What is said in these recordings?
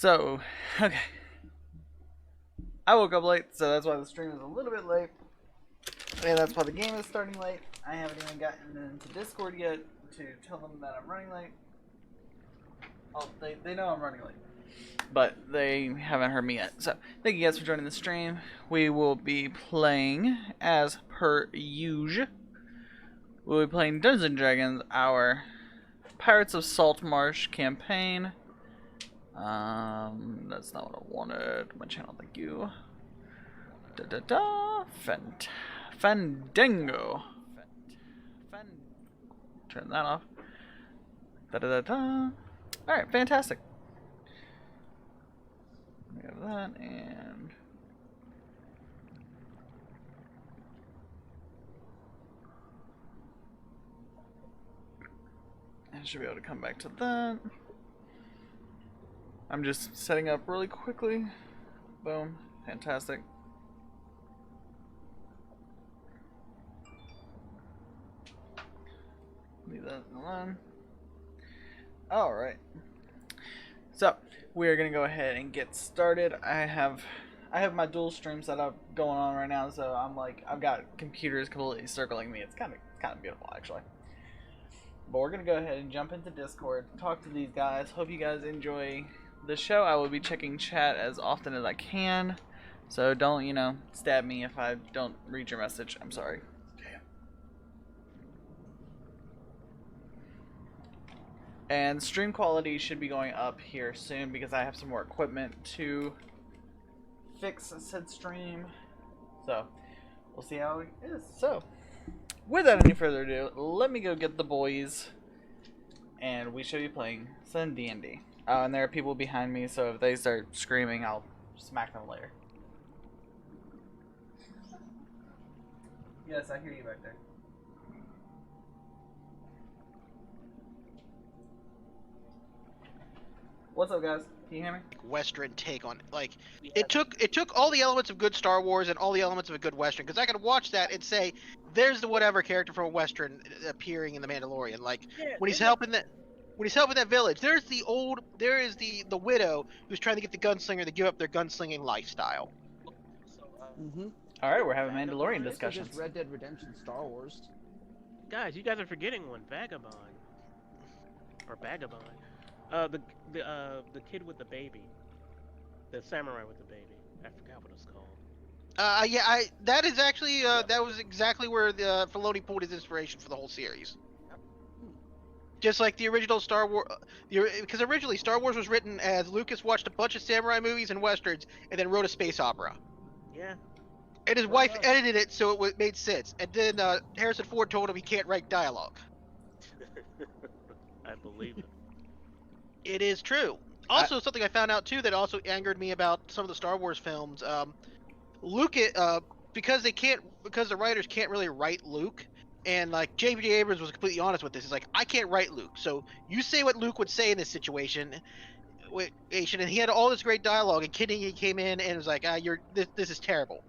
So, okay. I woke up late, so that's why the stream is a little bit late. And that's why the game is starting late. I haven't even gotten into Discord yet to tell them that I'm running late. Oh, they know I'm running late. But they haven't heard me yet. So, thank you guys for joining the stream. We will be playing, as per usual, we'll be playing Dungeons & Dragons, our Pirates of Saltmarsh campaign. That's not what I wanted. My channel, thank you. Fandango. Turn that off. Alright, fantastic. We have that, and I should be able to come back to that. I'm just setting up really quickly. Boom. Fantastic. Leave that alone. Alright. So, we are going to go ahead and get started. I have my dual stream setup going on right now, so I've got computers completely circling me. It's kind of beautiful, actually. But we're going to go ahead and jump into Discord, talk to these guys. Hope you guys enjoy the show. I will be checking chat as often as I can. So don't, stab me if I don't read your message. I'm sorry. And stream quality should be going up here soon because I have some more equipment to fix said stream. So, we'll see how it is. So, without any further ado, let me go get the boys. And we should be playing some D&D. Oh, and there are people behind me, so if they start screaming, I'll smack them later. Yes, I hear you back there. What's up, guys? Can you hear me? Western take on it took all the elements of good Star Wars and all the elements of a good Western, because I could watch that and say there's the whatever character from a Western appearing in the Mandalorian, when he's helping that village, there is the widow who's trying to get the gunslinger to give up their gunslinging lifestyle. All right, we're having Mandalorian discussions. Just Red Dead Redemption Star Wars. Guys, you guys are forgetting one. Vagabond. Or Vagabond. The kid with the baby. The samurai with the baby. I forgot what it's called. That is actually that was exactly where the Filoni pulled his inspiration for the whole series. Just like the original Star Wars, because originally Star Wars was written as Lucas watched a bunch of samurai movies and westerns and then wrote a space opera. Yeah. And his wife edited it so it made sense. And then Harrison Ford told him he can't write dialogue. I believe it. It is true. Also, something I found out too that also angered me about some of the Star Wars films. Luke, because the writers can't really write Luke, and like J.J. Abrams was completely honest with this. He's like, I can't write Luke, so you say what Luke would say in this situation. And he had all this great dialogue, and Kennedy came in and was like, this is terrible.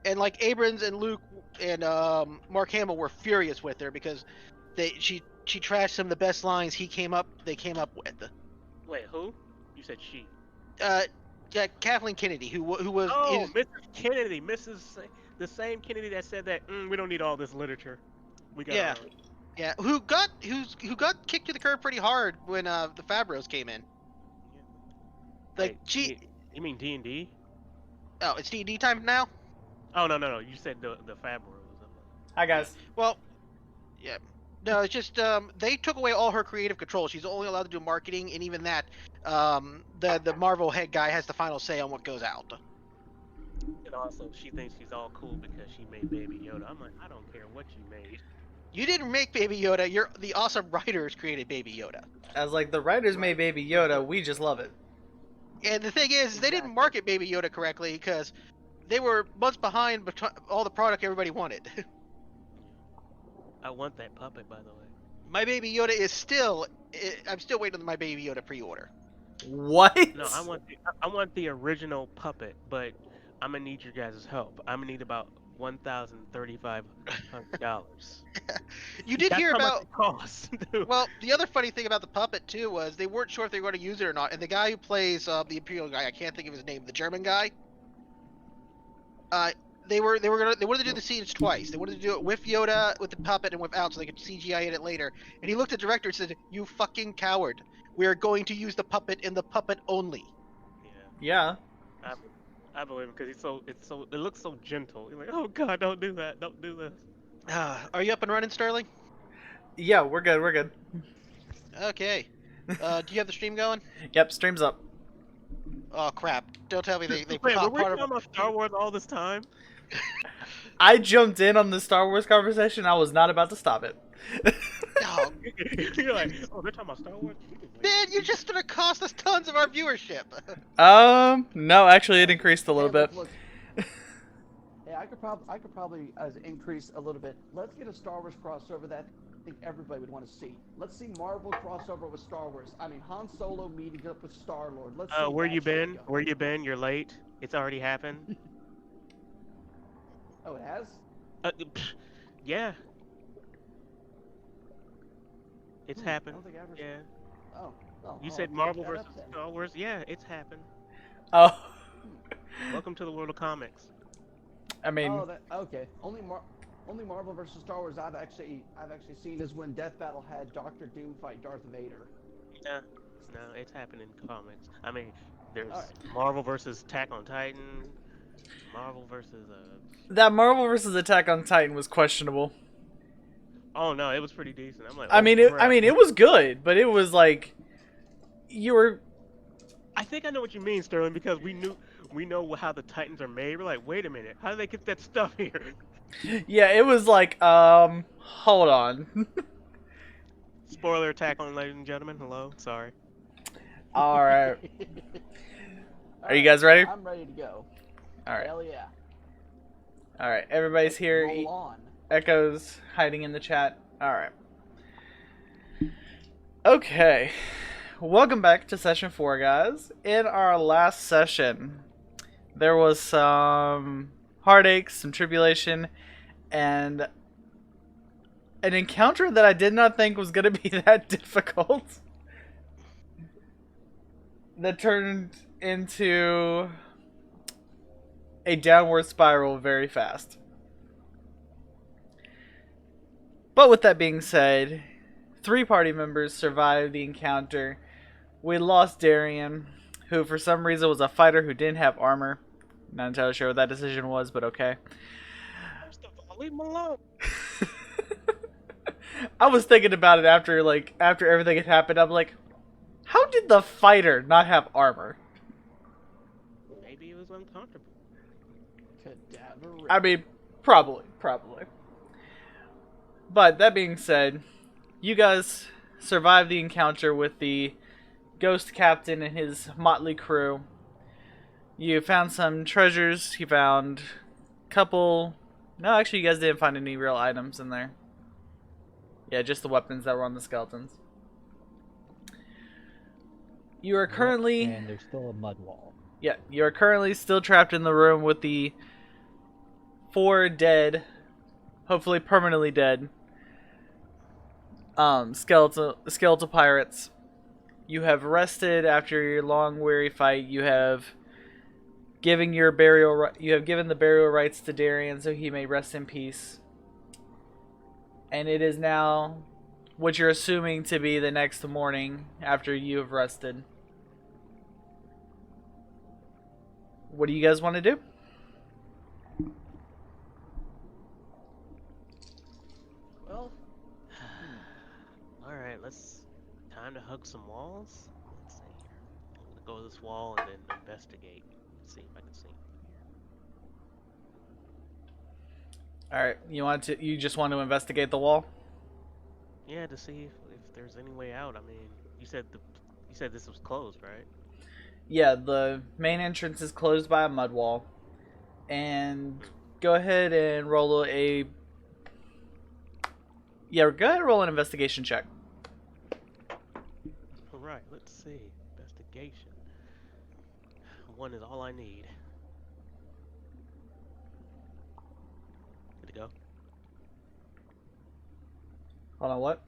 And like Abrams and Luke and Mark Hamill were furious with her because she trashed some of the best lines they came up with. Wait, who? You said she. Yeah, Kathleen Kennedy, who was. Oh, Mrs. Kennedy, the same Kennedy that said that we don't need all this literature. We got. Yeah. Who got kicked to the curb pretty hard when the Favreaus came in. Like Wait, You mean D&D? Oh, it's D&D time now. Oh no! You said the Favreaus. Hi, guys. Well, yeah. No, it's just they took away all her creative control. She's only allowed to do marketing, and even that, the Marvel head guy has the final say on what goes out. And also, she thinks she's all cool because she made Baby Yoda. I'm like, I don't care what you made. You didn't make Baby Yoda. The awesome writers created Baby Yoda. As like the writers made Baby Yoda, we just love it. And the thing is, they didn't market Baby Yoda correctly because they were months behind all the product everybody wanted. I want that puppet, by the way. My Baby Yoda is still. I'm still waiting on my Baby Yoda pre-order. What? No, I want the original puppet, but I'm gonna need your guys' help. I'm gonna need about $1,035. You did That's hear how much about. it costs. dude. Well, the other funny thing about the puppet too was they weren't sure if they were going to use it or not. And the guy who plays the Imperial guy, I can't think of his name, the German guy. They wanted to do the scenes twice. They wanted to do it with Yoda, with the puppet, and without, so they could CGI in it later. And he looked at the director and said, "You fucking coward! We are going to use the puppet in the puppet only." Yeah, Yeah. I believe him because it looks so gentle. You're like, oh god, don't do that, don't do this. Are you up and running, Sterling? Yeah, we're good. We're good. Okay. Do you have the stream going? Yep, stream's up. Oh crap! Don't tell me they Wait, were caught we part talking of. about Star Wars all this time? I jumped in on the Star Wars conversation. I was not about to stop it. Oh, You're like, oh, they're talking about Star Wars. man, you just gonna cost us tons of our viewership. No, actually, it increased a little Hey, bit. look. Hey, I could probably increase a little bit. Let's get a Star Wars crossover that I think everybody would want to see. Let's see Marvel crossover with Star Wars. I mean, Han Solo meeting up with Star Lord. Let's see. Where that you shit been? go. Where you been? You're late. It's already happened. Oh, it has. Pff, yeah. It's I happened. don't think I ever. Yeah. Oh. Oh. You I'll said have to Marvel look that versus up then. Star Wars. Yeah, it's happened. Oh, Welcome to the world of comics. I mean, Oh, okay. Only Marvel versus Star Wars I've actually seen is when Death Battle had Doctor Doom fight Darth Vader. Yeah. No, it's happened in comics. I mean, there's Alright. Marvel versus Attack on Titan. Marvel versus that Marvel vs. Attack on Titan was questionable. Oh no, it was pretty decent. I'm like, I oh, mean, crap. it was good, but it was like you were. I think I know what you mean, Sterling, because we know how the Titans are made. We're like, wait a minute, how did they get that stuff here? Yeah, it was like, hold on. Spoiler attack on, ladies and gentlemen. Hello, sorry. All right. Are you guys ready? I'm ready to go. All right. Hell yeah. All right. Everybody's here. Roll on. Echo's hiding in the chat. All right. Okay. Welcome back to session 4, guys. In our last session, there was some heartache, some tribulation, and an encounter that I did not think was going to be that difficult. That turned into a downward spiral very fast. But with that being said, 3 party members survived the encounter. We lost Darian, who for some reason was a fighter who didn't have armor. Not entirely sure what that decision was, but okay. First of all, leave him alone. I was thinking about it after everything had happened. I'm like, how did the fighter not have armor? Maybe it was uncomfortable. Cadaver. I mean, probably. But that being said, you guys survived the encounter with the ghost captain and his motley crew. You found some treasures. You found a couple... No, actually, you guys didn't find any real items in there. Yeah, just the weapons that were on the skeletons. You are currently... And there's still a mud wall. Yeah, you are currently still trapped in the room with the 4 dead, hopefully permanently dead, skeletal pirates. You have rested after your long, weary fight. You have given the burial rites to Darian so he may rest in peace. And it is now what you're assuming to be the next morning after you have rested. What do you guys want to do? Well, Alright, time to hug some walls. Let's see here. I'm gonna go to this wall and then investigate. See if I can see. Alright, you just want to investigate the wall? Yeah, to see if there's any way out. I mean, you said this was closed, right? Yeah, the main entrance is closed by a mud wall. And go ahead and roll a... Yeah, go ahead and roll an investigation check. Alright, let's see. Investigation. 1 is all I need. Hold on, what?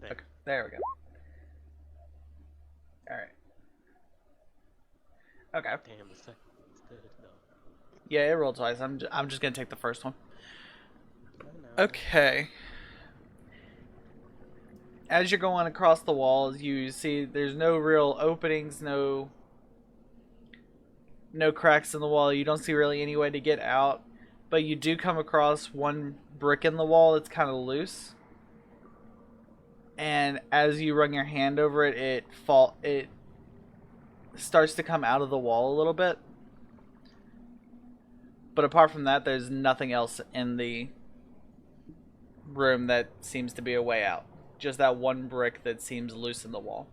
There. Okay, there we go. Alright. Okay. Damn, the second one's good though. Yeah, it rolled twice. I'm just gonna take the first one. I know. Okay. As you're going across the walls, you see there's no real openings, no cracks in the wall. You don't see really any way to get out, but you do come across one brick in the wall that's kind of loose. And as you run your hand over it, it starts to come out of the wall a little bit. But apart from that, there's nothing else in the room that seems to be a way out. Just that one brick that seems loose in the wall.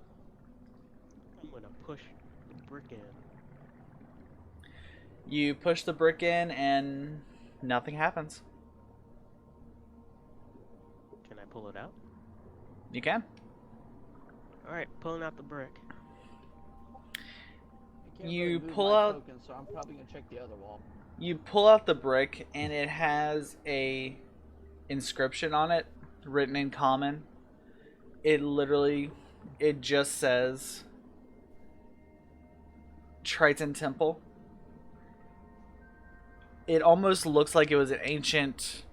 I'm gonna push the brick in. You push the brick in and nothing happens. Can I pull it out? You can. Alright, pulling out the brick. I can't You really move pull my out- token, so I'm probably gonna check the other wall. You pull out the brick and it has a inscription on it written in common. It just says Triton Temple. It almost looks like it was an ancient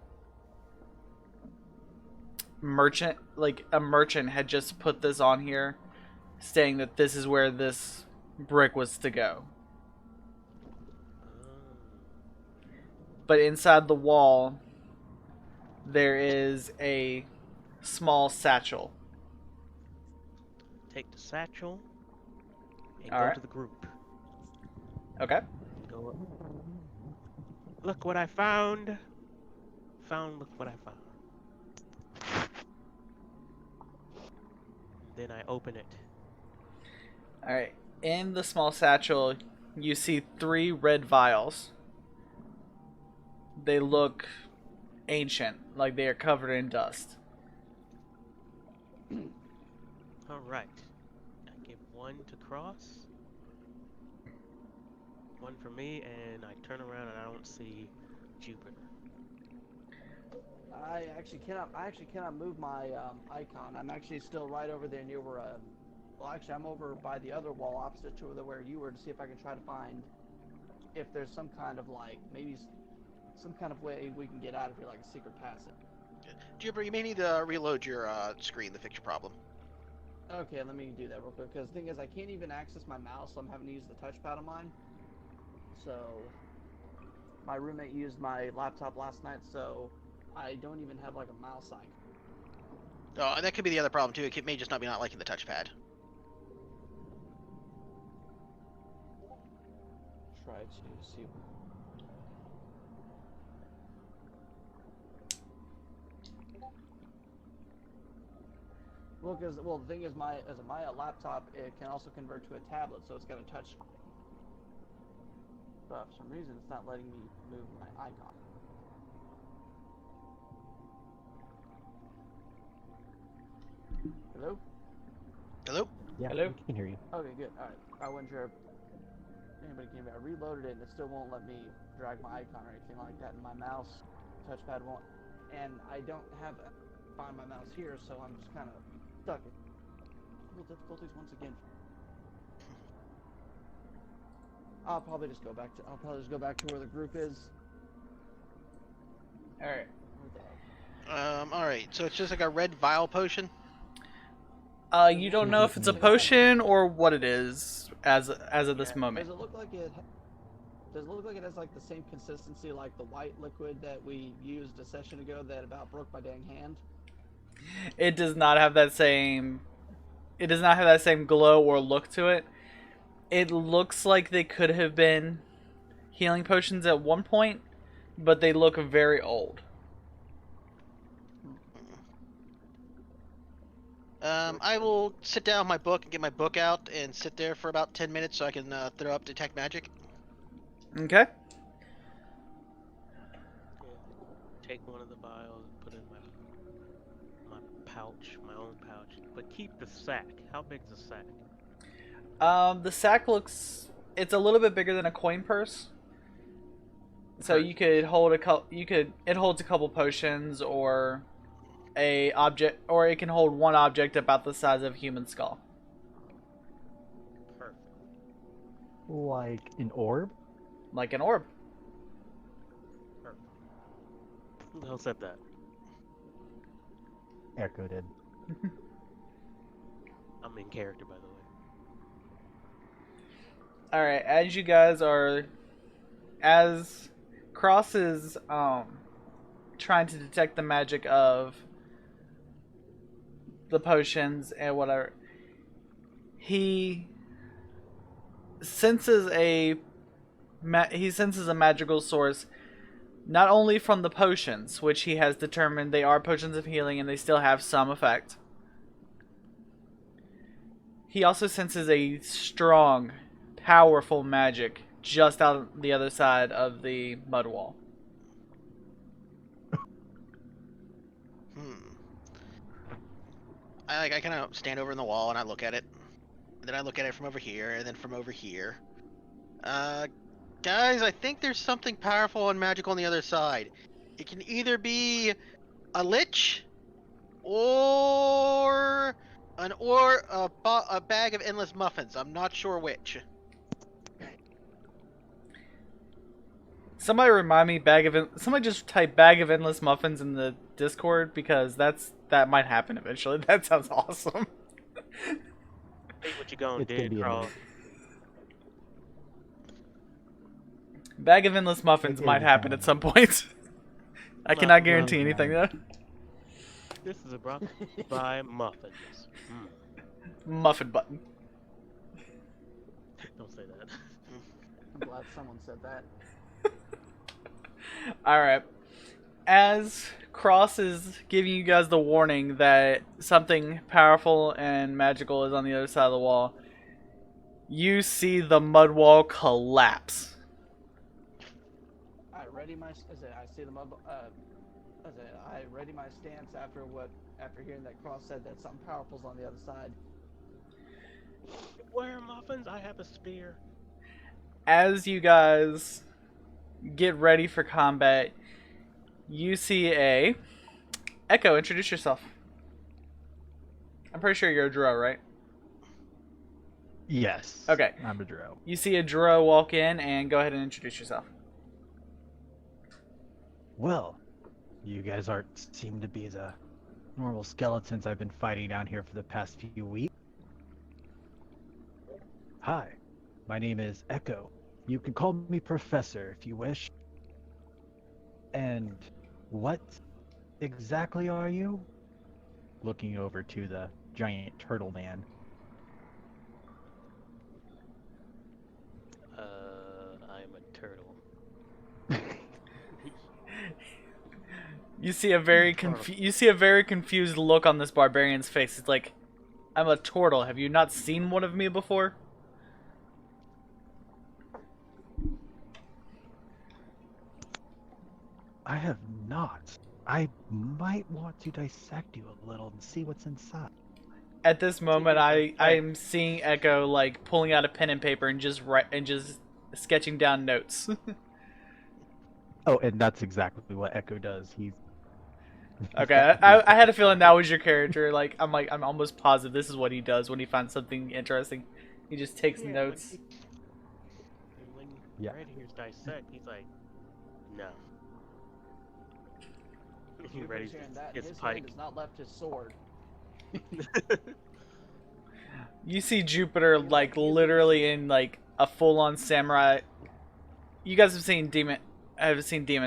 merchant, like a merchant had just put this on here saying that this is where this brick was to go. But inside the wall there is a small satchel. Take the satchel and All go right. to the group. Okay. Go up. Look what I found. Look what I found. Then I open it. Alright. In the small satchel, you see 3 red vials. They look ancient, like they are covered in dust. Alright. I give one to Cross. One for me, and I turn around and I don't see Jupiter. I actually cannot move my icon. I'm actually still right over there near where. Well, actually, I'm over by the other wall opposite to where you were to see if I can try to find if there's some kind of maybe some kind of way we can get out of here, like a secret passage. Jupiter, you may need to reload your screen to fix your problem. Okay, let me do that real quick. Because the thing is, I can't even access my mouse, so I'm having to use the touchpad on mine. So, my roommate used my laptop last night, so I don't even have a mouse icon. Oh, and that could be the other problem too. It may just not be not liking the touchpad. Try to see. Well, the thing is, my laptop, it can also convert to a tablet, so it's got a touch. But for some reason, it's not letting me move my icon. Hello? Hello? Yeah, Hello? I can hear you. Okay, good. Alright. I wasn't sure if anybody came back. I reloaded it and it still won't let me drag my icon or anything like that, and my mouse touchpad won't. And I don't have find my mouse here, so I'm just kind of stuck. Little difficulties once again. I'll probably just go back to where the group is. Alright. Alright, so it's just like a red vial potion? You don't know if it's a potion or what it is as of this moment. Does it look like it? Does it look like it has the same consistency like the white liquid that we used a session ago that about broke my dang hand? It does not have that same. It does not have that same glow or look to it. It looks like they could have been healing potions at one point, but they look very old. I will sit down with my book and get my book out and sit there for about 10 minutes so I can throw up Detect Magic. Okay. Yeah. Take one of the vials and put it in my pouch, my own pouch. But keep the sack. How big's the sack? The sack looks. It's a little bit bigger than a coin purse. So you could hold it holds a couple potions or a object, or it can hold one object about the size of a human skull. Perfect. Like an orb? Like an orb. Perfect. Who the hell said that? Echo did. I'm in character, by the way. Alright, as Cross is trying to detect the magic of the potions and whatever, he senses a magical source, not only from the potions, which he has determined they are potions of healing and they still have some effect. He also senses a strong, powerful magic just out the other side of the mud wall. I kind of stand over in the wall and I look at it. And then I look at it from over here, and then from over here. Guys, I think there's something powerful and magical on the other side. It can either be a lich, or a bag of endless muffins. I'm not sure which. Somebody remind me somebody just type bag of endless muffins in the Discord, because that might happen eventually. That sounds awesome. Hey, what you gonna It's gonna do, be Carl? amazing. Bag of endless muffins Okay, might you happen found at it. some point. I No, cannot no, guarantee no. anything though. This is brought by muffins. Muffin button. Don't say that. I'm glad someone said that. Alright. As Cross is giving you guys the warning that something powerful and magical is on the other side of the wall, you see the mud wall collapse. I see the mud. I ready my stance after hearing that Cross said that something powerful's on the other side. Where are muffins? I have a spear. As you guys get ready for combat, you see Echo, introduce yourself. I'm pretty sure you're a Drow, right? Yes. Okay. I'm a Drow. You see a Drow walk in, and go ahead and introduce yourself. Well, you guys seem to be the normal skeletons I've been fighting down here for the past few weeks. Hi, my name is Echo. You can call me Professor if you wish. And what exactly are you? Looking over to the giant turtle man. I'm a turtle. You see a very confused look on this barbarian's face. It's like, I'm a turtle. Have you not seen one of me before? I have not. I might want to dissect you a little and see what's inside. At this moment, I'm seeing Echo like pulling out a pen and paper and just sketching down notes. Oh, and that's exactly what Echo does. He's Okay, I had a feeling that was your character. I'm almost positive this is what he does when he finds something interesting. He just takes notes. When Yeah. Red hears dissect, he's like, no. He ready Hearing that, his his pike. hand has not left his sword. You see Jupiter like literally in like a full-on samurai. You guys have seen Demon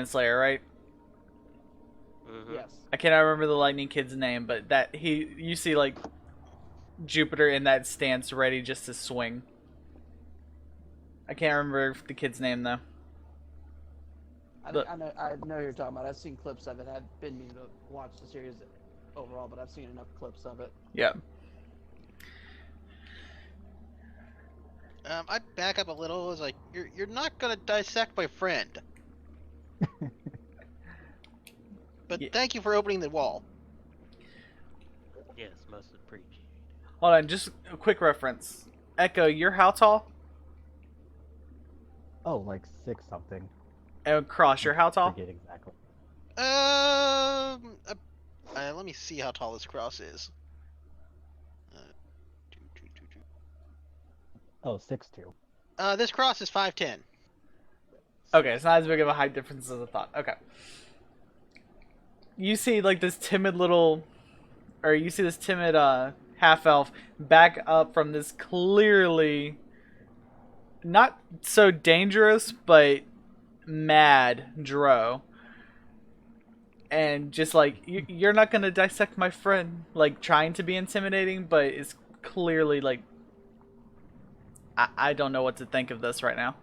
Slayer, right? Mhm. Yes. I cannot remember the Lightning Kid's name, but you see like Jupiter in that stance, ready just to swing. I can't remember the kid's name though. I know who you're talking about. I've seen clips of it. I've been meaning to watch the series overall, but I've seen enough clips of it. Yeah. I back up a little. I was like, you're not gonna dissect my friend. But Yeah. thank you for opening the wall. Yes, most appreciated. Hold on, just a quick reference. Echo, you're how tall? oh, like 6 something. And Cross, you're how tall? Forget exactly. Let me see how tall this cross is. Oh, 6'2". This cross is 5'10". Okay, it's not as big of a height difference as I thought. Okay. You see like this timid little, or you see this timid half elf back up from this clearly not so dangerous but mad Drow. And just like, you're not gonna dissect my friend, like trying to be intimidating, but it's clearly like, I don't know what to think of this right now.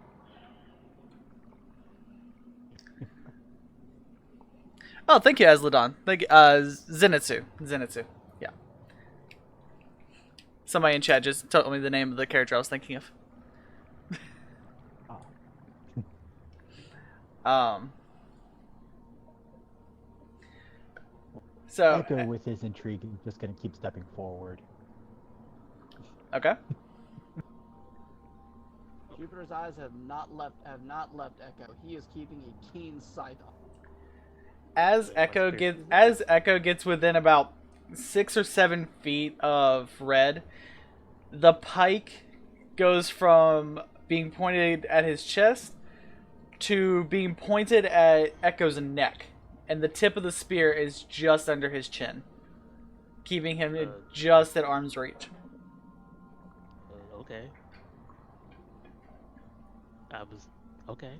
Oh, thank you, Asladon. Thank you, Zenitsu. Yeah. Somebody in chat just told me the name of the character I was thinking of. So Echo with his intrigue is just gonna keep stepping forward. okay. Jupiter's eyes have not left Echo. He is keeping a keen sight on. As Echo gets within about 6 or 7 feet of Red, the pike goes from being pointed at his chest to being pointed at Echo's neck, and the tip of the spear is just under his chin, keeping him just at arm's reach. Okay. Okay.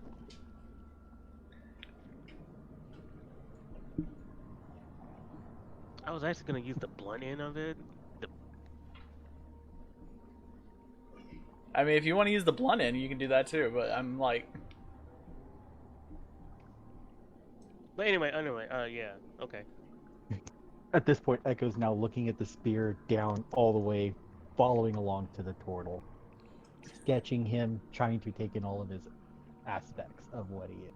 I was actually gonna use the blunt end of it. I mean, if you want to use the blunt end, you can do that too, but I'm like... But anyway, yeah, okay. At this point, Echo's now looking at the spear down all the way, following along to the turtle, sketching him, trying to take in all of his aspects of what he is.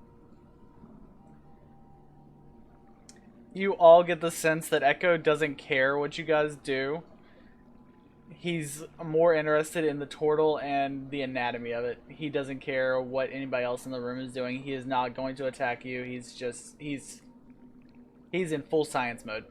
You all get the sense that Echo doesn't care what you guys do. He's more interested in the turtle and the anatomy of it. He doesn't care what anybody else in the room is doing. He is not going to attack you. He's in full science mode.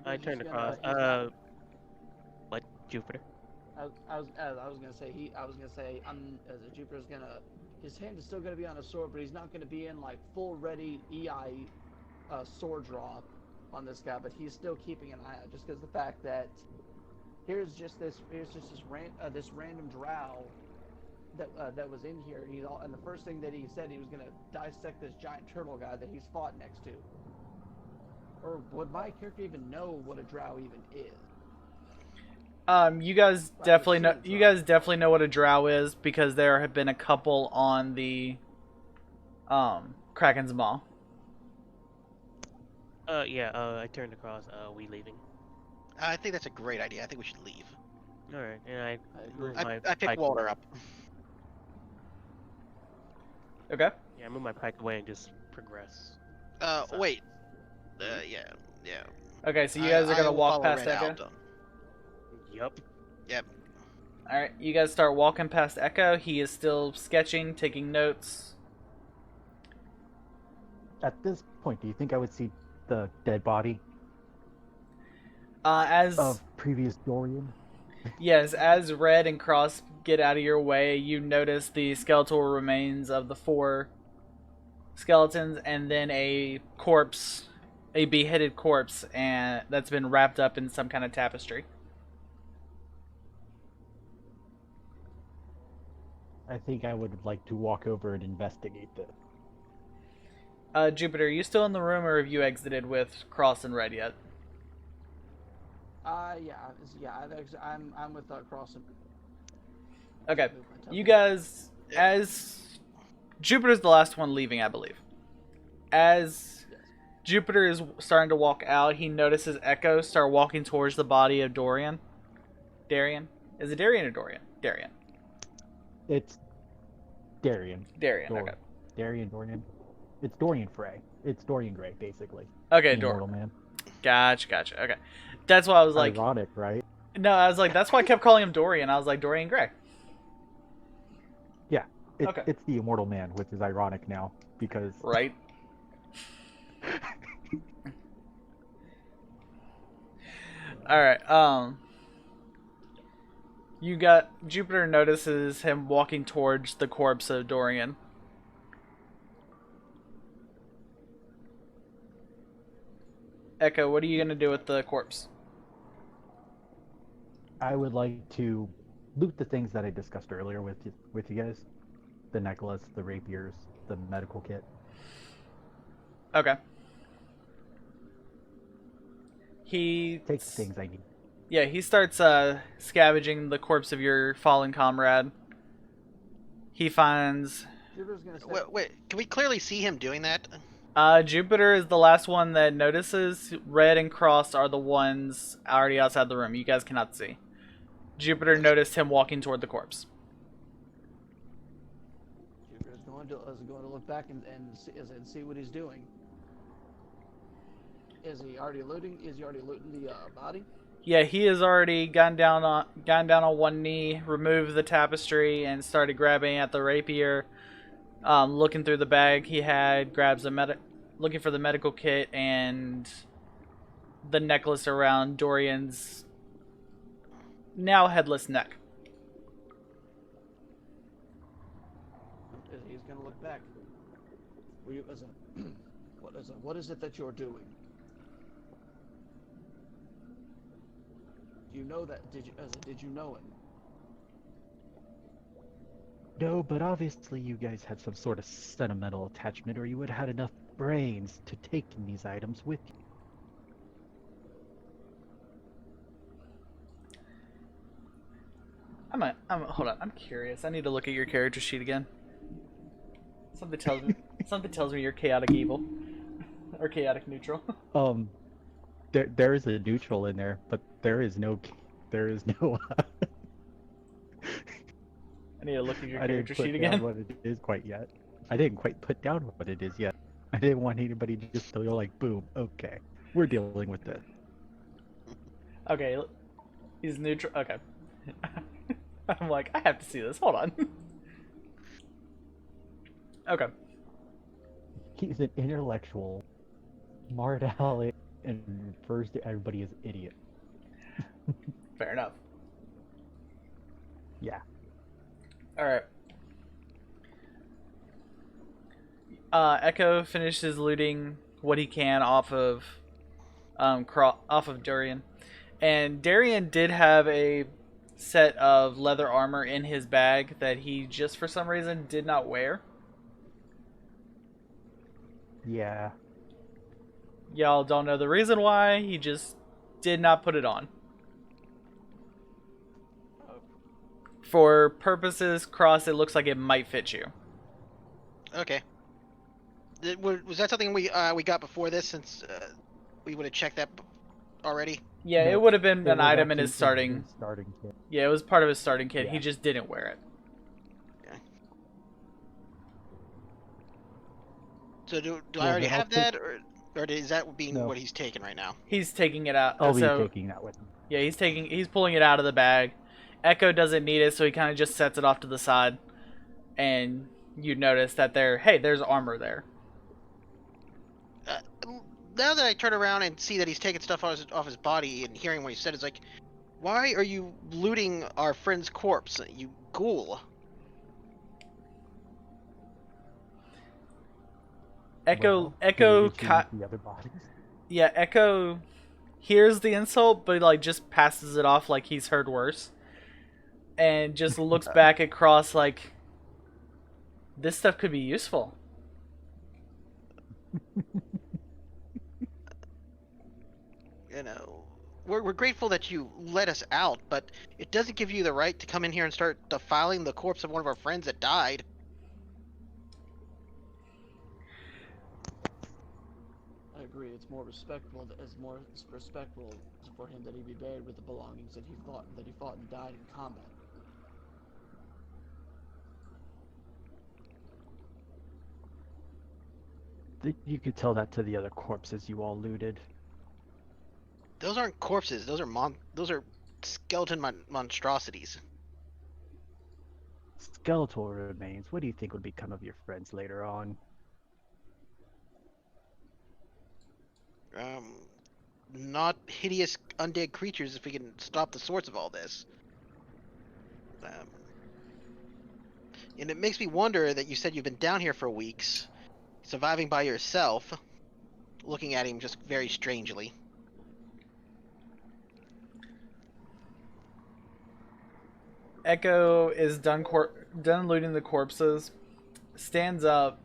I turned across. What, Jupiter? I was gonna say Jupiter's gonna, his hand is still gonna be on a sword, but he's not gonna be in like full ready EI sword draw on this guy, but he's still keeping an eye out, just because the fact that here's just this random drow that was in here, and the first thing that he said, he was gonna dissect this giant turtle guy that he's fought next to. Or would my character even know what a drow even is? You guys definitely know what a drow is, because there have been a couple on the Kraken's Maw. Yeah, I turned across. We leaving? I think that's a great idea. I think we should leave. All right, and I pick Walter up. Okay. Yeah, I move my pike away and just progress. Wait. Yeah. Okay, so you guys are gonna walk past Red Echo. out. Yep. Alright, you guys start walking past Echo. He is still sketching, taking notes. At this point, do you think I would see the dead body As of previous Dorian? Yes, as Red and Cross get out of your way, you notice the skeletal remains of the 4 skeletons, and then a beheaded corpse, and that's been wrapped up in some kind of tapestry. I think I would like to walk over and investigate this. Jupiter, are you still in the room, or have you exited with Cross and Red yet? I'm with Cross and. Okay, you guys, as Jupiter's the last one leaving, I believe. As Jupiter is starting to walk out, he notices Echo start walking towards the body of Dorian. Darian? Is it Darian or Dorian? Darian. It's Darian. Darian, okay. Dorian. It's Dorian Frey. It's Dorian Gray, basically. Okay, The immortal man. Gotcha. Okay, that's why I was like, Ironic, right? no, I was like, that's why I kept calling him Dorian. I was like, Dorian Gray. Yeah. Okay. It's the immortal man, which is ironic now because Right. All right. You got Jupiter notices him walking towards the corpse of Dorian. Echo, what are you gonna do with the corpse? I would like to loot the things that I discussed earlier with you guys. The necklace, the rapiers, the medical kit. Okay. He Take the things I need. Yeah, he starts scavenging the corpse of your fallen comrade. He finds Jupiter's gonna say, Wait, can we clearly see him doing that? Jupiter is the last one that notices. Red and crossed are the ones already outside the room. You guys cannot see. Jupiter noticed him walking toward the corpse. Jupiter's going to look back and see what he's doing. Is he already looting the body? Yeah, he has already gone down on one knee, removed the tapestry, and started grabbing at the rapier. Looking through the bag he had, grabs looking for the medical kit and the necklace around Dorian's now headless neck. He's gonna look back. What is it that you're doing? Do you know that? Did you know him? No, but obviously you guys had some sort of sentimental attachment, or you would have had enough brains to take these items with you. Hold on. I'm curious. I need to look at your character sheet again. Something tells me you're chaotic evil or chaotic neutral. There is a neutral in there, but there is no. I need to look at your I character didn't put sheet down again. what it is quite yet. I didn't quite put down what it is yet. I didn't want anybody to just go like, boom, okay, we're dealing with this. Okay, he's neutral. Okay. I'm like, I have to see this. Hold on. Okay. He's an intellectual, smart aleck, and refers to everybody as idiot. Fair enough. Yeah. All right. Echo finishes looting what he can off of Darian, and Darian did have a set of leather armor in his bag that he just for some reason did not wear. Yeah. Y'all don't know the reason why. He just did not put it on. For purposes, Cross, it looks like it might fit you. Okay. Was that something we got before this? Since we would have checked that already. Yeah, No, it would have been it an was item in actually his starting. his starting kit. Yeah, it was part of his starting kit. Yeah. He just didn't wear it. Okay. So do Well, I already then I'll have that, or is that being No. what he's taking right now? He's taking it out. I'll be so taking that with him. yeah, he's pulling it out of the bag. Echo doesn't need it, so he kind of just sets it off to the side. And you notice that there's armor there. Now that I turn around and see that he's taking stuff off his body and hearing what he said, it's like, why are you looting our friend's corpse, you ghoul? Well, maybe choose the other bodies. Yeah, Echo hears the insult, but like just passes it off like he's heard worse, and just looks back at Cross like, this stuff could be useful. You know, we're grateful that you let us out, but it doesn't give you the right to come in here and start defiling the corpse of one of our friends that died. I agree. It's more respectful. It's more respectful for him that he be buried with the belongings that he fought and died in combat. You could tell that to the other corpses you all looted. Those aren't corpses. Those are skeleton monstrosities. Skeletal remains. What do you think would become of your friends later on? Not hideous undead creatures if we can stop the source of all this. And it makes me wonder that you said you've been down here for weeks, surviving by yourself, looking at him just very strangely. Echo is done looting the corpses, stands up,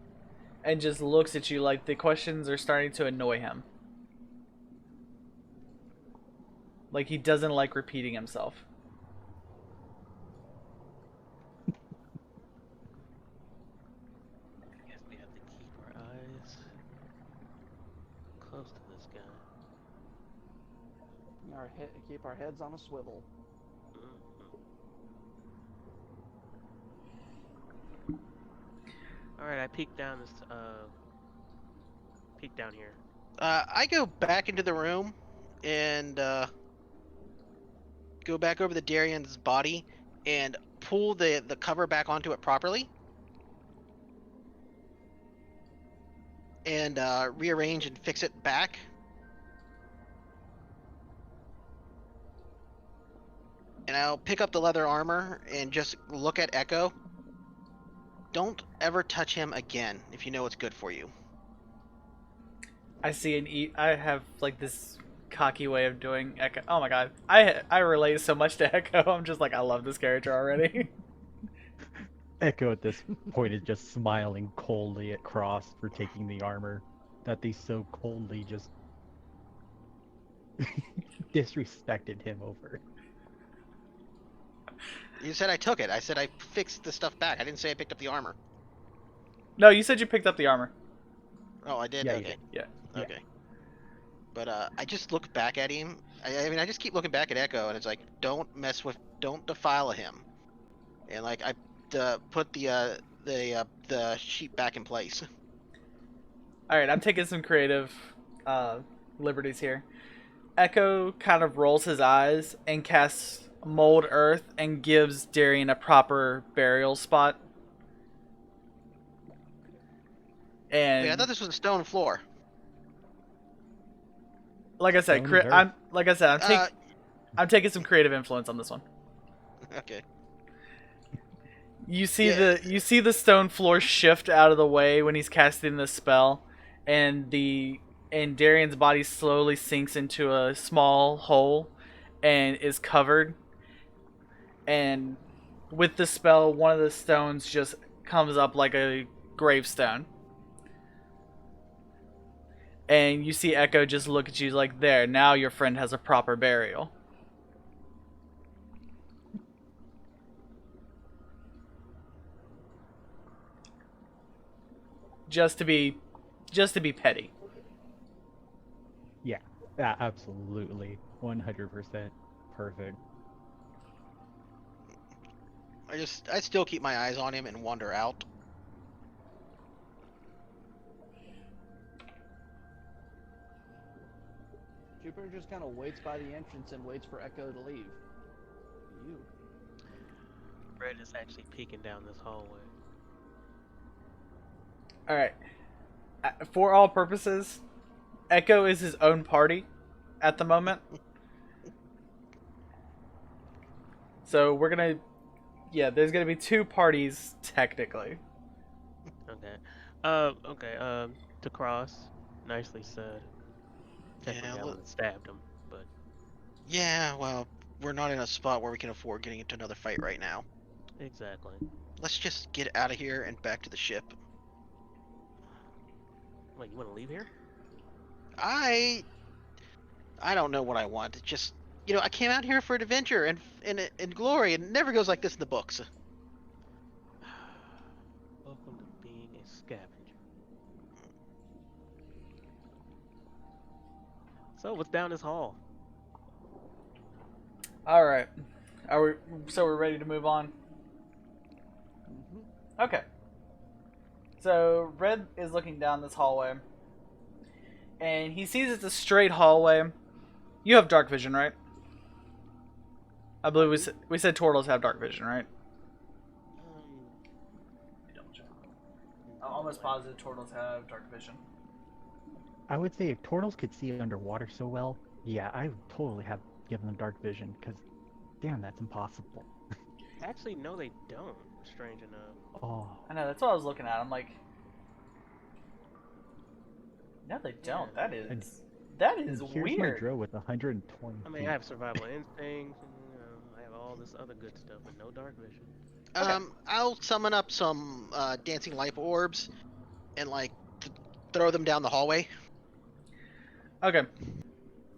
and just looks at you like the questions are starting to annoy him. Like he doesn't like repeating himself. I guess we have to keep our eyes close to this guy. Keep our heads on a swivel. Alright, I peeked down this, peek down here. I go back into the room and go back over the Darian's body and pull the cover back onto it properly. And rearrange and fix it back. And I'll pick up the leather armor and just look at Echo. Don't ever touch him again if you know what's good for you. I see I have like this cocky way of doing Echo. Oh my god, I relate so much to Echo. I'm just like, I love this character already. Echo at this point is just smiling coldly at Cross for taking the armor that they so coldly just disrespected him over. You said I took it. I said I fixed the stuff back. I didn't say I picked up the armor. No, you said you picked up the armor. Oh, I did? Yeah, you Okay. did. Yeah. Okay. But I just look back at him. I mean, I just keep looking back at Echo, and it's like, don't defile him. And like, I put the sheet back in place. All right, I'm taking some creative liberties here. Echo kind of rolls his eyes and casts Mold Earth and gives Darian a proper burial spot. And Wait, I thought this was a stone floor. like I said, Stone is earth. I'm taking some creative influence on this one. Okay. You see Yeah. you see the stone floor shift out of the way when he's casting the spell, and Darian's body slowly sinks into a small hole and is covered. And with the spell, one of the stones just comes up like a gravestone. And you see Echo just look at you like, there, now your friend has a proper burial. Just to be petty. Yeah, absolutely. 100% perfect. I still keep my eyes on him and wander out. Jupiter just kind of waits by the entrance and waits for Echo to leave. You. Red is actually peeking down this hallway. Alright. For all purposes, Echo is his own party at the moment. So we're gonna... Yeah, there's gonna be two parties, technically. Okay. To Cross, nicely said. Yeah, Technically, I well- would've stabbed him, but Yeah, well, we're not in a spot where we can afford getting into another fight right now. exactly. Let's just get out of here and back to the ship. Wait, you want to leave here? I don't know what I want. It's just, I came out here for an adventure and glory, and it never goes like this in the books. Welcome to being a scavenger. So, what's down this hall? Alright. We're ready to move on? Mm-hmm. Okay. So Red is looking down this hallway, and he sees it's a straight hallway. You have dark vision, right? I believe we said turtles have dark vision, right? Double check. I'm almost positive turtles have dark vision. I would say if turtles could see underwater so well, yeah, I would totally have given them dark vision, because, damn, that's impossible. Actually, no, they don't. Strange enough. Oh. I know, that's what I was looking at. I'm like, no, they don't. Yeah. That is Here's my weird. Drow with 120 I mean, I have survival instincts, and, I have all this other good stuff, but no dark vision. I'll summon up some dancing light orbs and like throw them down the hallway. Okay.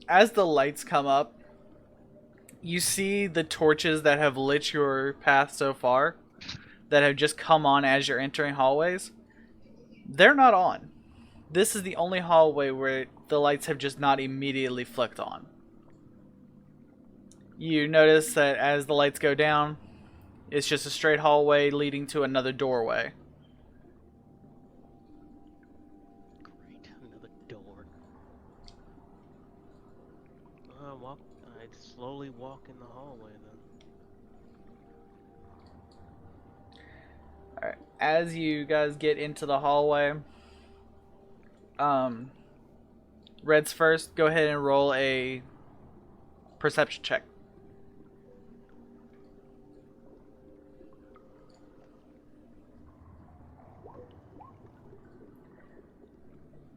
As the lights come up, you see the torches that have lit your path so far, that have just come on as you're entering hallways. They're not on. This is the only hallway where the lights have just not immediately flicked on. You notice that as the lights go down, it's just a straight hallway leading to another doorway. Great, another door. I'd slowly walk in the hallway then. Alright, as you guys get into the hallway, Red's first, go ahead and roll a perception check.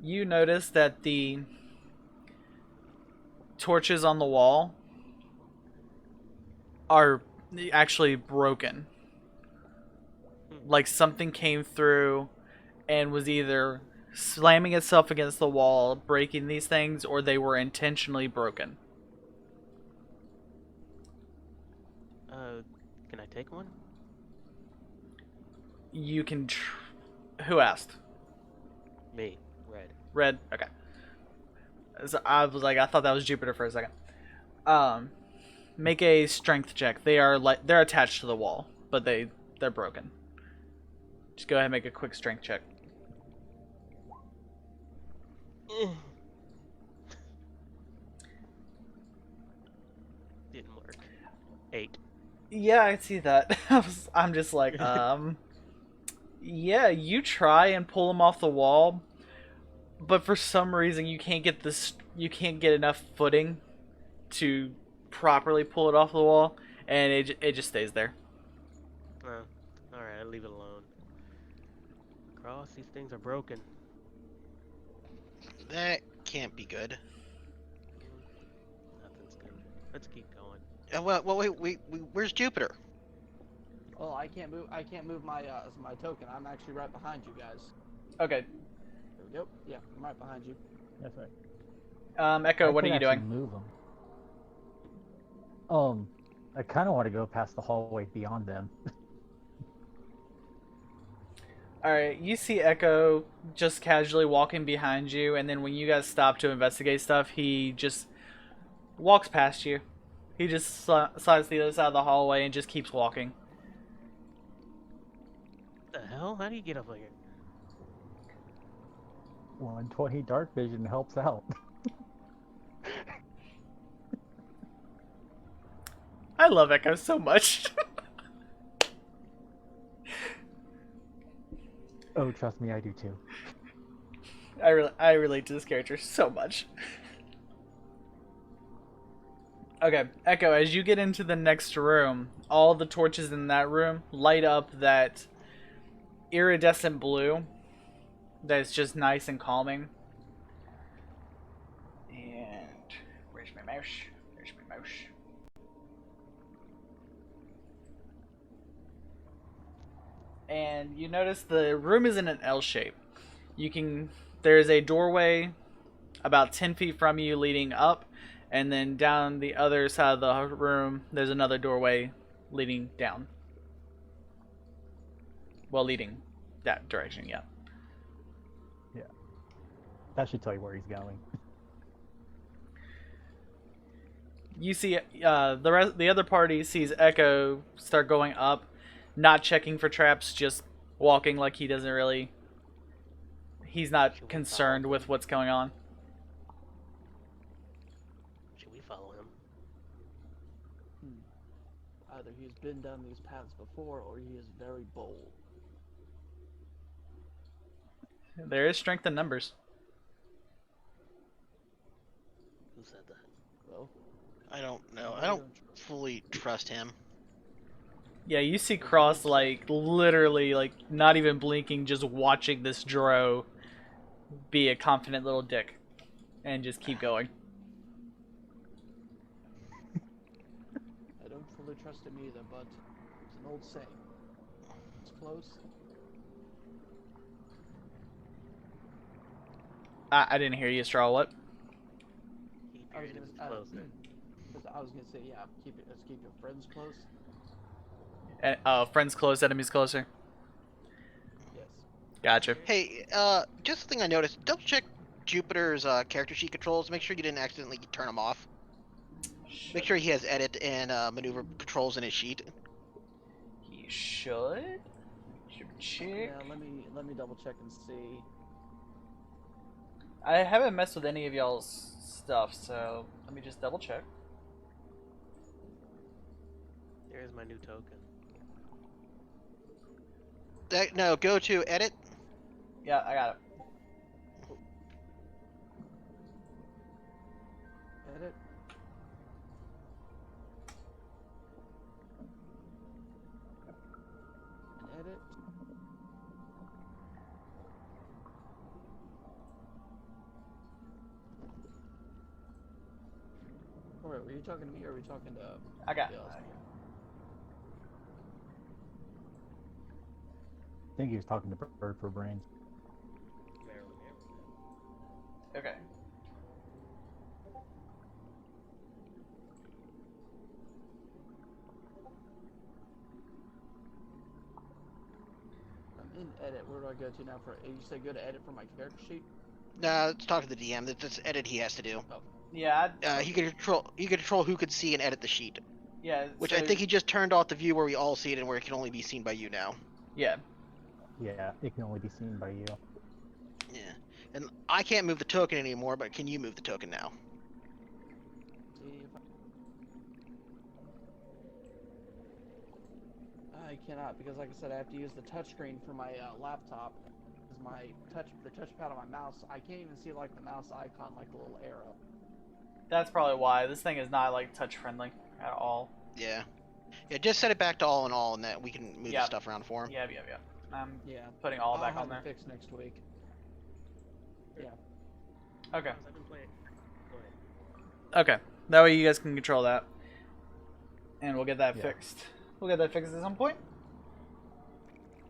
You notice that the torches on the wall are actually broken. Like something came through and was either slamming itself against the wall, breaking these things, or they were intentionally broken. Can I take one? You can who asked? Me, Red. Red? Okay. So I was like, I thought that was Jupiter for a second. Make a strength check. They're attached to the wall, but they're broken. Just go ahead and make a quick strength check. Didn't work. 8. Yeah, I see that. I'm just like, yeah, you try and pull them off the wall, but for some reason you can't get enough footing to properly pull it off the wall, and it just stays there. Oh, alright, I'll leave it alone. Cross, these things are broken. That can't be good. Nothing's good. Let's keep going. Wait, where's Jupiter? Oh, I can't move my my token. I'm actually right behind you guys. Okay. There we go. Yeah, I'm right behind you. That's right. Echo, I what are could you actually doing? Move them. I kind of want to go past the hallway beyond them. Alright, you see Echo just casually walking behind you, and then when you guys stop to investigate stuff, he just walks past you. He just slides to the other side of the hallway and just keeps walking. What the hell? How do you get up here? 120 dark vision helps out. I love Echo so much. Oh, trust me, I do too. I relate to this character so much. Okay, Echo, as you get into the next room, all the torches in that room light up that iridescent blue that's just nice and calming. And where's my mouse? There's my mouse. And you notice the room is in an L shape. There's a doorway about 10 feet from you leading up, and then down the other side of the room, there's another doorway leading down. Well, leading that direction, yeah. Yeah. That should tell you where he's going. You see, the other party sees Echo start going up, not checking for traps, just walking like he doesn't really he's not Should we concerned follow with him? what's going on. Should we follow him? Either he's been down these paths before, or he is very bold. There is strength in numbers. Who said that? Well, I don't know. I I don't don't tr- fully trust him. Yeah, you see Cross like literally like not even blinking, just watching this Drow be a confident little dick, and just keep going. I don't fully trust him either, but it's an old saying. It's close. I didn't hear you, Straw. What? Keep I your was enemies gonna, closer. I was gonna say, yeah, let's keep your friends close. Friends close, enemies closer. Yes. Gotcha. Hey, just something I noticed. Double check Jupiter's character sheet controls. Make sure you didn't accidentally turn them off. Make sure he has edit and maneuver controls in his sheet. He should. Check. Yeah, let me double check and see. I haven't messed with any of y'all's stuff, so let me just double check. There's my new token. No, go to edit. Yeah, I got it. Edit. And edit. Alright, were you talking to me or were you talking to I got it. somebody else? I think he was talking to Bird for Brains. Okay. I'm in edit. Where do I go to now for? You say go to edit for my character sheet? No, let's talk to the DM. That's edit he has to do. Yeah. He can control who could see and edit the sheet. Yeah. Which so, I think he just turned off the view where we all see it and where it can only be seen by you now. Yeah. Yeah, it can only be seen by you. Yeah. And I can't move the token anymore, but can you move the token now? See if I cannot, because like I said, I have to use the touchscreen for my laptop. Because the touchpad on my mouse, I can't even see like the mouse icon, like the little arrow. That's probably why this thing is not like touch friendly at all. Yeah. Yeah, just set it back to all in all, and that we can move Yeah. the stuff around for him. Yeah. I'm Yeah. putting all I'll back have on it there. fixed next week. Yeah. Okay. I've been playing. Go ahead. Okay. That way you guys can control that, and we'll get that Yeah. fixed. We'll get that fixed at some point.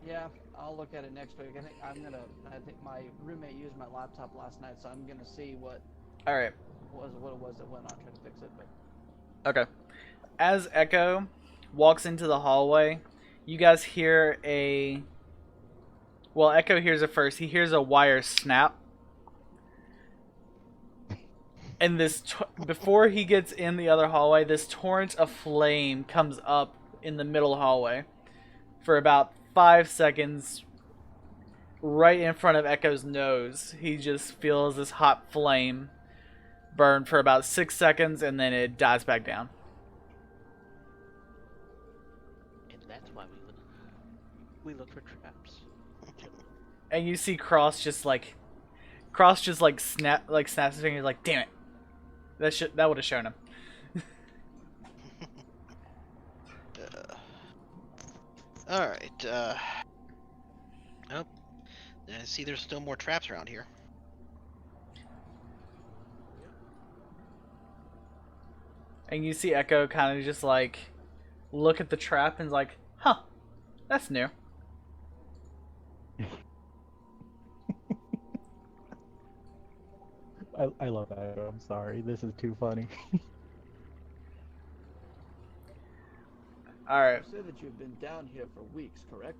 Yeah, I'll look at it next week. I think my roommate used my laptop last night, so I'm gonna see what All right. it was that went on, trying to fix it. But Okay. As Echo walks into the hallway, you guys hear a. Well, Echo hears it first. He hears a wire snap. And before he gets in the other hallway, this torrent of flame comes up in the middle hallway for about 5 seconds, right in front of Echo's nose. He just feels this hot flame burn for about 6 seconds, and then it dies back down. And that's why we look for traps. And you see Cross just snaps his fingers like, damn it, that would have shown him. All right. Oh, I see. There's still more traps around here. And you see Echo kind of just like look at the trap and is like, huh, that's new. I love that. I'm sorry. This is too funny. All right. you say that you've been down here for weeks, correct?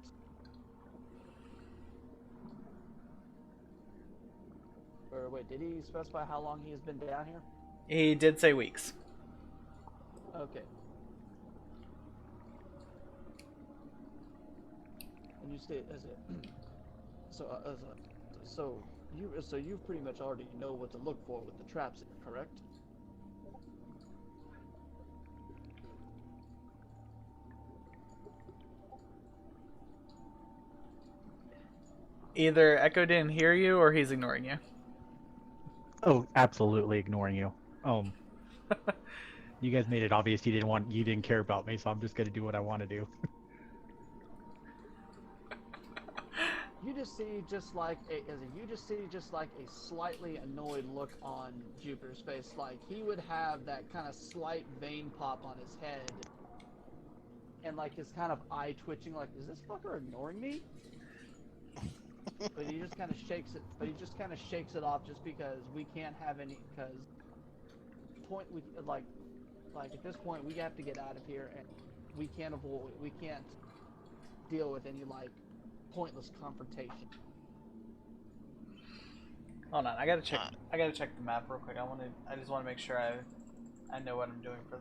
Or wait, did he specify how long he has been down here? He did say weeks. Okay. And you stay as a So you pretty much already know what to look for with the traps, correct? Either Echo didn't hear you or he's ignoring you. Oh, absolutely ignoring you. You guys made it obvious you didn't care about me, so I'm just gonna do what I want to do. You just see just like a slightly annoyed look on Jupiter's face. Like he would have that kind of slight vein pop on his head, and like his kind of eye twitching. Like, is this fucker ignoring me? But he just kind of shakes it. But he just kind of shakes it off, just because we can't have any. Because like at this point we have to get out of here, and we can't deal with any like pointless confrontation. Hold on, I gotta check the map real quick. I just want to make sure I know what I'm doing for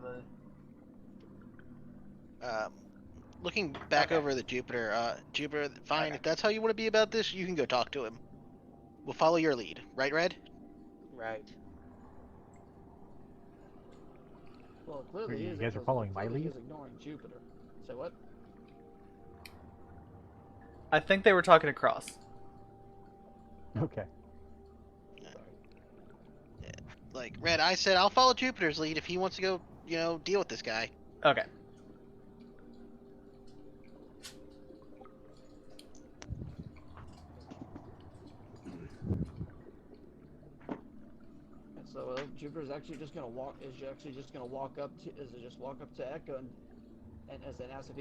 the. Looking back Okay. over the Jupiter, fine. Okay. If that's how you want to be about this, you can go talk to him. We'll follow your lead, right, Red? Right. Well, clearly You guys are following my lead? He's ignoring Jupiter. Say what? I think they were talking across. Okay. Like, Red, I said I'll follow Jupiter's lead if he wants to go, deal with this guy. Okay. So Jupiter's actually just gonna walk. Walk up to Echo and ask if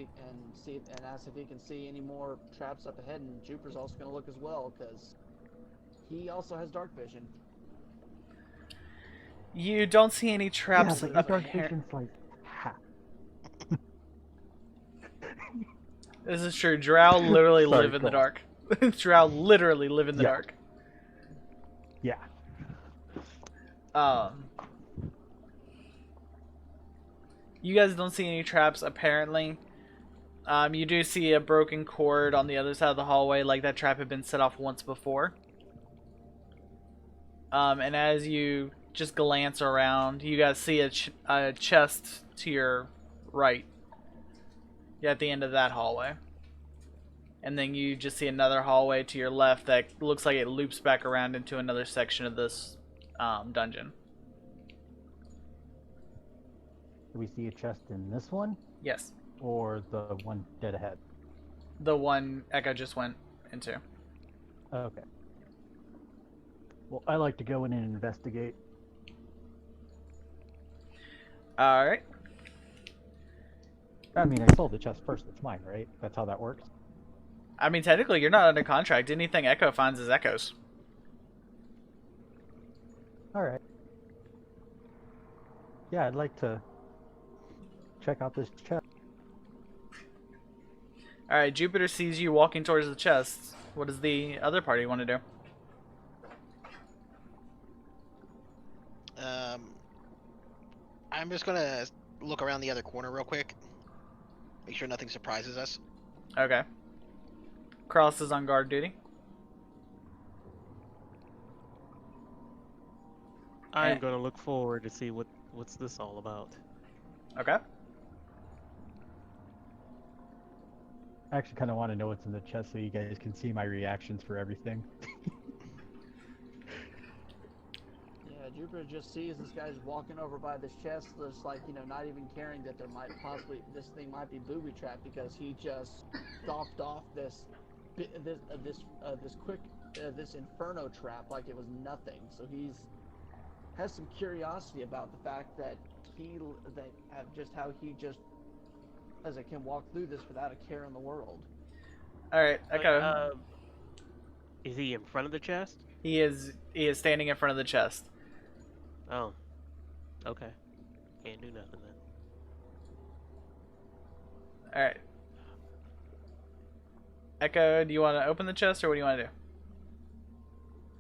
he can see any more traps up ahead. And Jupiter's also gonna look as well, because he also has dark vision. You don't see any traps Yeah, but up your dark here. vision's like half. This is true. Drow literally Sorry, live in the go on. dark. Drow literally live in the Yeah. dark. Yeah. You guys don't see any traps apparently. You do see a broken cord on the other side of the hallway, like that trap had been set off once before. And as you just glance around, you guys see a chest to your right. Yeah, at the end of that hallway. And then you just see another hallway to your left that looks like it loops back around into another section of this dungeon. Do we see a chest in this one, Yes. or the one dead ahead? The one Echo just went into. Okay. Well, I like to go in and investigate. Alright. I mean, I sold the chest first. It's mine, right? That's how that works. I mean, technically, you're not under contract. Anything Echo finds is Echo's. All right. Yeah, I'd like to check out this chest. Alright, Jupiter sees you walking towards the chest. What does the other party want to do? I'm just gonna look around the other corner real quick. Make sure nothing surprises us. Okay. Cross is on guard duty. I'm gonna look forward to see what's this all about. Okay. I actually kind of want to know what's in the chest so you guys can see my reactions for everything. Yeah, Jupiter just sees this guy's walking over by this chest, just like, not even caring that this thing might be booby trapped, because he just stomped off this inferno trap like it was nothing. So has some curiosity about the fact that how he can walk through this without a care in the world. Alright, Echo. Is he in front of the chest? He is standing in front of the chest. Oh. Okay. Can't do nothing then. Alright. Echo, do you want to open the chest or what do you want to do?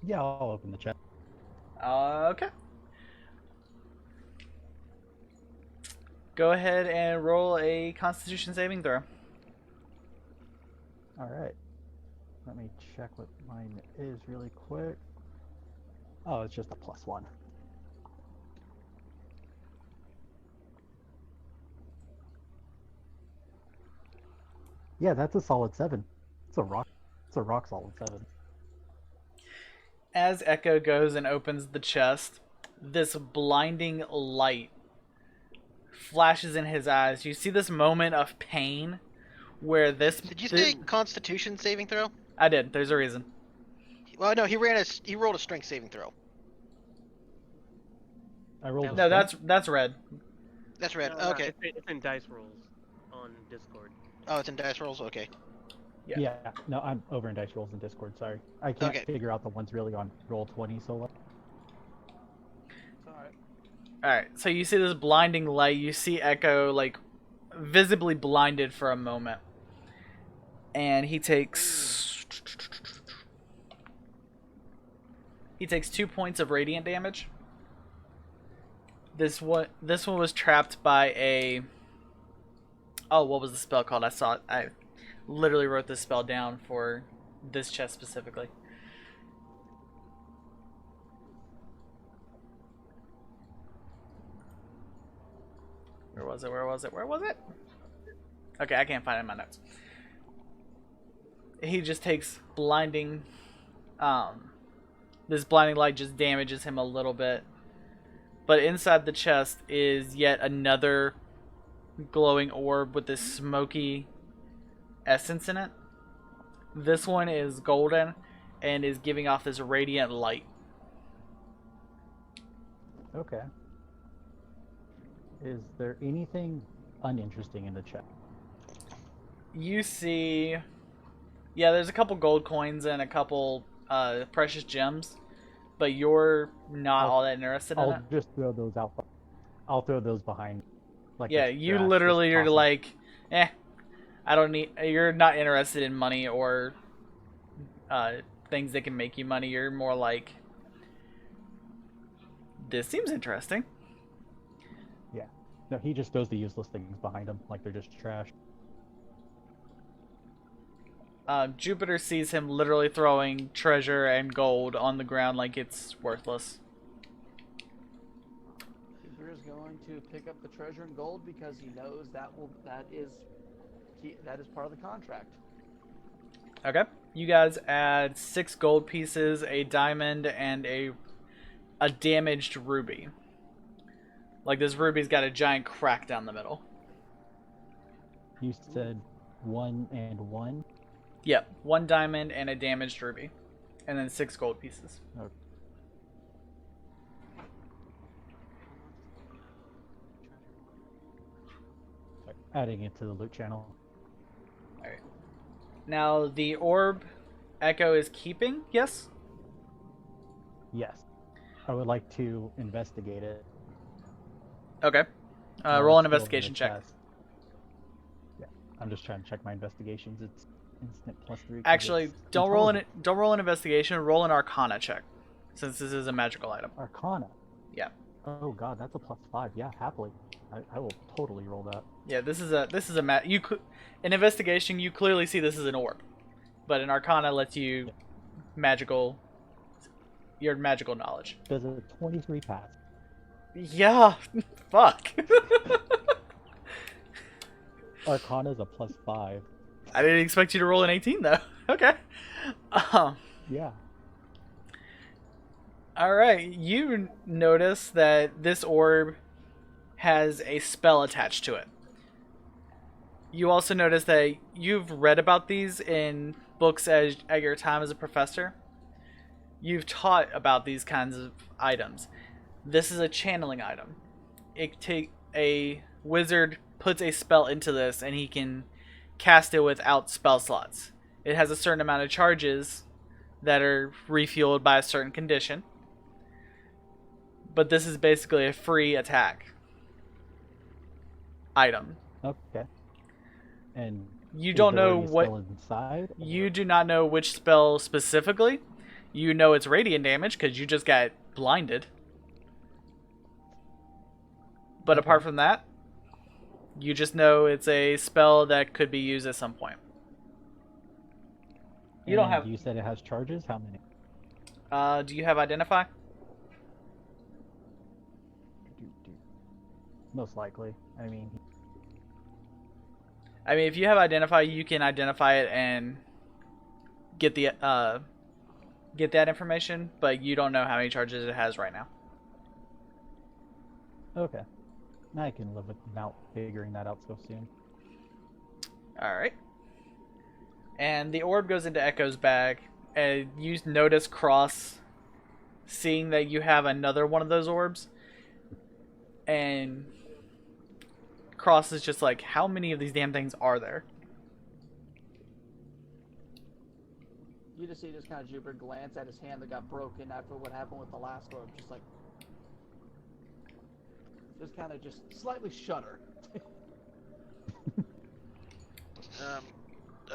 Yeah, I'll open the chest. Okay. Go ahead and roll a Constitution saving throw. All right. Let me check what mine is really quick. Oh, it's just a +1. Yeah, that's a solid 7. It's a rock. It's a rock solid 7. As Echo goes and opens the chest, this blinding light flashes in his eyes. You see this moment of pain where this... Did you say Constitution saving throw? I did. There's a reason. Well, no, he rolled a strength saving throw. I rolled. No, that's red. That's red. No, Okay. It's in dice rolls on Discord. Oh, it's in dice rolls. Okay. Yeah. No, I'm over in dice rolls in Discord. Sorry, I can't figure out the ones really on Roll20 solo. It's alright. Alright, so you see this blinding light. You see Echo, like, visibly blinded for a moment. And he takes... He takes 2 points of radiant damage. This one was trapped by a... Oh, what was the spell called? I saw it. I literally wrote this spell down for this chest specifically. Where was it? Where was it? Where was it? Okay, I can't find it in my notes. He just takes blinding... This blinding light just damages him a little bit. But inside the chest is yet another glowing orb with this smoky essence in it. This one is golden and is giving off this radiant light. Okay. Is there anything uninteresting in the chest? You see... Yeah, there's a couple gold coins and a couple precious gems. But you're not all that interested in it. I'll just throw those out. I'll throw those behind. Like yeah, you literally are like, I don't need. You're not interested in money or things that can make you money. You're more like, this seems interesting. Yeah. No, he just throws the useless things behind him, like they're just trash. Jupiter sees him literally throwing treasure and gold on the ground like it's worthless. Jupiter is going to pick up the treasure and gold because he knows that is part of the contract. Okay. You guys add 6 gold pieces, a diamond, and a damaged ruby. Like this ruby's got a giant crack down the middle. You said 1 and 1? Yep, 1 diamond and a damaged ruby. And then 6 gold pieces. Okay. Adding it to the loot channel. Alright. Now, the orb Echo is keeping, yes? Yes. I would like to investigate it. Okay. Roll an investigation check. Yeah, I'm just trying to check my investigations. It's instant +3. Actually, don't roll an investigation. Roll an Arcana check, since this is a magical item. Arcana. Yeah. Oh god, that's a +5. Yeah, happily. I will totally roll that. Yeah, this is a in investigation you clearly see this is an orb, but an Arcana lets you your magical knowledge. Does a 23 pass? Yeah. Fuck. Arcana's a +5. I didn't expect you to roll an 18 though. Okay. Yeah. All right. You notice that this orb has a spell attached to it. You also notice that you've read about these in books at your time as a professor. You've taught about these kinds of items. This is a channeling item. A wizard puts a spell into this and he can cast it without spell slots. It has a certain amount of charges that are refueled by a certain condition. But this is basically a free attack item. Okay. And you don't know what inside. You do not know which spell specifically. You know it's radiant damage because you just got blinded. But apart from that, you just know it's a spell that could be used at some point. You don't have. You said it has charges. How many? Do you have identify? Most likely. I mean, If you have identify, you can identify it and get that information, but you don't know how many charges it has right now. okay. I can live without figuring that out so soon. All right. And the orb goes into Echo's bag, and you notice Cross seeing that you have another one of those orbs, and Cross is just like, how many of these damn things are there? You just see this kind of Jupiter glance at his hand that got broken after what happened with the last orb, just like, just kind of just slightly shudder.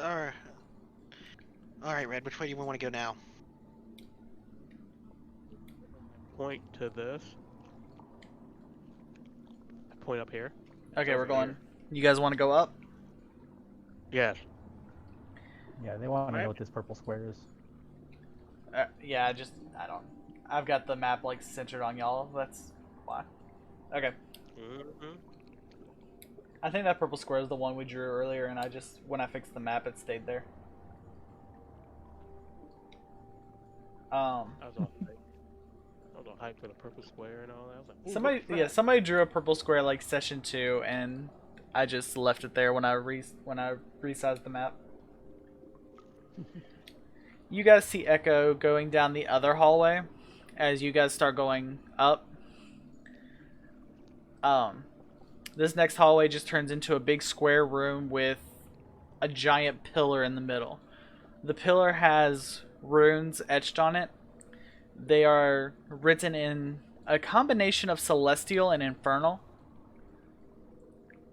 All right, Red. Which way do you want to go now? Point to this. Point up here. Okay, Over we're going. here. You guys want to go up? Yes. Yeah, they want to Right. know what this purple square is. Yeah, I don't. I've got the map like centered on y'all. That's why. Okay. Mm-hmm. I think that purple square is the one we drew earlier, and when I fixed the map, it stayed there. I was all hyped. I was all hyped for the purple square and all that. I was like, ooh, Somebody drew a purple square like session 2, and I just left it there when I resized the map. You guys see Echo going down the other hallway as you guys start going up. This next hallway just turns into a big square room with a giant pillar in the middle. The pillar has runes etched on it. They are written in a combination of celestial and infernal.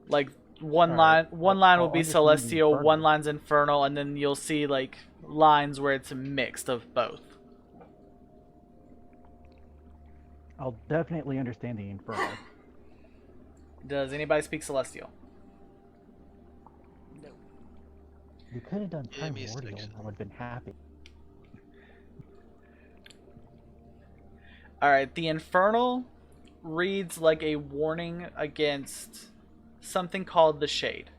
Like one line will be celestial, one line's infernal, and then you'll see like lines where it's a mix of both. I'll definitely understand the infernal. Does anybody speak celestial? You could have done Give me a primordial, second. I would have been happy. Alright, the infernal reads like a warning against something called the Shade.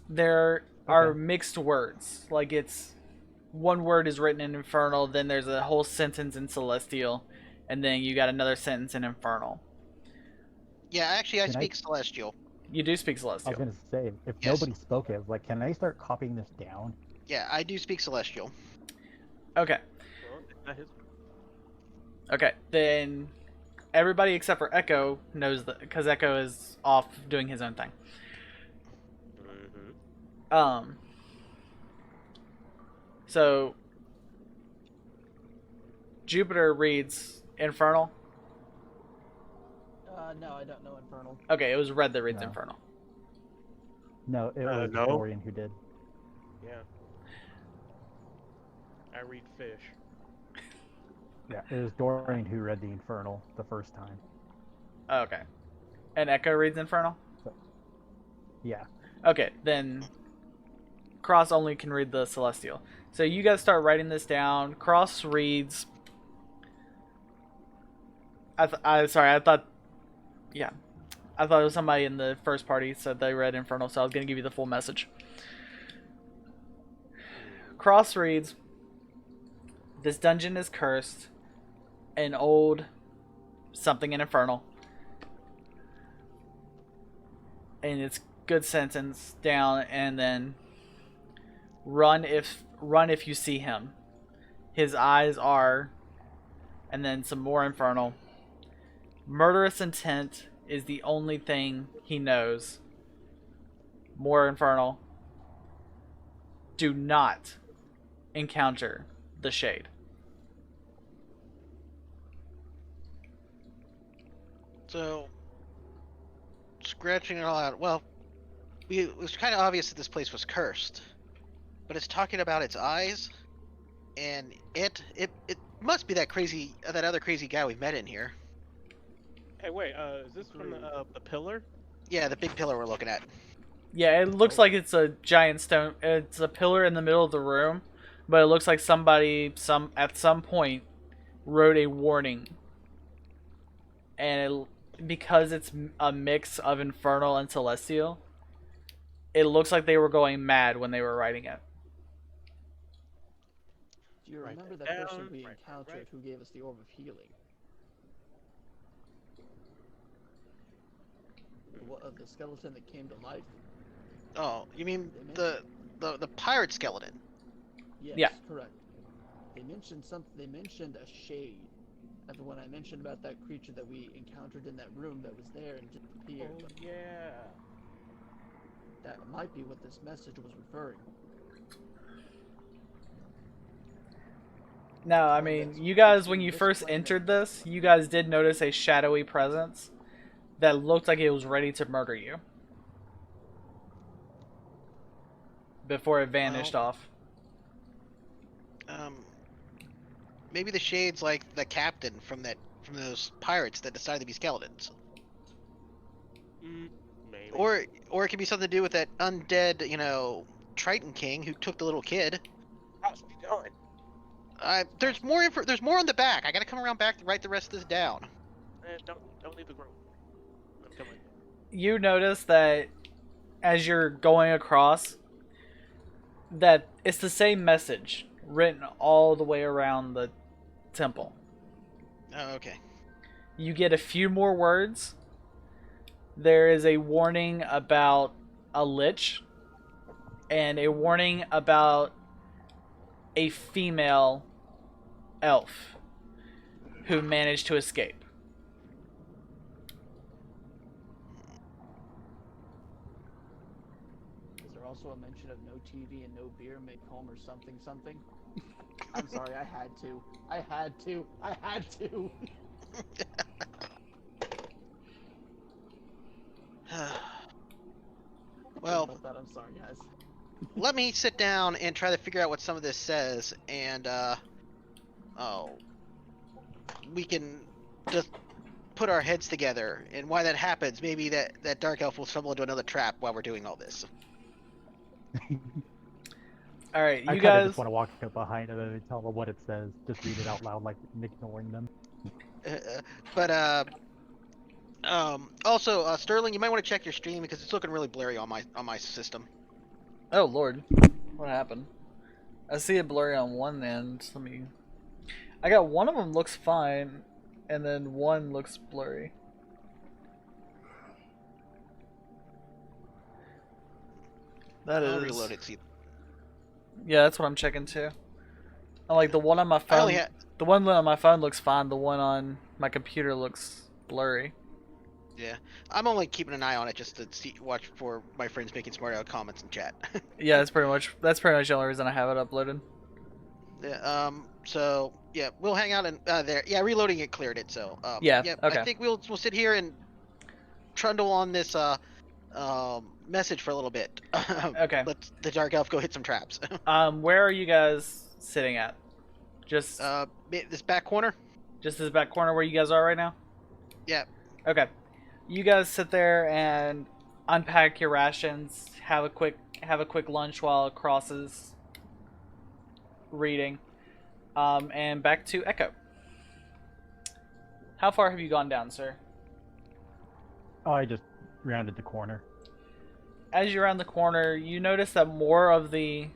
There are mixed words. Like it's one word is written in infernal, then there's a whole sentence in celestial, and then you got another sentence in infernal. Yeah, actually, I Can I- speak Celestial. You do speak I celestial. was gonna say, if Yes. nobody spoke it, I was like, can I start copying this down? Yeah, I do speak Celestial. Okay. well, it's not his. Okay. Then everybody except for Echo knows that, because Echo is off doing his own thing. Mm-hmm. So Jupiter reads infernal. No, I don't know Infernal. Okay, it was Red that reads No. infernal. No, it was no. Dorian who did. Yeah. I read fish. Yeah, it was Dorian who read the infernal the first time. Okay. And Echo reads infernal? Yeah. Okay, then Cross only can read the celestial. So you guys start writing this down. Cross reads. I thought it was somebody in the first party said they read infernal, so I was gonna give you the full message. Cross reads, "This dungeon is cursed. An old something in infernal." And it's good sentence down, and then run if you see him. His eyes are, and then some more infernal. Murderous intent is the only thing he knows. More infernal. Do not encounter the Shade. So, scratching it all out. Well, it was kind of obvious that this place was cursed, but it's talking about its eyes, and it must be that other crazy guy we met in here. Hey, wait. Is this from the pillar? Yeah, the big pillar we're looking at. Yeah, it looks like it's a giant stone. It's a pillar in the middle of the room, but it looks like somebody at some point wrote a warning, and because it's a mix of infernal and celestial, it looks like they were going mad when they were writing it. Do you Write remember that that person down, we write that, encountered right. who gave us the orb of healing? The skeleton that came to life? Oh, you mean They the mentioned, the pirate skeleton? yes, Yeah. correct. They mentioned something. They mentioned a shade. After when I mentioned about that creature that we encountered in that room that was there and disappeared, Oh yeah. that might be what this message was referring. No, I One mean, that's you guys, when between you this first plane and entered that this, plane. you guys did notice a shadowy presence that looked like it was ready to murder you before it vanished Well, off. um, maybe the shade's like the captain from those pirates that decided to be skeletons, Maybe. or it could be something to do with that undead, Triton King who took the little kid. How's he doing? There's more on the back. I gotta come around back to write the rest of this down. Don't leave the group. I'm coming. You notice that as you're going across, that it's the same message written all the way around the temple. Oh, okay. You get a few more words. There is a warning about a lich and a warning about a female elf who managed to escape. Is there also a mention of no TV and no beer make home or something something? I'm sorry, I had to. I had to. I had to. Well, About that, I'm sorry, guys. let me sit down and try to figure out what some of this says, and we can just put our heads together. And why that happens, maybe that dark elf will stumble into another trap while we're doing all this. All right, I you kind of guys. just want to walk up behind them and tell them what it says. Just read it out loud, like ignoring them. But also, Sterling, you might want to check your stream because it's looking really blurry on my system. Oh Lord, what happened? I see it blurry on one end. Let me. I got one of them looks fine, and then one looks blurry. That I'll is. reload it. See. Yeah, that's what I'm checking too. I like the one on my I phone. only had. The one on my phone looks fine. The one on my computer looks blurry. Yeah, I'm only keeping an eye on it just to watch for my friends making smart aleck comments in chat. Yeah, that's pretty much the only reason I have it uploaded. Yeah, so yeah, we'll hang out in there. Yeah, reloading it cleared it. So Yeah. yeah, Okay. I think we'll sit here and trundle on this message for a little bit. Okay. Let the dark elf go hit some traps. Where are you guys sitting at? Just This back corner. just this back corner where you guys are right now? Yeah. Okay. You guys sit there and unpack your rations, have a quick lunch while Cross is reading. And back to Echo. How far have you gone down, sir? Oh, I just rounded the corner. As you round the corner, you notice that more of the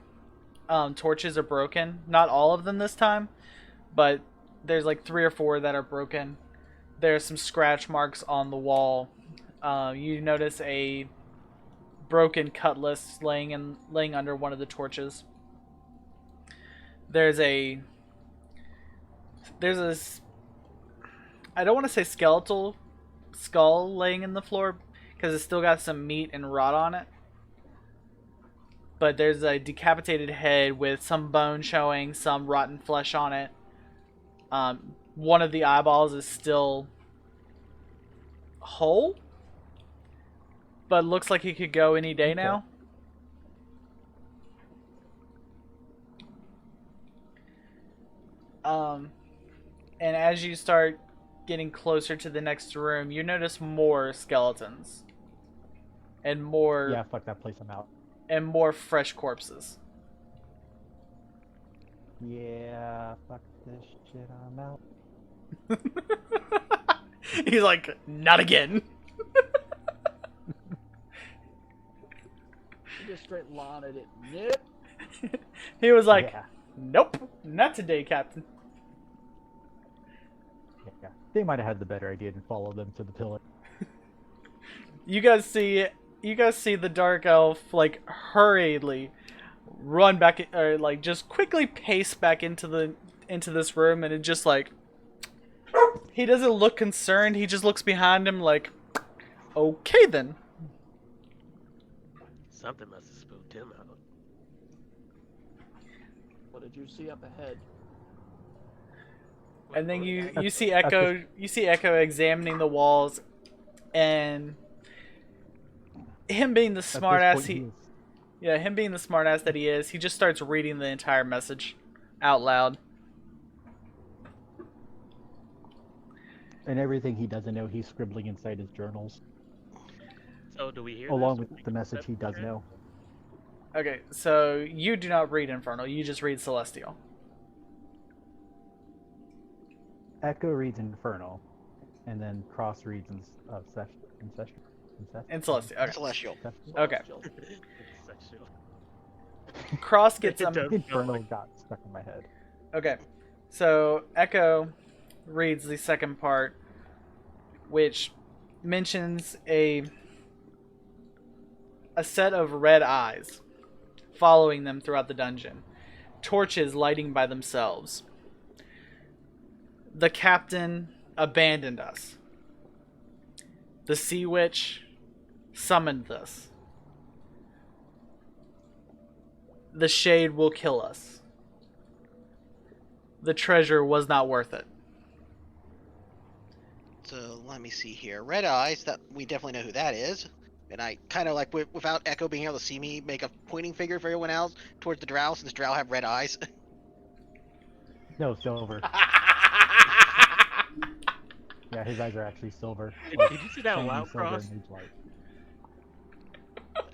torches are broken. Not all of them this time, but there's like 3 or 4 that are broken. There's some scratch marks on the wall. You notice a broken cutlass laying under one of the torches. There's a I don't want to say skeletal skull laying in the floor because it's still got some meat and rot on it. But there's a decapitated head with some bone showing, some rotten flesh on it. One of the eyeballs is still whole, but looks like he could go any day now. And as you start getting closer to the next room, you notice more skeletons. and more Yeah, fuck that place. I'm out. and more fresh corpses. Yeah, fuck this shit. I'm out. He's like, not again. He just straight lauded it. Nip. He was like, Yeah. nope, not today, Captain. Yeah. They might have had the better idea to follow them to the pillar. You guys see the dark elf like hurriedly run back, or like just quickly pace back into this room, and it just like, he doesn't look concerned. He just looks behind him like, okay then. Something must have spooked him out. What did you see up ahead? And then you see Echo examining the walls, and him being the smartass him being the smartass that he is, he just starts reading the entire message out loud. And everything he doesn't know, he's scribbling inside his journals, So do we hear along this? with the message he does know. Okay, so you do not read Infernal, you just read Celestial. Echo reads Infernal, and then Cross reads And Celestial. Okay. Celestial. Okay. Sexual. Cross gets It does. Infernal got stuck in my head. Okay. So Echo reads the second part, which mentions a set of red eyes following them throughout the dungeon. Torches lighting by themselves. The captain abandoned us. The sea witch summoned us. The shade will kill us. The treasure was not worth it. So let me see here. Red eyes. That we definitely know who that is. And I kind of like, without Echo being able to see me, make a pointing figure for everyone else towards the Drow, since Drow have red eyes. No, silver. Yeah, his eyes are actually silver. Did you see that shiny loud silver cross? and light.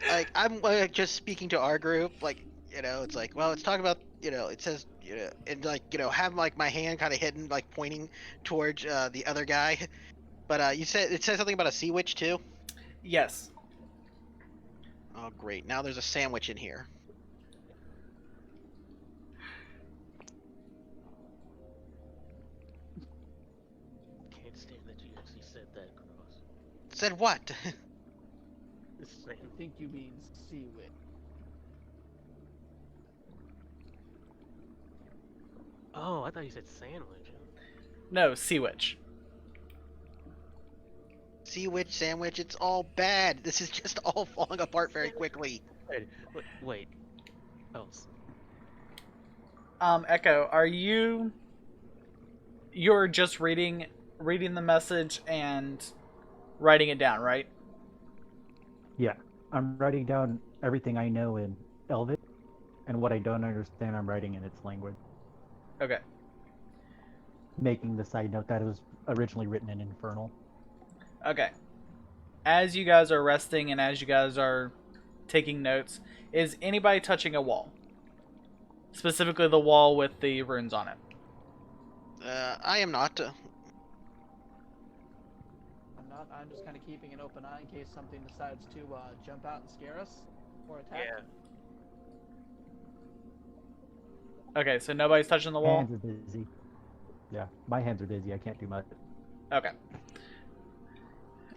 Like, I'm just speaking to our group, like, it's like, well, let's talk about, it says, and like, have like my hand kind of hidden, like pointing towards the other guy. But it says something about a sea witch too. Yes. Oh, great! Now there's a sandwich in here. Can't stand that you actually said that, Cross. Said what? This is like, I think you mean Seawit. oh, I thought you said sandwich. No, sea witch. Sea witch, sandwich, it's all bad. This is just all falling apart very quickly. Wait. Oh, Echo, you're just reading the message and writing it down, right? Yeah, I'm writing down everything I know in Elvish, and what I don't understand, I'm writing in its language. Okay. Making the side note that it was originally written in Infernal. Okay. As you guys are resting and as you guys are taking notes, is anybody touching a wall? Specifically the wall with the runes on it. I am not. I'm not. I'm just kind of keeping an open eye in case something decides to jump out and scare us or attack. yeah. Okay, so nobody's touching the wall? Hands are busy. Yeah, my hands are busy. I can't do much. Okay.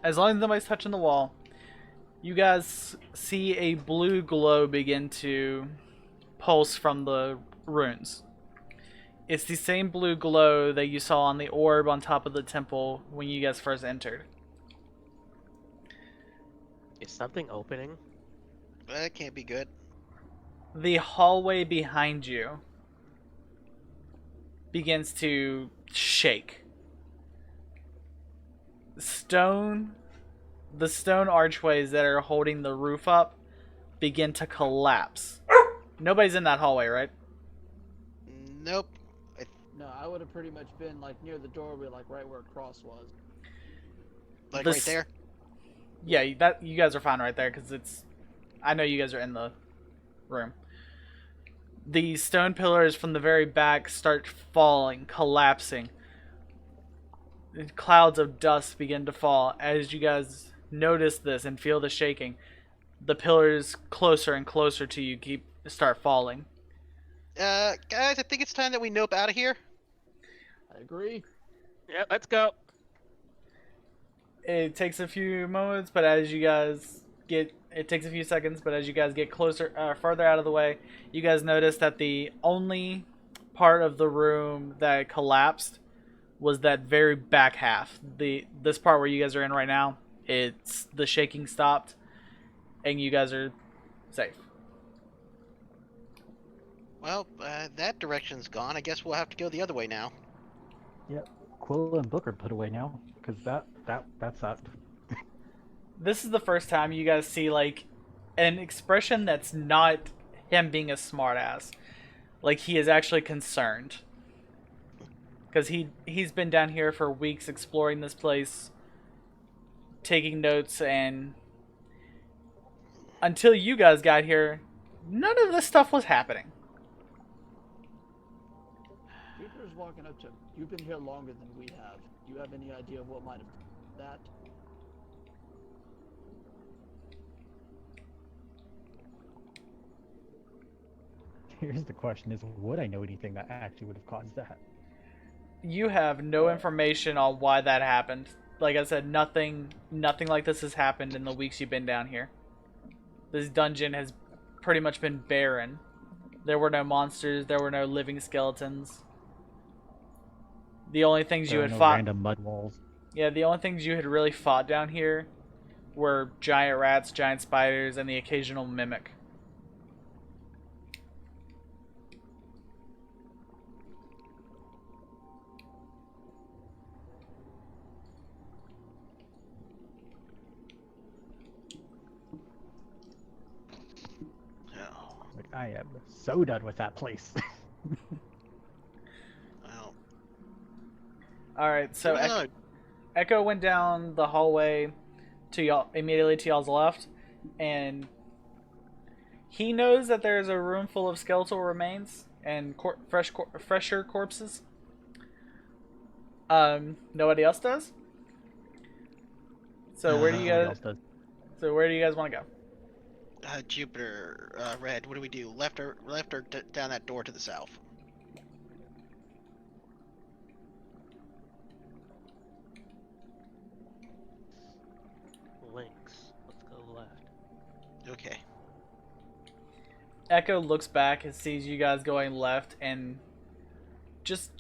As long as nobody's touching the wall, you guys see a blue glow begin to pulse from the runes. It's the same blue glow that you saw on the orb on top of the temple when you guys first entered. Is something opening? That can't be good. The hallway behind you begins to shake. The stone archways that are holding the roof up begin to collapse. Nobody's in that hallway, right? Nope. No, I would have pretty much been like near the doorway, like right where Cross was. Like The right there. Yeah, that you guys are fine right there because it's. I know you guys are in the room. The stone pillars from the very back start falling, collapsing. Clouds of dust begin to fall as you guys notice this and feel the shaking. The pillars closer and closer to you start falling. Guys, I think it's time that we nope out of here. I agree. Yeah, let's go. It takes a few moments, but as you guys it takes a few seconds, but as you guys get closer, further out of the way, you guys notice that the only part of the room that collapsed was that very back half. This part where you guys are in right now, it's the shaking stopped, and you guys are safe. Well, that direction's gone. I guess we'll have to go the other way now. Yep. Quill and Book are put away now because that's that. This is the first time you guys see like an expression that's not him being a smartass. Like he is actually concerned. Because he's been down here for weeks exploring this place, taking notes, and until you guys got here, none of this stuff was happening. Jupiter's walking up to him. You've been here longer than we have. Do you have any idea of what might have that? Here's the question: is would I know anything that actually would have caused that? You have no information on why that happened. Like I said, nothing like this has happened in the weeks you've been down here. This dungeon has pretty much been barren. There were no monsters, there were no living skeletons. The only things you had fought random mud walls. Yeah, the only things you had really fought down here were giant rats, giant spiders, and the occasional mimic. Like, I am so done with that place. Well, Alright, so no, Echo went down the hallway to y'all immediately to y'all's left, and he knows that there's a room full of skeletal remains and fresher corpses. Nobody else does. So where do you Nobody guys? else does. So where do you guys want to go? Jupiter, Red, what do we do? Left or down that door to the south? Links. Let's go left. Okay. Echo looks back and sees you guys going left, and just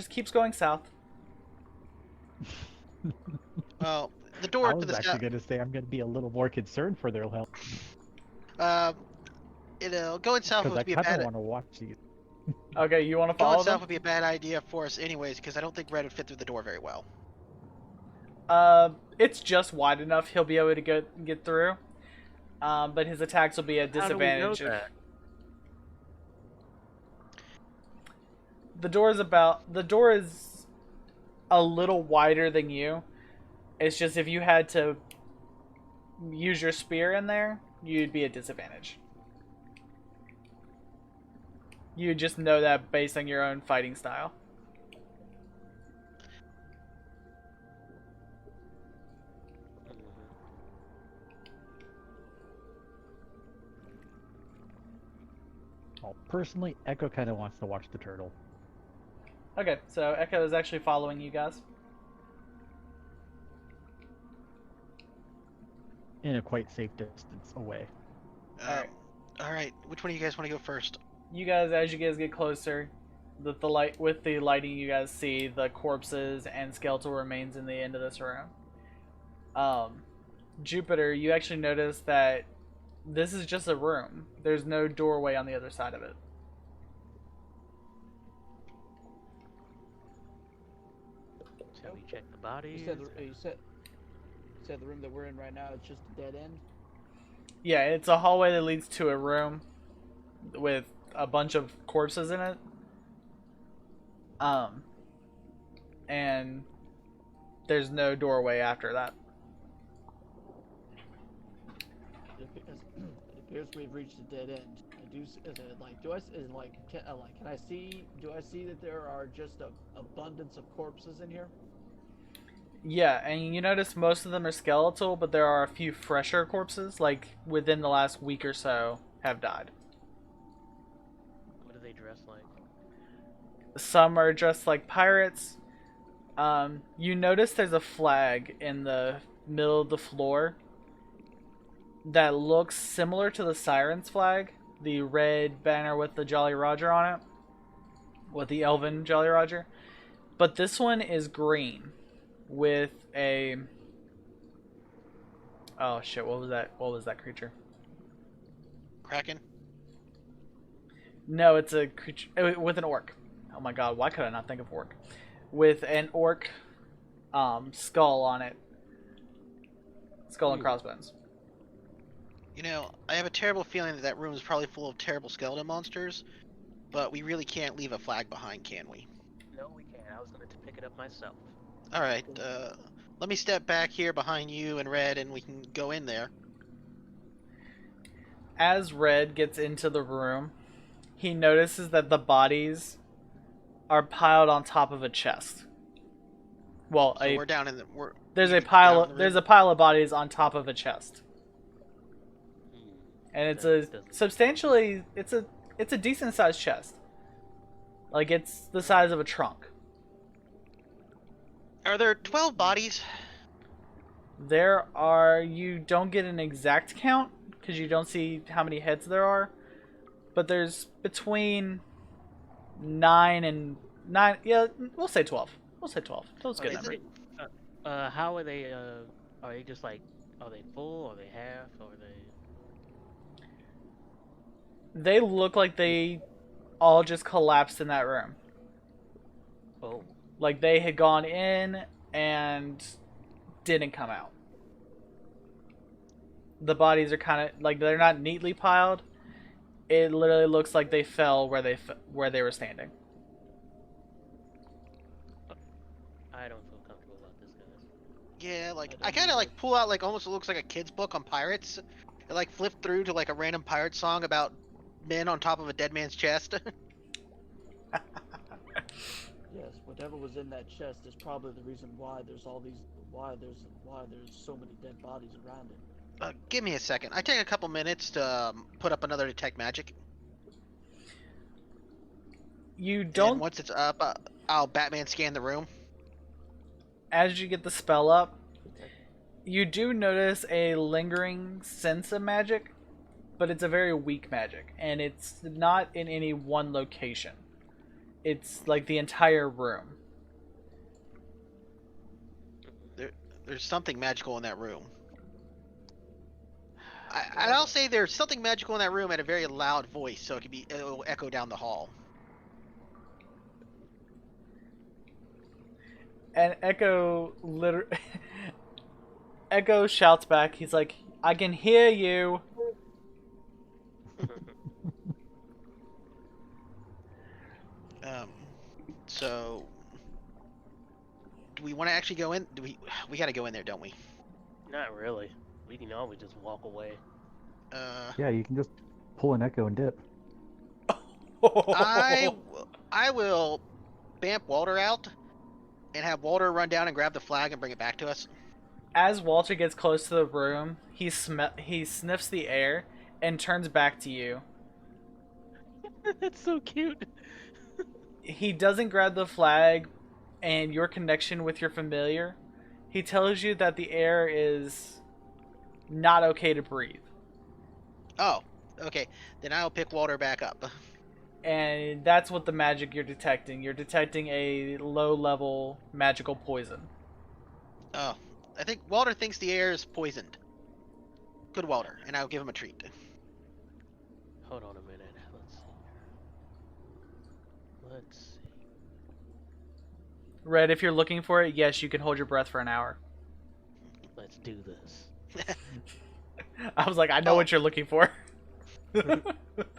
keeps going south. Well, the I door to was the actually south. going to say I'm going to be a little more concerned for their health Going south because I would be a kind of bad. want to watch these. Okay, you want to Going follow south them? would be a bad idea for us, anyways, because I don't think Red would fit through the door very well. It's just wide enough he'll be able to get through. But his attacks will be a How do we know disadvantage. that? The door is a little wider than you. It's just if you had to use your spear in there, you'd be at disadvantage. You just know that based on your own fighting style. Well, personally, Echo kind of wants to watch the turtle. Okay, so Echo is actually following you guys. In a quite safe distance away. Alright. All right. Which one of you guys want to go first? You guys, as you guys get closer, with the lighting, you guys see the corpses and skeletal remains in the end of this room. Jupiter, you actually notice that this is just a room. There's no doorway on the other side of it. Shall we check the bodies? You said the room that we're in right now is just a dead end. Yeah, it's a hallway that leads to a room with a bunch of corpses in it. And there's no doorway after that. appears we've reached a dead end. Is it like, can I see? Do I see that there are just a abundance of corpses in here? Yeah, and you notice most of them are skeletal, but there are a few fresher corpses, like within the last week or so, have died. What do they dress like? Some are dressed like pirates. You notice there's a flag in the middle of the floor that looks similar to the Siren's flag, the red banner with the Jolly Roger on it, with the elven Jolly Roger. But this one is green with a... Oh shit, what was that? What was that creature? Kraken. No, it's a creature with an orc. Oh my god, why could I not think of orc? With an orc skull on it. Skull and crossbones. You know, I have a terrible feeling that that room is probably full of terrible skeleton monsters, but we really can't leave a flag behind, can we? No, we can't. I was going to pick it up myself. Alright, let me step back here behind you and Red and we can go in there. As Red gets into the room, he notices that the bodies are piled on top of a chest. Well, So we're down in the... there's a down pile in the there's room? a pile of bodies on top of a chest. And it's a Doesn't- substantially it's a decent sized chest. Like it's the size of a trunk. Are there 12 bodies? There are, you don't get an exact count because you don't see how many heads there are, but there's between 9 and 9. Yeah, we'll say 12. We'll say 12. 12's a good Is number. it- how are they, are they just like, are they full, are they half, or are they... They look like they all just collapsed in that room. Oh. Like they had gone in and didn't come out. The bodies are kind of like they're not neatly piled. It literally looks like they fell where they were standing. I don't feel comfortable about this, guys. Yeah, like, I I don't kind of either. like pull out like almost looks like a kid's book on pirates. And like flip through to like a random pirate song about men on top of a dead man's chest. Yes, whatever was in that chest is probably the reason why there's so many dead bodies around it. Give me a second. I take a couple minutes to put up another detect magic. You And don't, once it's up, I'll Batman scan the room. as you get the spell up, you do notice a lingering sense of magic, but it's a very weak magic, and it's not in any one location. It's like the entire room. There's something magical in that room. I'll say there's something magical in that room at a very loud voice, so it'll echo down the hall. And Echo shouts back. He's like, "I can hear you." So do we want to actually go in? We got to go in there, don't we? Not really. We can always just walk away. Yeah, you can just pull an echo and dip. I will bamp Walter out and have Walter run down and grab the flag and bring it back to us. As Walter gets close to the room, he sniffs the air and turns back to you. That's so cute. He doesn't grab the flag and your connection with your familiar. He tells you that the air is not okay to breathe. Oh, okay. Then I'll pick Walter back up. And that's what the magic you're detecting. You're detecting a low-level magical poison. Oh, I think Walter thinks the air is poisoned. Good Walter, and I'll give him a treat. Hold on a minute. Let's see. Red, if you're looking for it, yes, you can hold your breath for an hour. Let's do this. I was like, I know what you're looking for.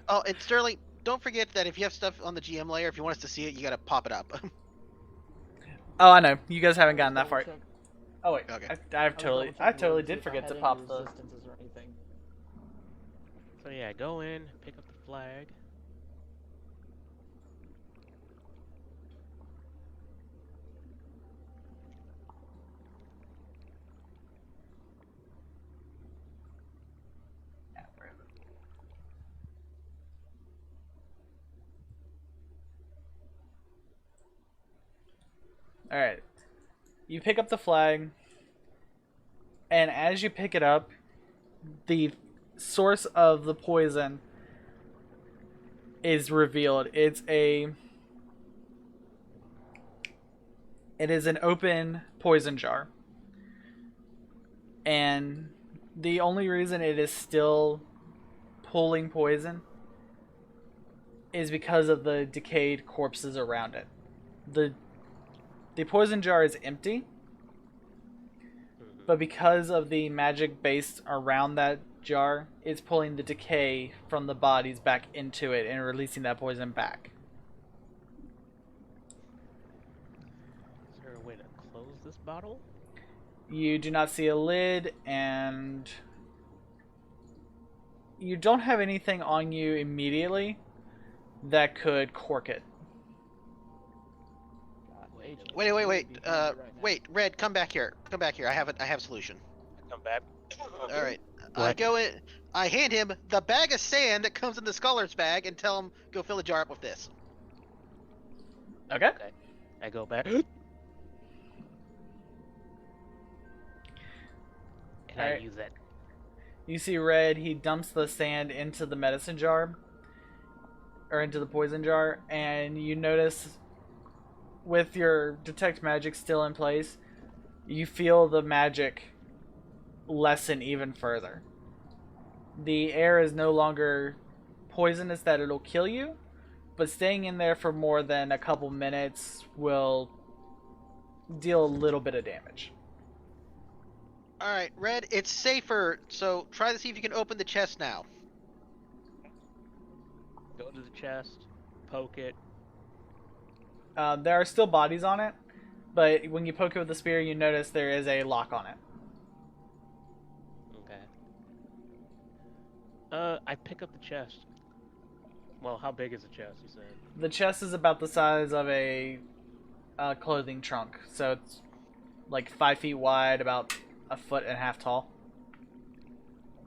Oh, and Sterling, don't forget that if you have stuff on the GM layer, if you want us to see it, you gotta pop it up. Oh, I know. You guys haven't gotten that far. Double check. Oh wait, Okay. I I was double totally checking did to see if I forget to had pop any the. resistances or anything. So yeah, go in, pick up the flag. All right. You pick up the flag, and as you pick it up, the source of the poison is revealed. It is an open poison jar. And the only reason it is still pulling poison is because of the decayed corpses around it. The poison jar is empty, but because of the magic based around that jar, it's pulling the decay from the bodies back into it and releasing that poison back. Is there a way to close this bottle? You do not see a lid, and you don't have anything on you immediately that could cork it. Wait, Red, come back here. Come back here. I have a solution. Come back. All right. I What? go in. I hand him the bag of sand that comes in the scholar's bag and tell him go fill a jar up with this. Okay? Okay. I go back. And I Alright. use that. You see Red, he dumps the sand into the medicine jar, or into the poison jar, and you notice with your detect magic still in place, you feel the magic lessen even further. The air is no longer poisonous that it'll kill you, but staying in there for more than a couple minutes will deal a little bit of damage. All right, Red, it's safer. So try to see if you can open the chest now. Go to the chest, poke it. There are still bodies on it, but when you poke it with the spear, you notice there is a lock on it. Okay. I pick up the chest. Well, how big is the chest, you said? The chest is about the size of a clothing trunk, so it's like 5 feet wide, about a foot and a half tall.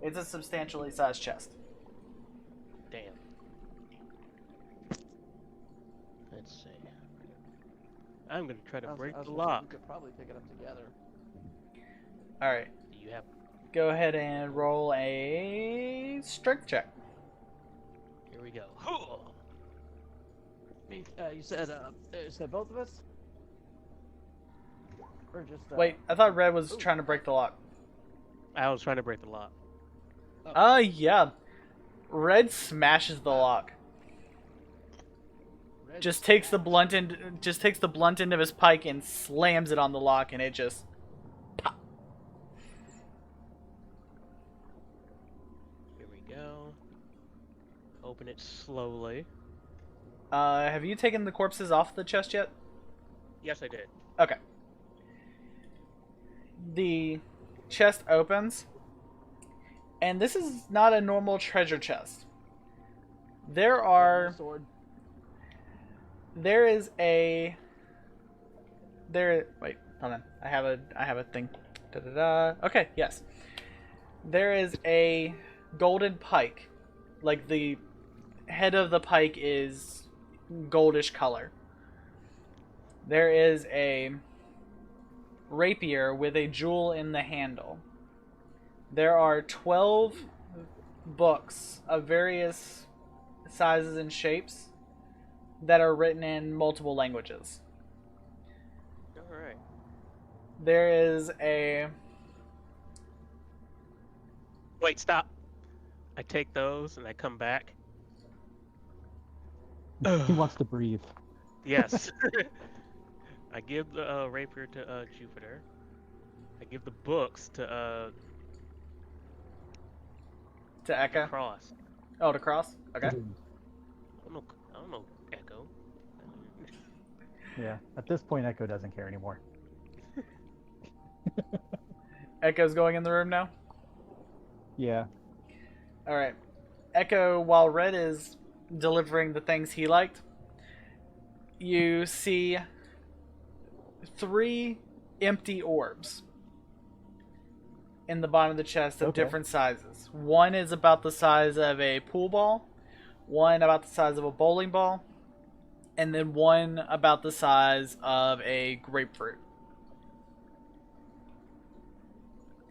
It's a substantially sized chest. Damn. Let's see. I'm gonna try to break the We lock. could probably pick it up together. All right, Do you have... go ahead and roll a strength check. Here we go. You said both of us? Or just... Wait, I thought Red was trying to break the lock. I was trying to break the lock. Yeah. Red smashes the lock. Red Just takes the blunt end of his pike and slams it on the lock, and it just pop. Here we go. Open it slowly. Have you taken the corpses off the chest yet? Yes, I did. Okay. The chest opens, and this is not a normal treasure chest. There are... sword. There is a... There... Wait, hold on. I have a thing. Da-da-da. Okay, yes. There is a golden pike. Like, the head of the pike is goldish color. There is a rapier with a jewel in the handle. There are 12 books of various sizes and shapes that are written in multiple languages. Alright. There is a... Wait, stop. I take those and I come back. He wants to breathe. Yes. I give the rapier to Jupiter. I give the books to Eka? Cross. Oh, to Cross? Okay. I don't know Echo. Yeah. At this point, Echo doesn't care anymore. Echo's going in the room now? Yeah. Alright. Echo, while Red is delivering the things he liked, you see 3 empty orbs in the bottom of the chest of different sizes. One is about the size of a pool ball, one about the size of a bowling ball, and then one about the size of a grapefruit.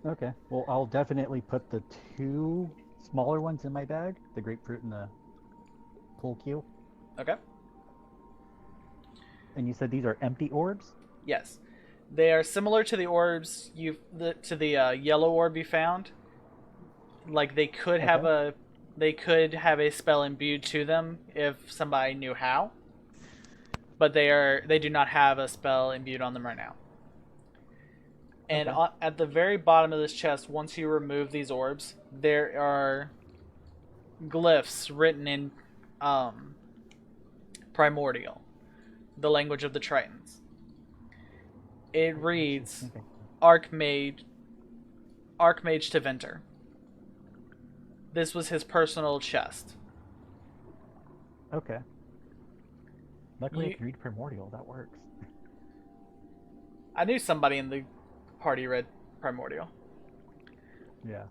Okay. Well, I'll definitely put the 2 smaller ones in my bag, the grapefruit and the pool cue. Okay? And you said these are empty orbs? Yes. They are similar to the orbs to the yellow orb you found. Like they could have a spell imbued to them if somebody knew how. But they do not have a spell imbued on them right now. And at the very bottom of this chest, once you remove these orbs, there are glyphs written in Primordial, the language of the Tritons. It reads, Archmage to Venter. This was his personal chest. Okay. Luckily I can read Primordial, that works. I knew somebody in the party read Primordial. Yeah.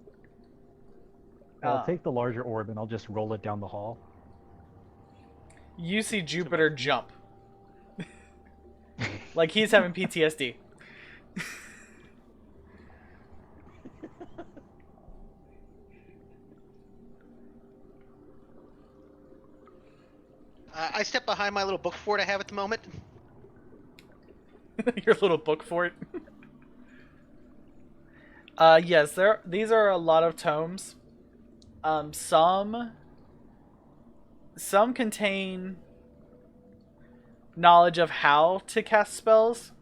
I'll take the larger orb and I'll just roll it down the hall. You see Jupiter jump. Like he's having PTSD. I step behind my little book fort I have at the moment. Your little book fort. Yes, these are a lot of tomes. Some contain knowledge of how to cast spells.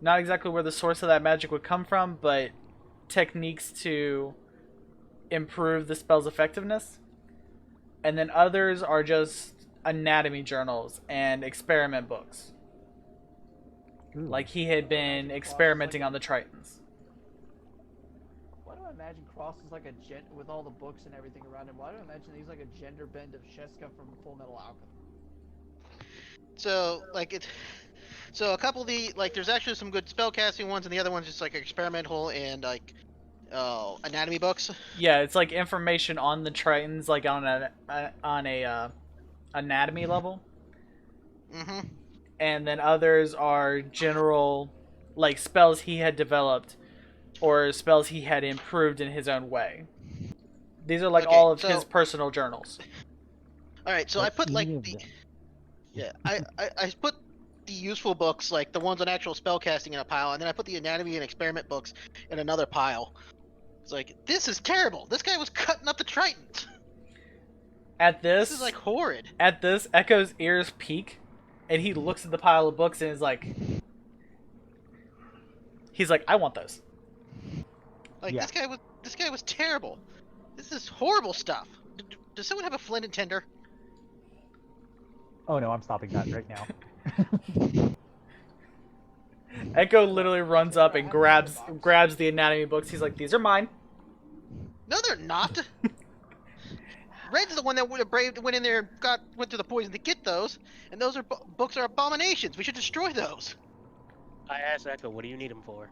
Not exactly where the source of that magic would come from, but techniques to improve the spell's effectiveness. And then others are just anatomy journals and experiment books. Ooh. Like he had been experimenting on the Tritons. Why do I imagine Cross is like a gent with all the books and everything around him? Why do I imagine he's like a gender bend of Sheska from Full Metal Alchemist? So so a couple of there's actually some good spellcasting ones, and the other one's just like experimental and like anatomy books. Yeah, it's like information on the Tritons, like on a anatomy level. Mm-hmm. And then others are general, like spells he had developed, or spells he had improved in his own way. These are like all of his personal journals. All right, so I put like I put the useful books, like the ones on actual spellcasting, in a pile, and then I put the anatomy and experiment books in another pile. It's like, this is terrible. This guy was cutting up the Tritons. This is like horrid. At this, Echo's ears peak, and he looks at the pile of books and is like, I want those. Like this guy was terrible. This is horrible stuff. Does someone have a flint and tinder? Oh no, I'm stopping that right now. Echo literally runs up and grabs the anatomy books. He's like, "These are mine." No, they're not. Red's the one that went in there, went through the poison to get those, and those books are abominations. We should destroy those. I asked Echo, what do you need them for?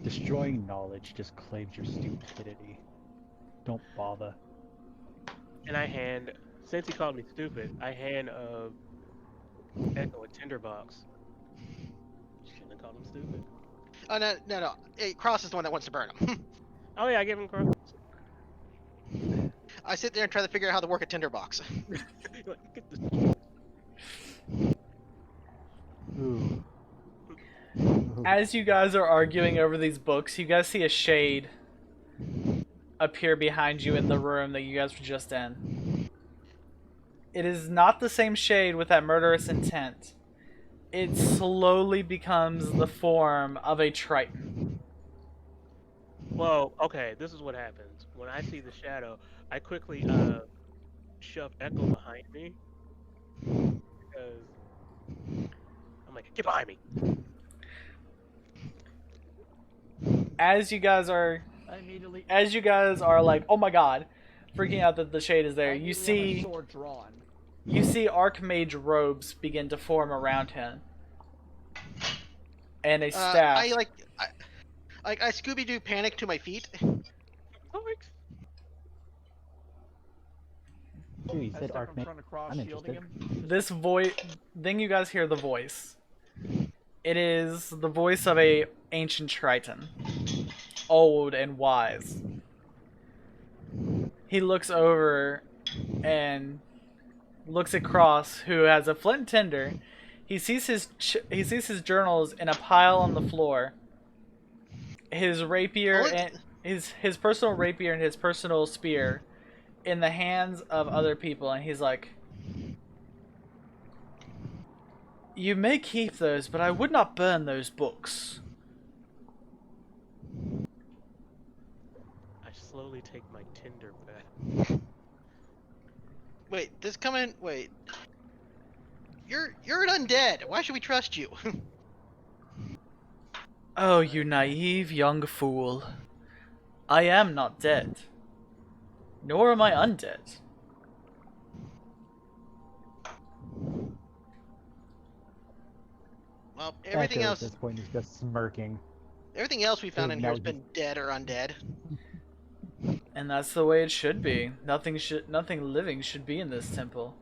Destroying knowledge just claims your stupidity. Don't bother. And since he called me stupid, I hand Echo a tinderbox. Shouldn't have called him stupid. Oh, no. Hey, Cross is the one that wants to burn them. Oh yeah, I gave him cross. I sit there and try to figure out how to work a tinderbox. Ooh. As you guys are arguing over these books, you guys see a shade appear behind you in the room that you guys were just in. It is not the same shade with that murderous intent. It slowly becomes the form of a Triton. Well, okay, this is what happens. When I see the shadow, I quickly shove Echo behind me. Because I'm like, get behind me. As you guys are I immediately. as you guys are like, oh my god, freaking out that the shade is there, I you immediately have my see sword drawn. Archmage robes begin to form around him, and a staff. I Scooby Doo panic to my feet. Alex. Dude, you I said step in Archmage. front of Cross, I'm shielding interested. him. This voice, then you guys hear the voice. It is the voice of a ancient Triton, old and wise. He looks over and looks at Cross, who has a flint and tinder. He sees his journals in a pile on the floor. His rapier and his personal rapier and his personal spear in the hands of other people, and he's like, "You may keep those, but I would not burn those books." I slowly take my Tinder back. Wait, this coming. Wait. You're an undead. Why should we trust you? Oh, you naive young fool. I am not dead. Nor am I undead. Well, everything Echo else. at this point is just smirking. Everything else we found in here has Now been dead or undead. And that's the way it should be. Nothing living should be in this temple.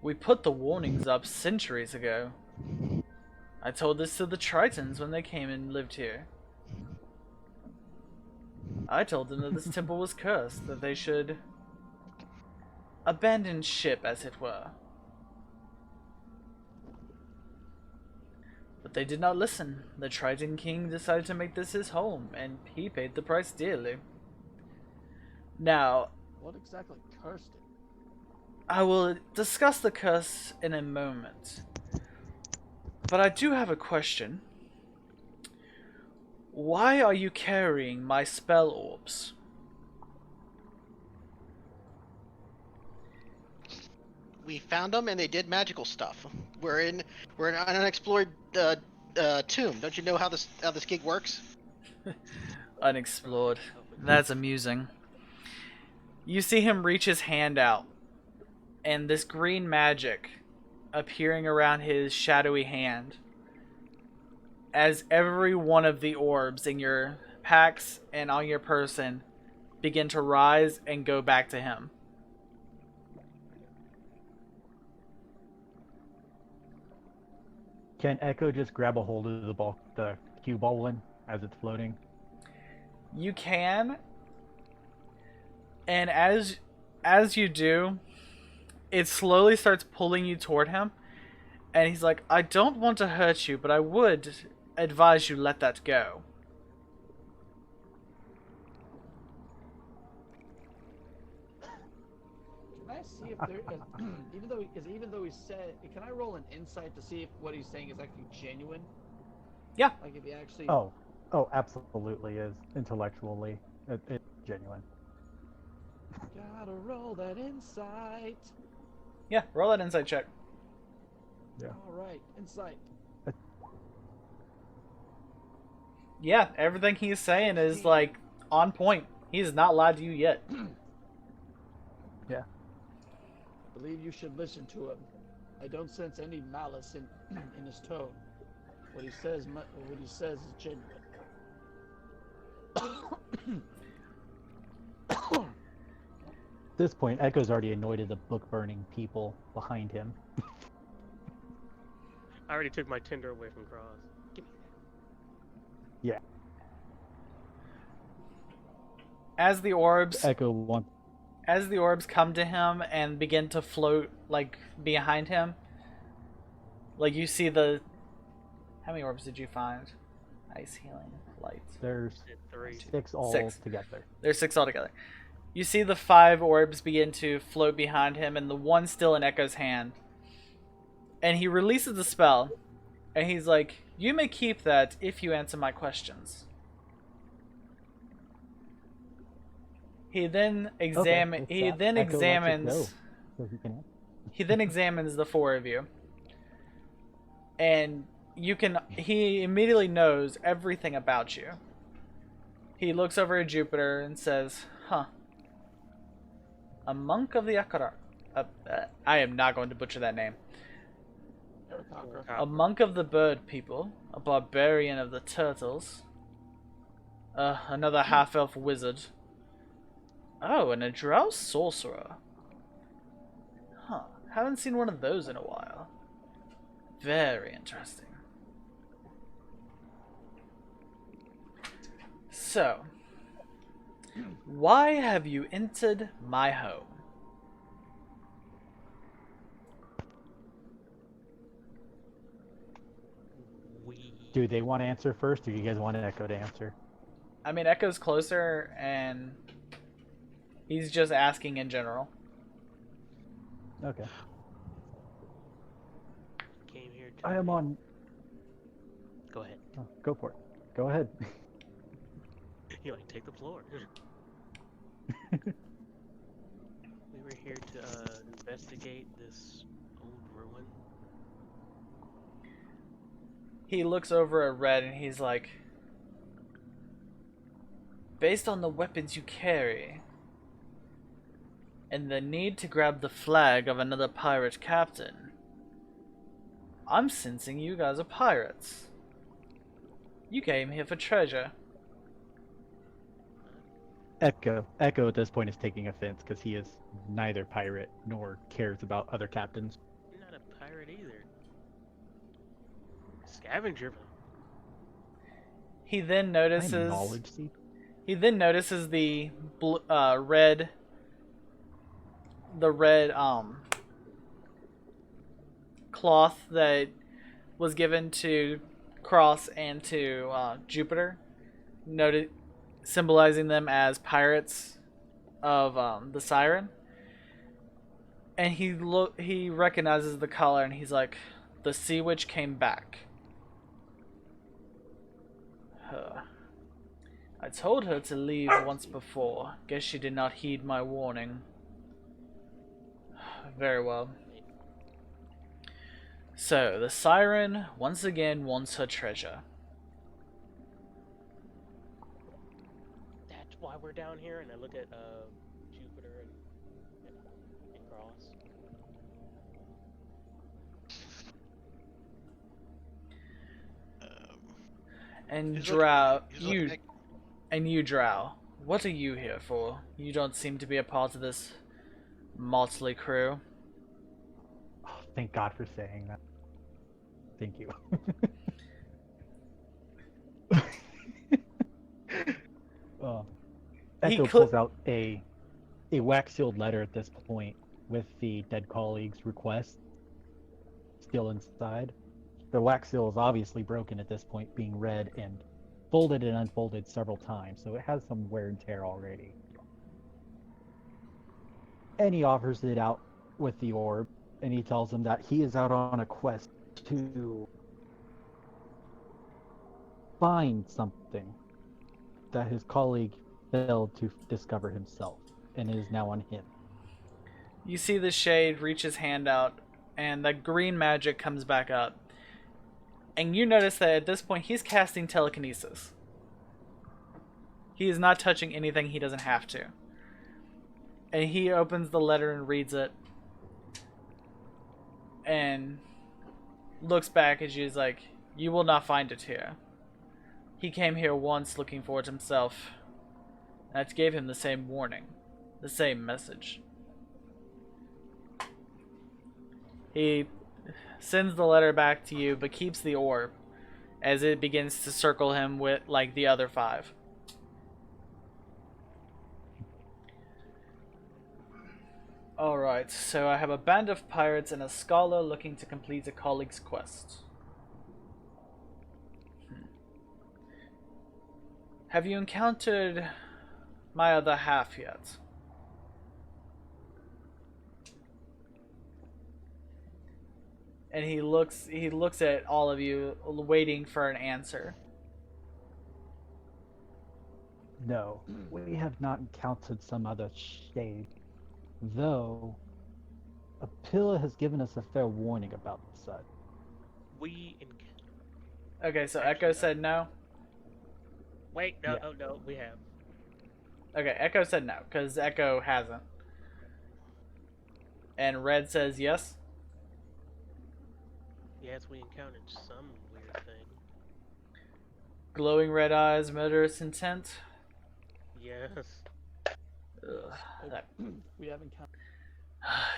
We put the warnings up centuries ago. I told this to the Tritons when they came and lived here. I told them that this temple was cursed, that they should abandon ship, as it were. But they did not listen. The Triton King decided to make this his home, and he paid the price dearly. Now, What exactly cursed it? I will discuss the curse in a moment. But I do have a question. Why are you carrying my spell orbs? We found them and they did magical stuff. We're in an unexplored tomb. Don't you know how this gig works? Unexplored. That's amusing. You see him reach his hand out, and this green magic appearing around his shadowy hand as every one of the orbs in your packs and on your person begin to rise and go back to him. Can Echo just grab a hold of the cue ball as it's floating? You can, and as you do, it slowly starts pulling you toward him, and he's like, I don't want to hurt you, but I would advise you let that go. Can I see if there is, even though he said, can I roll an insight to see if what he's saying is actually genuine? Yeah. Like if he actually. Oh, absolutely is intellectually. It's genuine. Gotta roll that insight. Yeah, roll that insight check. Yeah. All right, insight. Yeah, everything he's saying is like on point. He has not lied to you yet. Yeah. Believe you should listen to him. I don't sense any malice in his tone. What he says is genuine. At this point, Echo's already annoyed at the book burning people behind him. I already took my Tinder away from Cross. Yeah. As the orbs come to him and begin to float like behind him, like you see the. How many orbs did you find? Ice, healing, light. There's Three. six all Six. together. There's 6 altogether. You see the 5 orbs begin to float behind him, and the one still in Echo's hand. And he releases the spell, and he's like, "You may keep that if you answer my questions." He then examines. Okay, He if then Echo lets it examines. go, so he can. He then examines the 4 of you, and you can. He immediately knows everything about you. He looks over at Jupiter and says, "Huh. A monk of the Akara. I am not going to butcher that name. A monk of the bird people, a barbarian of the turtles, another half-elf wizard. Oh, and a Drow Sorcerer. Huh. Haven't seen one of those in a while. Very interesting. So, why have you entered my home?" Do they want to answer first, or do you guys want Echo to answer? I mean, Echo's closer, and he's just asking in general. Okay. Came here to... I am on. Go ahead. Oh, go for it. Go ahead. You like take the floor. We were here to investigate this old ruin. He looks over at Red and he's like, "Based on the weapons you carry, and the need to grab the flag of another pirate captain, I'm sensing you guys are pirates. You came here for treasure." Echo at this point is taking offense because he is neither pirate nor cares about other captains. You're not a pirate either. Scavenger. He then I'm notices. knowledge seek. He then notices the red cloth that was given to Cross and to Jupiter, noted symbolizing them as pirates of the Siren. And he recognizes the collar and he's like, "The Sea Witch came back. I told her to leave once before. Guess she did not heed my warning." Very well. So, the Siren once again wants her treasure. That's why we're down here. And I look at Jupiter and Cross. And He's Drow, looking at- you Drow, what are you here for? You don't seem to be a part of this motley crew. Oh, thank God for saying that. Thank you. Echo pulls out a wax-sealed letter at this point with the dead colleague's request still inside. The wax seal is obviously broken at this point, being read and folded and unfolded several times, so it has some wear and tear already. And he offers it out with the orb, and he tells him that he is out on a quest to find something that his colleague failed to discover himself, and it is now on him. You see the shade reach his hand out, and the green magic comes back up. And you notice that at this point, he's casting telekinesis. He is not touching anything he doesn't have to. And he opens the letter and reads it. And looks back as she's like, "You will not find it here. He came here once looking for it himself. That gave him the same warning. The same message." He sends the letter back to you, but keeps the orb as it begins to circle him with like the other 5. Alright, so I have a band of pirates and a scholar looking to complete a colleague's quest. Have you encountered my other half yet? And he looks at all of you, waiting for an answer. No, we have not encountered some other shade. Though, Apilla has given us a fair warning about the sun. Okay, so Echo said no? Wait, no, Yeah. oh no, we have. Okay, Echo said no, because Echo hasn't. And Red says yes. Yes, we encountered some weird thing. Glowing red eyes, murderous intent. Yes. Ugh, that, We haven't counted.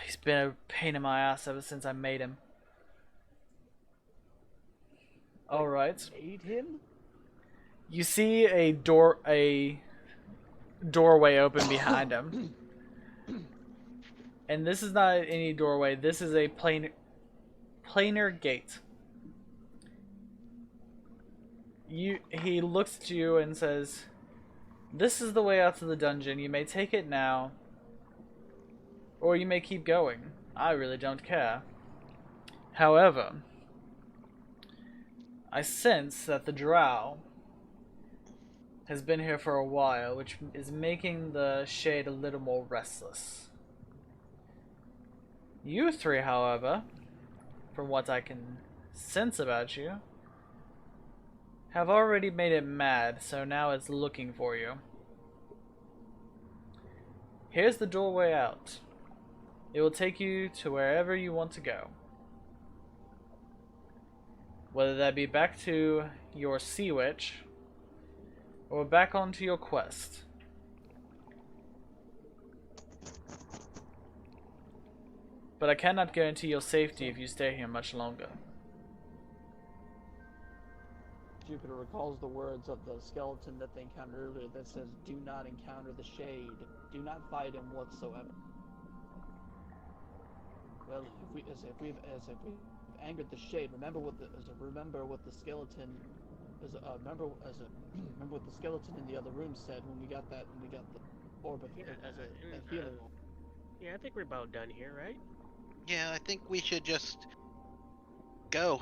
he's been a pain in my ass ever since I made him. Alright. Made him? You see a doorway open behind him. And this is not any doorway, this is a planar gate. He looks at you and says, "This is the way out to the dungeon. You may take it now, or you may keep going. I really don't care. However, I sense that the Drow has been here for a while, which is making the shade a little more restless. You three, however, from what I can sense about you, have already made it mad, so now it's looking for you. Here's the doorway out. It will take you to wherever you want to go. Whether that be back to your sea witch, or back onto your quest. But I cannot guarantee your safety if you stay here much longer." Jupiter recalls the words of the skeleton that they encountered earlier that says, "Do not encounter the shade. Do not fight him whatsoever." Well, if we've angered the shade, remember what the skeleton remember what the skeleton in the other room said when we got the orb of healing. Yeah, I think we're about done here, right? Yeah, I think we should just go.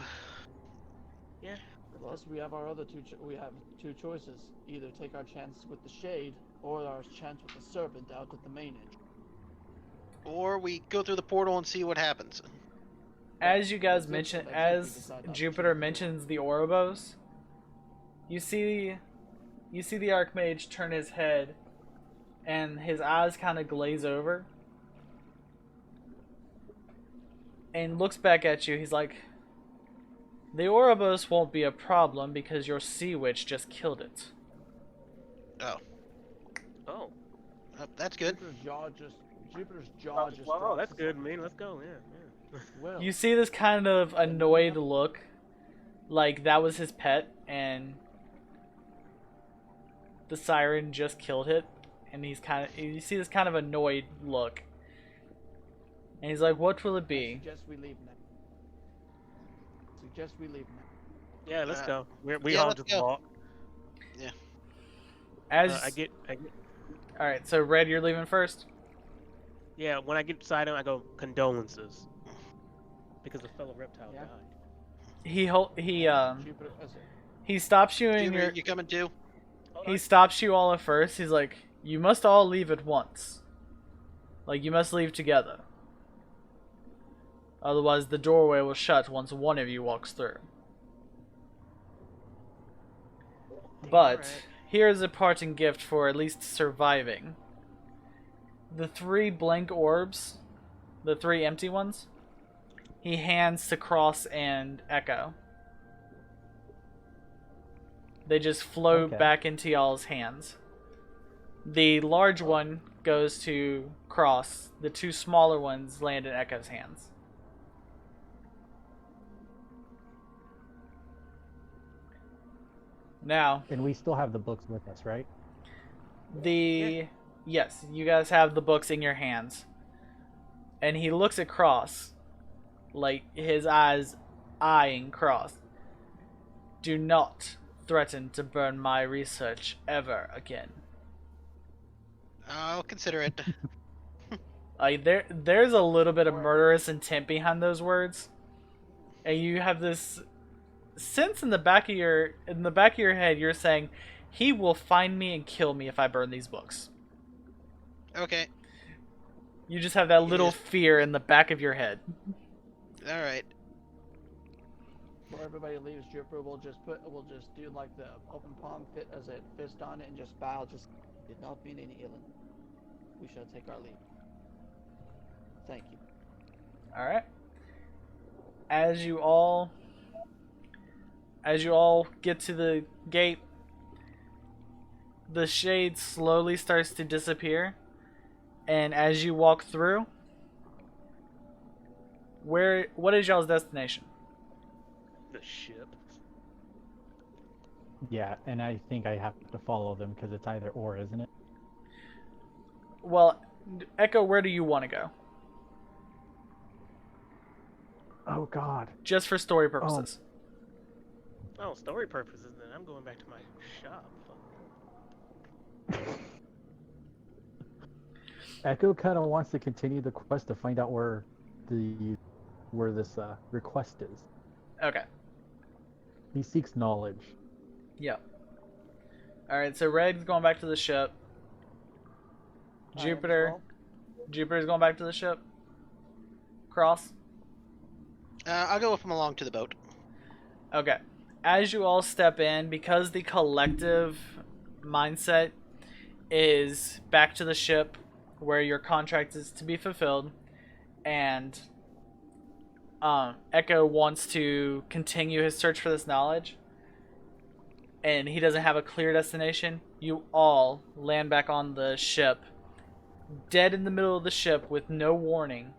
Yeah. Plus, we have our other we have two choices: either take our chance with the shade, or our chance with the serpent out at the main entrance. Or we go through the portal and see what happens. As you guys That's it, mention, that's it, we as decide how to Jupiter choose. mentions the Ouroboros, you see the Archmage turn his head, and his eyes kind of glaze over, and looks back at you. He's like, "The Ouroboros won't be a problem because your sea witch just killed it." Oh, Oh. that's good. Jupiter's jaw just Oh, drops. that's It's good, like, man. Let's go. Yeah. Well, You see this kind of annoyed look, like that was his pet, and the Siren just killed it, and you see this kind of annoyed look, and he's like, "What will it I be?" suggest we leave now. Yeah, let's Uh, go. We yeah, all let's just go. walk. As I get. all right, so Red, you're leaving first. Yeah, when I get beside him, I go condolences because a fellow reptile Yeah. died. Jupiter, he stops you in Jupiter, your you coming too? he stops you all at first. He's like, "You must all leave at once. Like, you must leave together. Otherwise, the doorway will shut once one of you walks through. But Alright. here's a parting gift for at least surviving. The 3 blank orbs, the 3 empty ones, he hands to Cross and Echo. They just float Okay. back into y'all's hands. The large one goes to Cross. The 2 smaller ones land in Echo's hands. Now, And we still have the books with us, right? yes, you guys have the books in your hands. And he looks at Cross, like his eyes eyeing Cross. "Do not threaten to burn my research ever again." I'll consider it. Like there's a little bit of murderous intent behind those words, and you have this sense in the back of your head. You're saying, "He will find me and kill me if I burn these books." Okay. You just have that little Yes. fear in the back of your head. All right. before everybody leaves, Jupiter will just do like the open palm fit as a fist on it and just bow. Just did not mean any ill. We shall take our leave. Thank you. All right. As you all get to the gate, the shade slowly starts to disappear, and as you walk through, what is y'all's destination? The ship. Yeah, and I think I have to follow them because it's either or, isn't it? Well, Echo, where do you want to go? Oh God. Just for story purposes. Oh, story purposes. Then I'm going back to my shop. Echo kind of wants to continue the quest to find out where this request is. Okay. He seeks knowledge. Yeah. Alright, so Red's going back to the ship. Jupiter's going back to the ship. Cross. I'll go with him along to the boat. Okay. As you all step in, because the collective mindset is back to the ship where your contract is to be fulfilled, and Echo wants to continue his search for this knowledge, and he doesn't have a clear destination, you all land back on the ship, dead in the middle of the ship with no warning,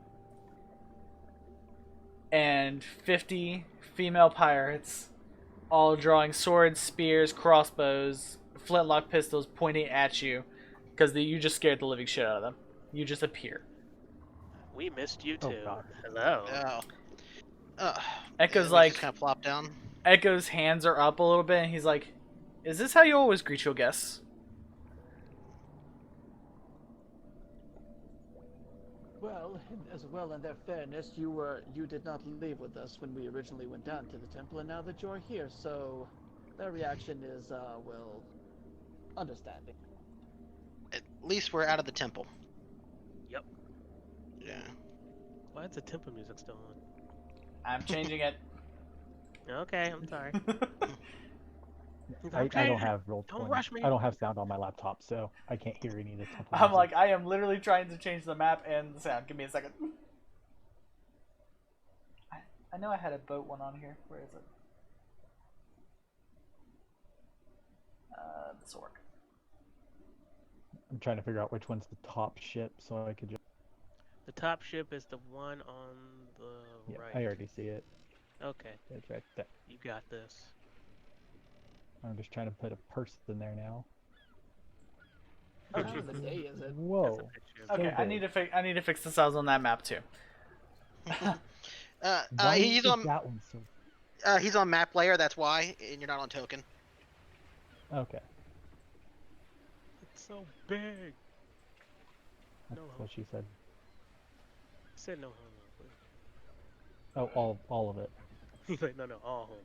and 50 female pirates all drawing swords, spears, crossbows, flintlock pistols pointing at you because you just scared the living shit out of them. You just appear. We missed you too. Oh, God. Hello. Echo's we like, just kind of flop down. Echo's hands are up a little bit, and he's like, "Is this how you always greet your guests?" Well, as well, in their fairness, you did not leave with us when we originally went down to the temple, and now that you're here, so their reaction is, well, understanding. At least we're out of the temple. Yep. Yeah. Why is the temple music still on? I'm changing it. Okay, I'm sorry. I don't have roll Don't 20. rush me. I don't have sound on my laptop, so I can't hear any of the temple I'm music. like, I am literally trying to change the map and the sound. Give me a second. I know I had a boat one on here. Where is it? This will work. I'm trying to figure out which one's the top ship, so I could just. The top ship is the one on the Yeah, right. I already see it. Okay, It's right there. you got this. I'm just trying to put a person in there now. What time of the day is it? Whoa. That's a picture. Okay, So I need to fix the sounds on that map too. Why He's is on that one so? he's on map layer. That's why, and you're not on token. Okay, It's so big. that's No. what she said. I said no homo. Oh, all of it. He's like, no, all home.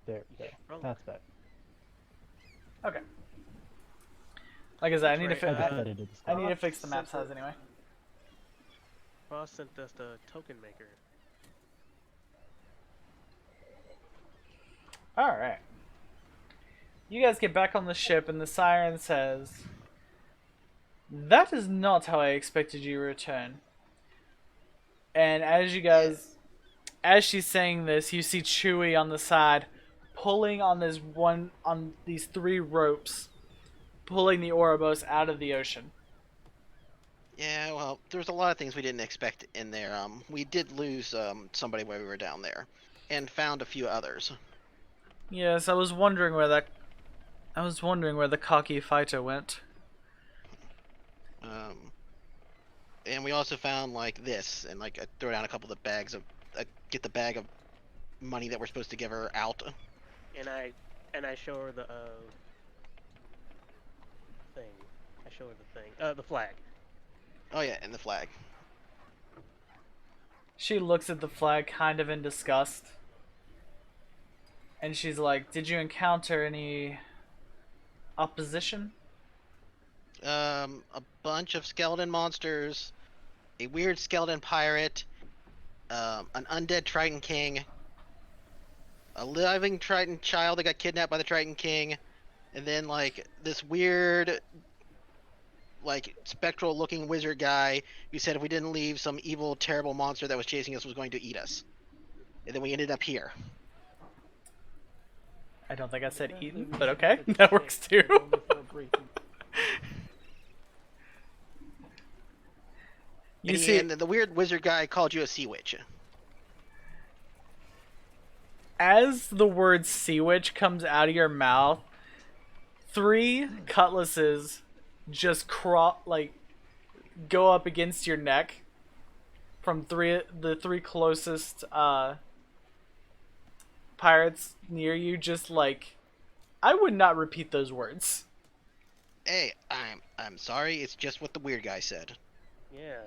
There we go. Wrong. That's that. Okay. Like I said, I need to That's I fix. right. just edited the I stuff. need to fix the map size anyway. Ross sent us the token maker. All right. You guys get back on the ship, and the siren says, "That is not how I expected you to return." And as she's saying this, you see Chewie on the side, pulling on these 3 ropes, pulling the Ouroboros out of the ocean. Yeah, well, there's a lot of things we didn't expect in there. We did lose somebody while we were down there, and found a few others. Yes, I was wondering where the cocky fighter went. And we also found like this, and like I throw down a couple of the bags of, get the bag of money that we're supposed to give her out. And I show her the thing. I show her the thing. The flag. Oh yeah, and the flag. She looks at the flag kind of in disgust. And she's like, "Did you encounter any opposition?" A bunch of skeleton monsters, a weird skeleton pirate, an undead Triton King, a living Triton child that got kidnapped by the Triton King, and then like this weird, like spectral-looking wizard guy who said if we didn't leave, some evil, terrible monster that was chasing us was going to eat us. And then we ended up here. I don't think I said Definitely eaten, we but should okay, take a that works too. break, only for a briefing. You see, And the weird wizard guy called you a sea witch. as the word sea witch comes out of your mouth, 3 cutlasses just go up against your neck from the 3 closest pirates near you. Just like, I would not repeat those words. Hey, I'm sorry. It's just what the weird guy said. Yeah.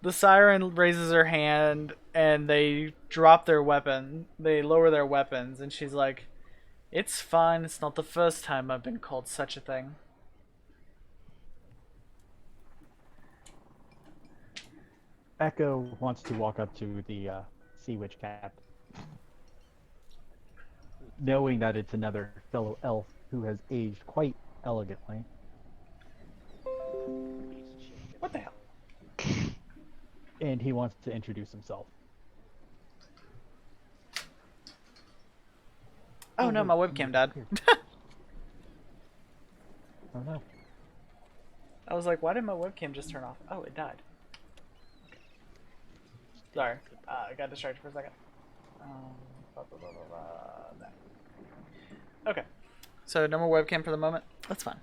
The Siren raises her hand and they drop their weapon. They lower their weapons, and she's like, "It's fine. It's not the first time I've been called such a thing." Echo wants to walk up to the Sea Witch captain, knowing that it's another fellow elf who has aged quite elegantly. What the hell? And he wants to introduce himself. Oh no, my webcam died. Oh no. I was like, why did my webcam just turn off? Oh, it died. Sorry, I got distracted for a second. There. Okay, so no more webcam for the moment. That's fine.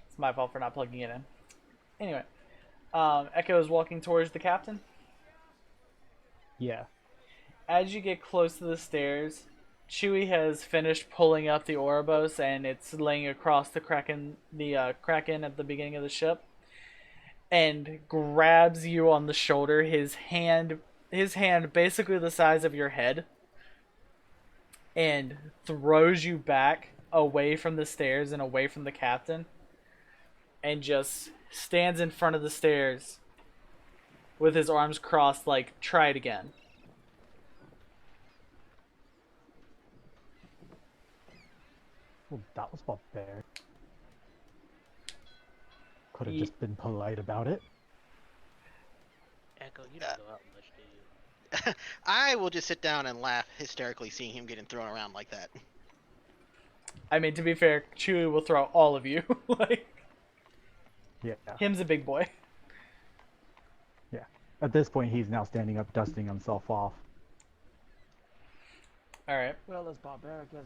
It's my fault for not plugging it in. Anyway, Echo is walking towards the captain. Yeah. As you get close to the stairs, Chewie has finished pulling up the Ouroboros, and it's laying across the Kraken at the beginning of the ship, and grabs you on the shoulder. His hand basically the size of your head, and throws you back away from the stairs and away from the captain, and just stands in front of the stairs with his arms crossed like, "Try it again." Well, that was barbaric. Could have just been polite about it. Echo, you don't go out much, do you? I will just sit down and laugh hysterically seeing him getting thrown around like that. I mean, to be fair, Chewie will throw all of you. Like, Yeah. him's a big boy. Yeah. At this point, he's now standing up, dusting himself off. All right. Well, as barbaric as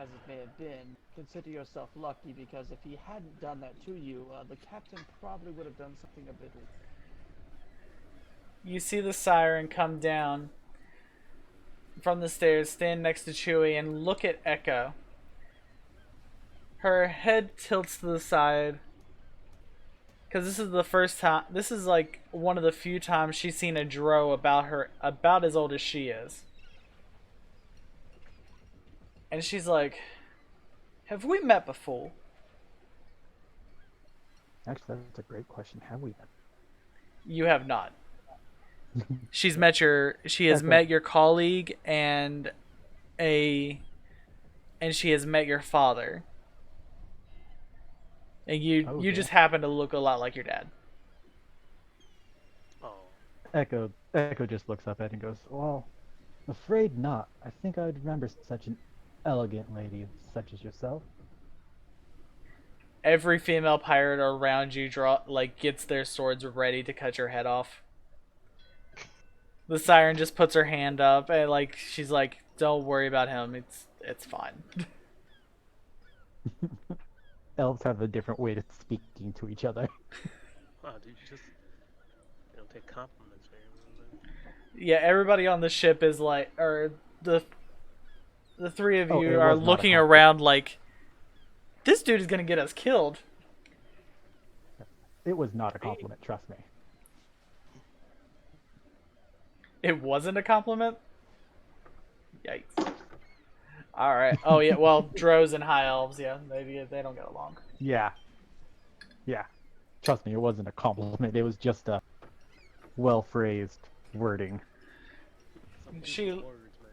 it may have been, consider yourself lucky, because if he hadn't done that to you, the captain probably would have done something a bit. You see the Siren come down from the stairs, stand next to Chewie, and look at Echo. Her head tilts to the side, because this is the first time. This is like one of the few times she's seen a Drow about as old as she is. And she's like, "Have we met before?" Actually, that's a great question. Have we been? You have not. She has met your colleague and she has met your father. And you Okay. just happen to look a lot like your dad. Oh. Echo just looks up at it and goes, "Well, afraid not. I think I'd remember such an elegant lady such as yourself." Every female pirate around you gets their swords ready to cut your head off. The Siren just puts her hand up and she's like, "Don't worry about him. It's fine." Elves have a different way of speaking to each other. Wow, dude, you don't take compliments very Yeah, everybody on the ship is like, or the 3 of Oh, you it are was not a looking compliment. around like, this dude is gonna get us killed. It was not a compliment, trust me. It wasn't a compliment? Yikes. All right. Oh yeah. Well, drows and high elves, yeah, they don't get along. Yeah. Yeah. Trust me, it wasn't a compliment. It was just a well-phrased wording. Some people's She words, man.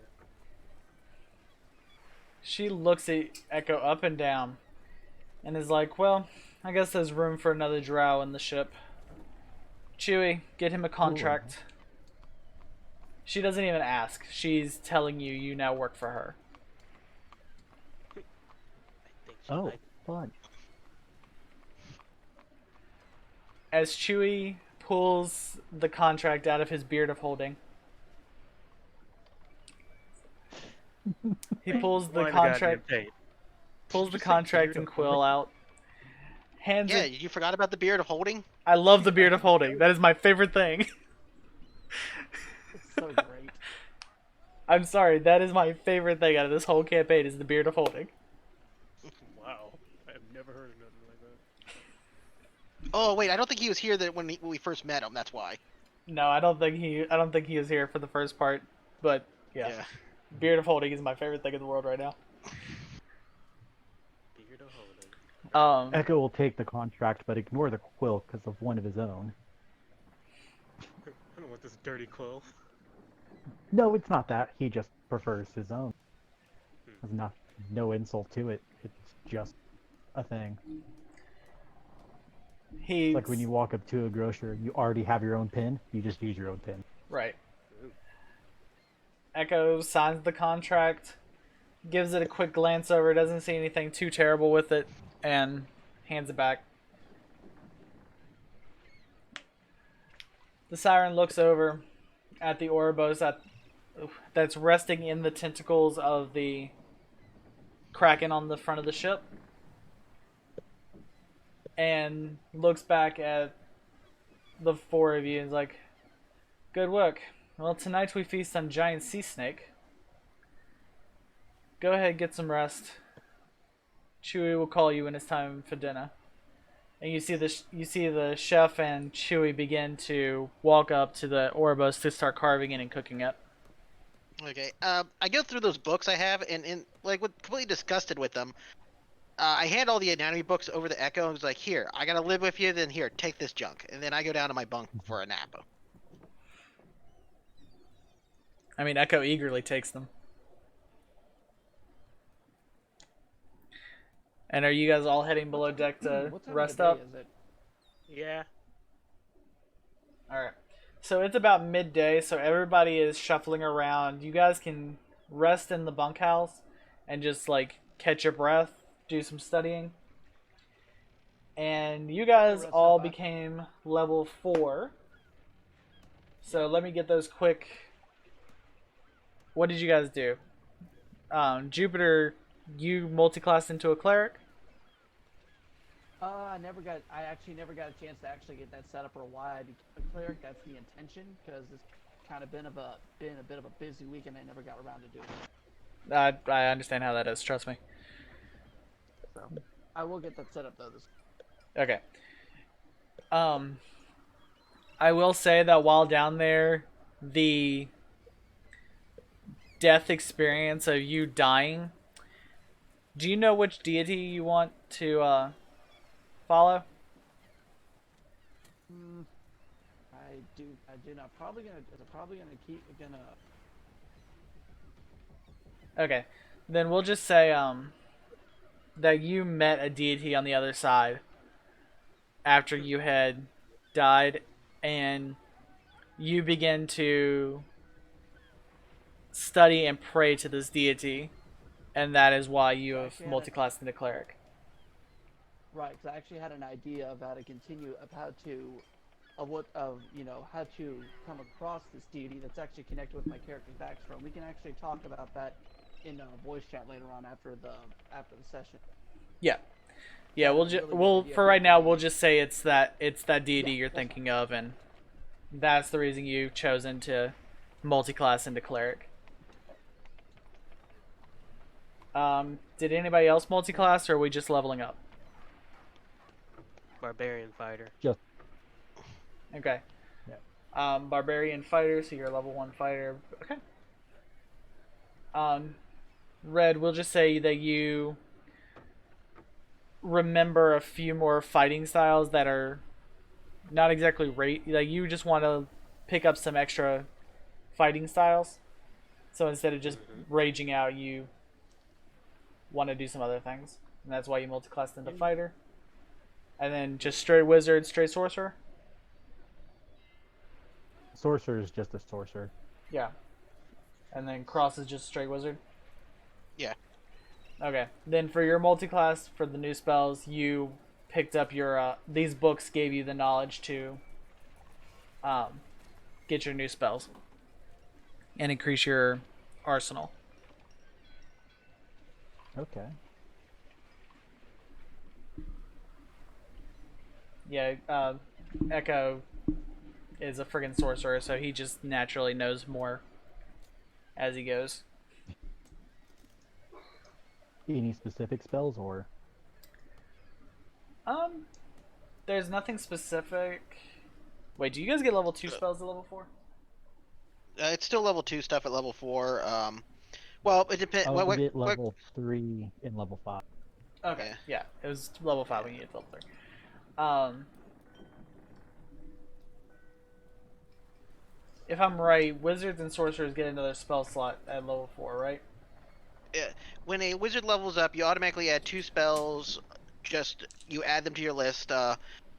she looks at Echo up and down, and is like, "Well, I guess there's room for another drow in the ship. Chewie, get him a contract." She doesn't even ask. She's telling you you now work for her. I think she Oh, might. fun. As Chewie pulls the contract out of his beard of holding, he pulls the Wind contract, goddamn tape. pulls Did the you say contract beard and of quill holding? out. Hands Yeah, it. you forgot about the beard of holding? I love the beard of holding. That is my favorite thing. It's so great. I'm sorry, that is my favorite thing out of this whole campaign is the beard of holding. Wow. I have never heard of nothing like that. Oh wait, I don't think he was here when we first met him. That's why. No, I don't think he was here for the first part, but yeah. Beard of holding is my favorite thing in the world right now. Beard of holding. Um, Echo will take the contract, but ignore the quill because of one of his own. I don't want this dirty quill. No, it's not that. He just prefers his own. There's no insult to it. It's just a thing. he's It's like when you walk up to a grocer, you already have your own pin. You just use your own pin. right. Ooh. Echo signs the contract, gives it a quick glance over, doesn't see anything too terrible with it, and hands it back. The Siren looks over at the Ouroboros that's resting in the tentacles of the Kraken on the front of the ship, and looks back at the four of you and is like, "Good work. Well, tonight we feast on giant sea snake. Go ahead, get some rest. Chewie will call you when it's time for dinner." And you see the chef and Chewie begin to walk up to the Ouroboros to start carving it and cooking it. Okay. I go through those books I have, and like, completely disgusted with them. I hand all the anatomy books over to Echo and was like, "Here, I gotta live with you. Then here, take this junk." And then I go down to my bunk for a nap. I mean, Echo eagerly takes them. And are you guys all heading below deck to What time rest of the day up? is it? Yeah. Alright. So it's about midday, so everybody is shuffling around. You guys can rest in the bunkhouse and just like catch your breath, do some studying. And you guys Rest all up, huh? became level 4. So let me get those quick. What did you guys do? Jupiter, you multi-classed into a cleric? I actually never got a chance to actually get that set up for a while. I became a cleric. That's the intention, because it's kind of been a bit of a busy week, and I never got around to doing it. I understand how that is, trust me. So I will get that set up though. Okay. I will say that while down there, the death experience of you dying, do you know which deity you want to follow? I do not. Probably gonna keep gonna. Okay. Then we'll just say that you met a deity on the other side after you had died, and you begin to study and pray to this deity, and that is why you have Actually, multi-classed into cleric. Right, because I actually had an idea of how to continue, of how to, how to come across this deity that's actually connected with my character's backstory. We can actually talk about that in voice chat later on after the session. Yeah. Yeah, That's a really good we'll idea for for right the now game. we'll just say it's that deity Yeah, you're that's thinking of, and that's the reason you've chosen to multi-class into cleric. Did anybody else multi-class, or are we just leveling up? Barbarian fighter. Just Okay. Yeah. Barbarian fighter, so you're a level 1 fighter. Okay. Red, we'll just say that you remember a few more fighting styles that are not exactly like you just want to pick up some extra fighting styles. So instead of just raging out, you want to do some other things, and that's why you multiclassed into fighter. And then just straight wizard, straight sorcerer. Sorcerer is just a sorcerer. Yeah. And then cross is just straight wizard. Yeah. Okay. Then for your multiclass for the new spells, you picked up your these books gave you the knowledge to get your new spells and increase your arsenal. Okay. Yeah, Echo is a friggin' sorcerer, so he just naturally knows more as he goes. Any specific spells or? There's nothing specific. Wait, do you guys get level 2 spells at level 4? It's still level 2 stuff at level 4. Well, it depends. Oh, you get level 3 and level 5. Okay, yeah, it was level 5 when you get level 3. If I'm right, wizards and sorcerers get another spell slot at level 4, right? When a wizard levels up, you automatically add 2 spells. Just you add them to your list.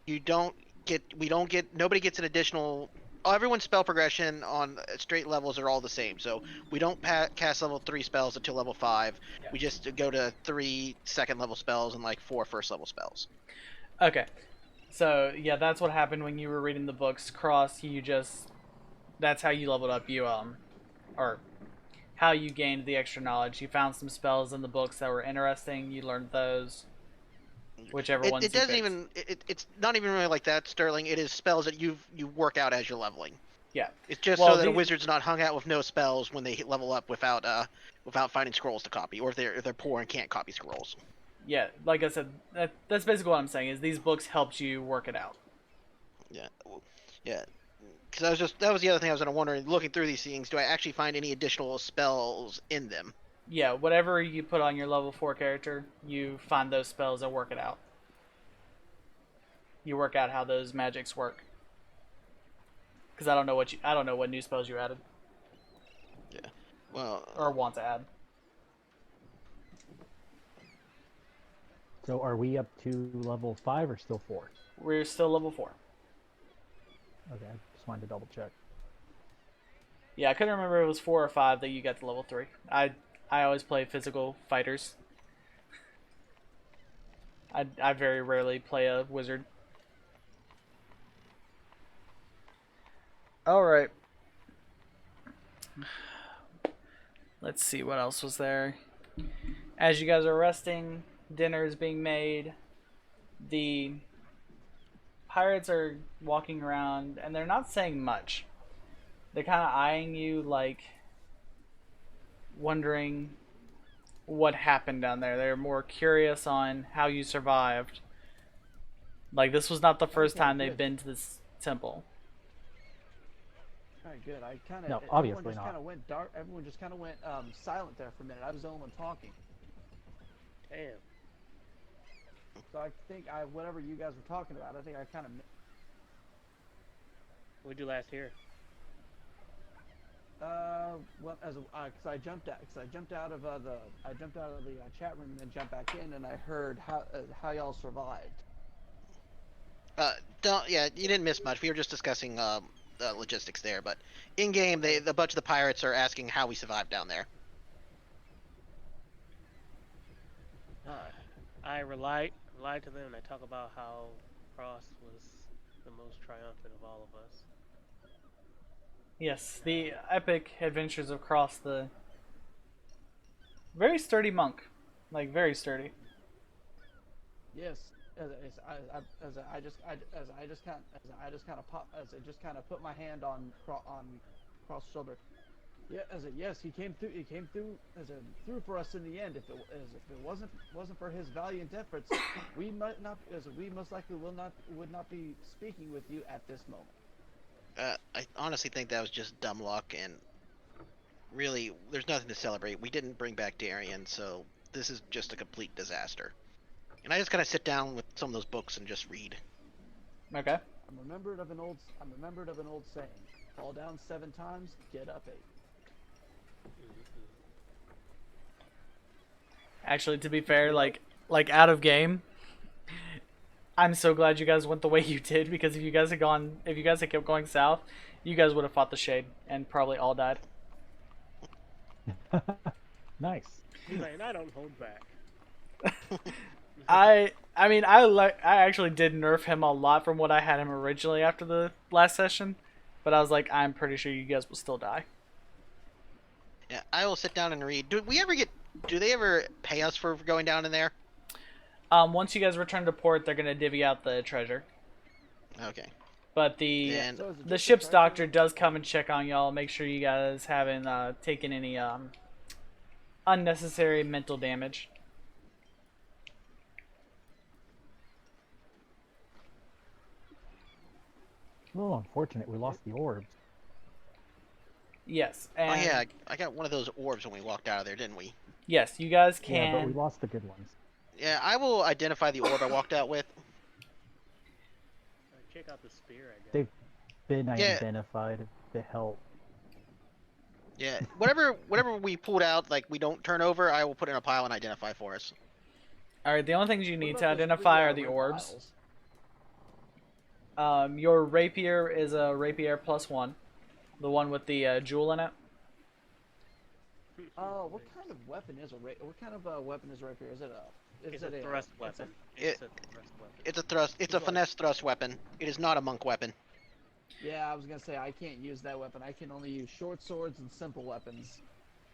Nobody gets an additional. Everyone's spell progression on straight levels are all the same, so we don't cast level 3 spells until level 5. Yeah. We just go to 3 second level spells and like 4 first level spells. Okay, so yeah, that's what happened when you were reading the books. Cross, that's how you leveled up. Or how you gained the extra knowledge. You found some spells in the books that were interesting. You learned those. Whichever ones. It doesn't even. It's not even really like that, Sterling. It is spells that you work out as you're leveling. Yeah. It's just so that a wizard's not hung out with no spells when they level up without finding scrolls to copy, or if they're poor and can't copy scrolls. Yeah, like I said, that's basically what I'm saying. Is these books helped you work it out. Yeah. Yeah. Because that was the other thing I was wondering. Looking through these things, do I actually find any additional spells in them? Yeah, whatever you put on your level 4 character, you find those spells and work it out. You work out how those magics work. Because I don't know what new spells you added. Yeah. Well. Or want to add. So are we up to level 5 or still 4? We're still level 4. Okay, just wanted to double check. Yeah, I couldn't remember if it was 4 or 5 that you got to level 3. I always play physical fighters. I very rarely play a wizard. Alright. Let's see what else was there. As you guys are resting, dinner is being made. The pirates are walking around, and they're not saying much. They're kind of eyeing you like wondering what happened down there. They're more curious on how you survived. Like, this was not the first time they've been to this temple. Alright, good. I kind of. No, obviously not. Went dark. Everyone just kind of went silent there for a minute. I was the only one talking. Damn. So I think whatever you guys were talking about, I think I kind of. What'd you last hear? Well, because I jumped out of the chat room and then jumped back in, and I heard how y'all survived. You didn't miss much. We were just discussing logistics there, but in game, a bunch of the pirates are asking how we survived down there. I relied to them, and I talk about how Cross was the most triumphant of all of us. Yes, the epic adventures of Cross, the very sturdy monk, like very sturdy. Yes, I just kind of put my hand on Cross' shoulder. Yeah, yes, he came through for us in the end. If it wasn't for his valiant efforts, we most likely would not be speaking with you at this moment. I honestly think that was just dumb luck, and really, there's nothing to celebrate. We didn't bring back Darian, so this is just a complete disaster. And I just kind of sit down with some of those books and just read. Okay. I'm remembered of an old saying: fall down 7 times, get up 8. Actually, to be fair, like out of game, I'm so glad you guys went the way you did, because if you guys had kept going south, you guys would have fought the Shade and probably all died. Nice. He's like, I don't hold back. I mean, I actually did nerf him a lot from what I had him originally after the last session, but I was like, I'm pretty sure you guys will still die. Yeah, I will sit down and read. Do they ever pay us for going down in there? Once you guys return to port, they're gonna divvy out the treasure. Okay. But the And So is it the just ship's treasure? doctor does come and check on y'all, make sure you guys haven't taken any unnecessary mental damage. A little unfortunate we lost the orbs. Yes, and oh yeah, I got one of those orbs when we walked out of there, didn't we? yes, you guys Yeah, but we can. lost the good ones. Yeah, I will identify the orb I walked out with. Check out the spear, I guess. They've been Yeah. identified to help. Yeah, whatever we pulled out, like we don't turn over, I will put in a pile and identify for us. All right, the only things you What need about to those 3, identify are the red orbs. vials? Your rapier is a rapier +1, the one with the jewel in it. What kind of weapon is weapon is rapier? Is it a? It's a thrust weapon. It- It's a thrust weapon. It's a thrust. It's a finesse thrust weapon. It is not a monk weapon. Yeah, I was gonna say I can't use that weapon. I can only use short swords and simple weapons.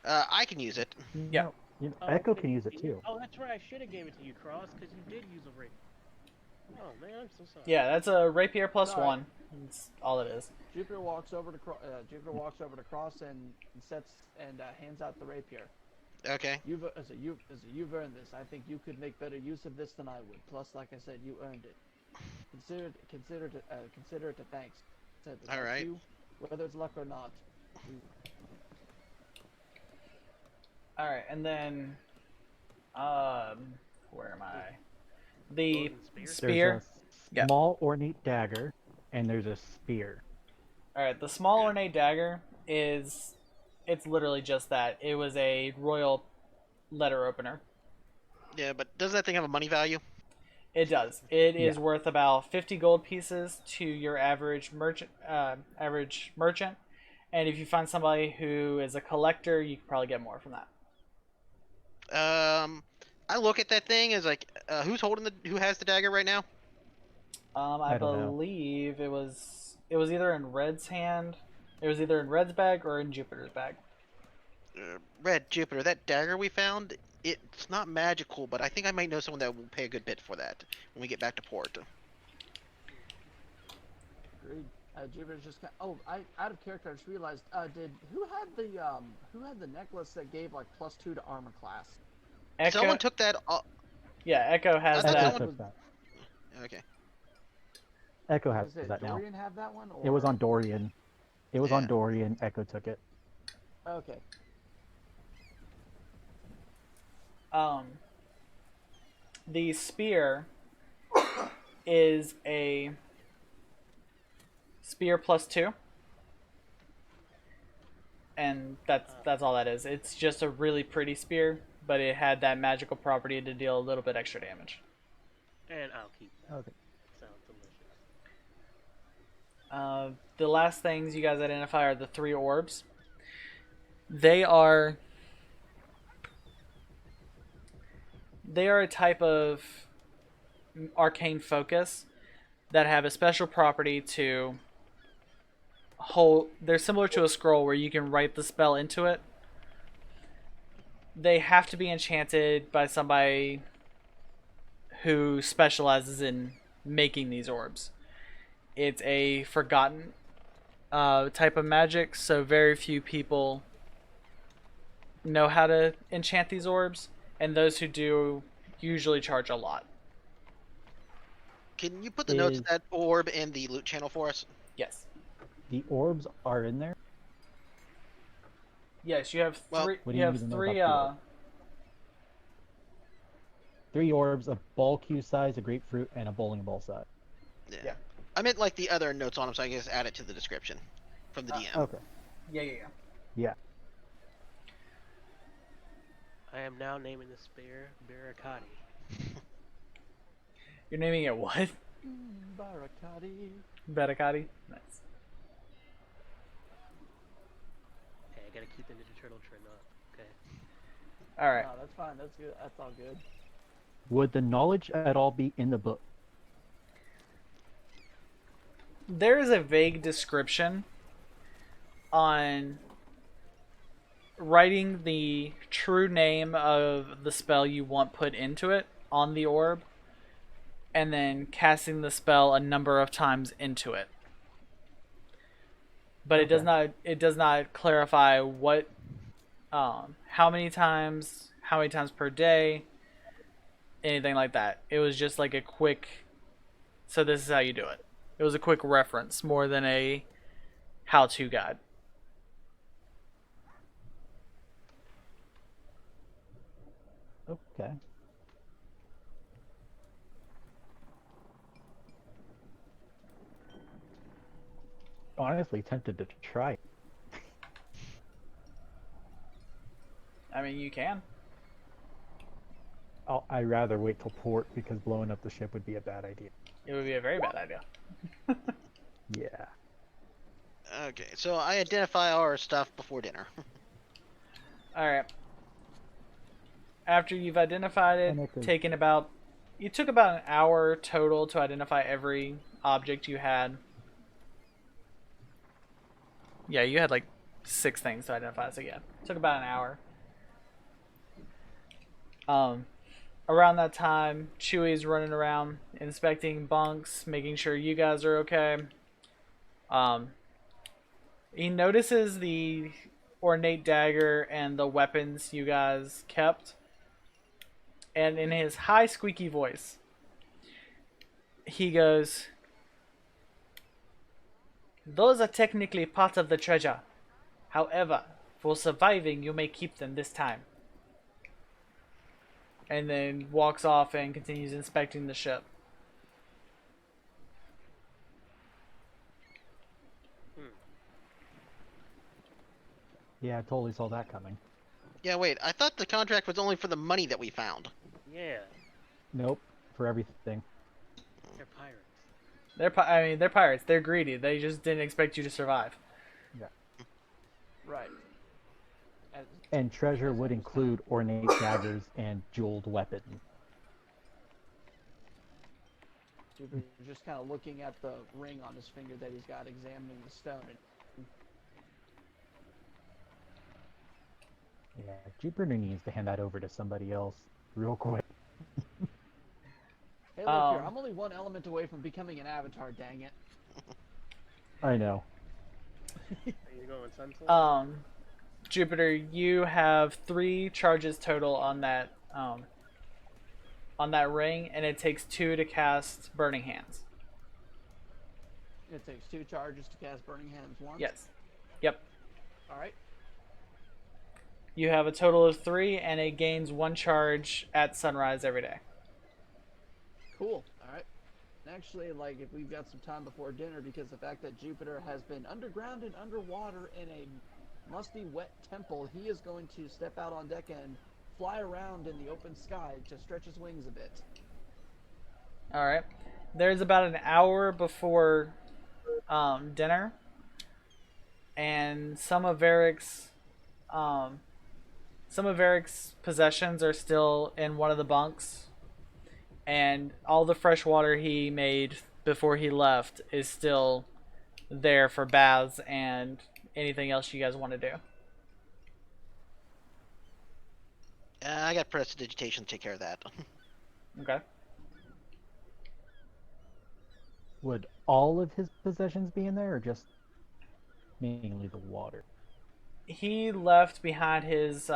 I can use it. Yeah. No, Oh, Echo okay, can use it you- too. Oh, that's right. I should have gave it to you, Cross, because you did use a rapier. Oh man, I'm so sorry. Yeah, that's a rapier +1. Alright. That's all it is. Jupiter walks over to Cross and hands out the rapier. Okay. You've earned this. I think you could make better use of this than I would. Plus, like I said, you earned it. Consider it a thanks. Said that All that's right. you, whether it's luck or not. All right, and then, where am I? The Golden spear? spear. There's a Yeah. small ornate dagger, and there's a spear. All right, the small ornate dagger it's literally just that. It was a royal letter opener. Yeah, but doesn't that thing have a money value? It does. It is Yeah. worth about 50 gold pieces to your average merchant. And if you find somebody who is a collector, you can probably get more from that. I look at that thing as like, who has the dagger right now? I I don't know. believe it was either in Red's hand. It was either in Red's bag or in Jupiter's bag. Red Jupiter, that dagger we found, it's not magical, but I think I might know someone that will pay a good bit for that when we get back to port. Agreed. Jupiter's just out of character. I just realized. Who had the necklace that gave like +2 to armor class? Echo, Someone took that. yeah, Echo has I thought that. Echo someone- took that. Okay. Echo has Does that now. Dorian have that one? Or... It was on Dorian. It was on Yeah. Dorian. Echo took it. Okay. The spear is a spear +2, and that's all that is. It's just a really pretty spear, but it had that magical property to deal a little bit extra damage. And I'll keep that. Okay. Sounds delicious. The last things you guys identify are the 3 orbs. They are a type of arcane focus that have a special property to hold. They're similar to a scroll where you can write the spell into it. They have to be enchanted by somebody who specializes in making these orbs. It's a forgotten type of magic, so very few people know how to enchant these orbs, and those who do usually charge a lot. Can you put the notes Is- of that orb in the loot channel for us? Yes. The orbs are in there. Yes, you have Well, three. what do You you have need to know three. about the 3 orbs, a ball cue size, a grapefruit, and a bowling ball size. yeah. Yeah. I meant like the other notes on them, so I can just add it to the description from the DM. Okay. Yeah. Yeah. I am now naming the spear Barakati. You're naming it what? Barakati. Barakati. Nice. Hey, I gotta keep the Ninja Turtle trend up. Okay. All right. No, that's fine. That's good. That's all good. Would the knowledge at all be in the book? There is a vague description on writing the true name of the spell you want put into it on the orb, and then casting the spell a number of times into it. But it does Okay. not. It does not clarify what, how many times per day, anything like that. It was just like a quick. So this is how you do it. It was a quick reference more than a how-to guide. Okay. Honestly, tempted to try it. I mean, you can. I'd rather wait till port because blowing up the ship would be a bad idea. It would be a very bad idea. Yeah. Okay, so I identify our stuff before dinner. All right. After you've identified And it, it goes- you took about an hour total to identify every object you had. Yeah, you had like 6 things to identify, so yeah, it took about an hour. Around that time, Chewie's running around inspecting bunks, making sure you guys are okay. He notices the ornate dagger and the weapons you guys kept, and in his high, squeaky voice, he goes, "Those are technically part of the treasure. However, for surviving, you may keep them this time." And then walks off and continues inspecting the ship. Yeah, I totally saw that coming. Yeah, wait, I thought the contract was only for the money that we found. Yeah, Nope, for everything. they're pirates. They're pirates. They're greedy. They just didn't expect you to survive. Yeah. Right. As, And treasure would include ornate daggers and jeweled weapons. Jupiter's just kind of looking at the ring on his finger that he's got, examining the stone. And Yeah, Jupiter needs to hand that over to somebody else real quick. hey, look here, I'm only one element away from becoming an avatar. Dang it! I know. Are you going sunset? Jupiter, you have 3 charges total on that ring, and it takes 2 to cast Burning Hands. It takes 2 charges to cast Burning Hands once. Yes. Yep. All right. You have a total of 3, and it gains 1 charge at sunrise every day. Cool. All right. Actually, like, if we've got some time before dinner, because the fact that Jupiter has been underground and underwater in a musty, wet temple, he is going to step out on deck and fly around in the open sky to stretch his wings a bit. All right. There's about an hour before dinner, and some of Varric's possessions are still in one of the bunks, and all the fresh water he made before he left is still there for baths and anything else you guys want to do. I got prestidigitation to take care of that. Okay. Would all of his possessions be in there, or just mainly the water? He left behind his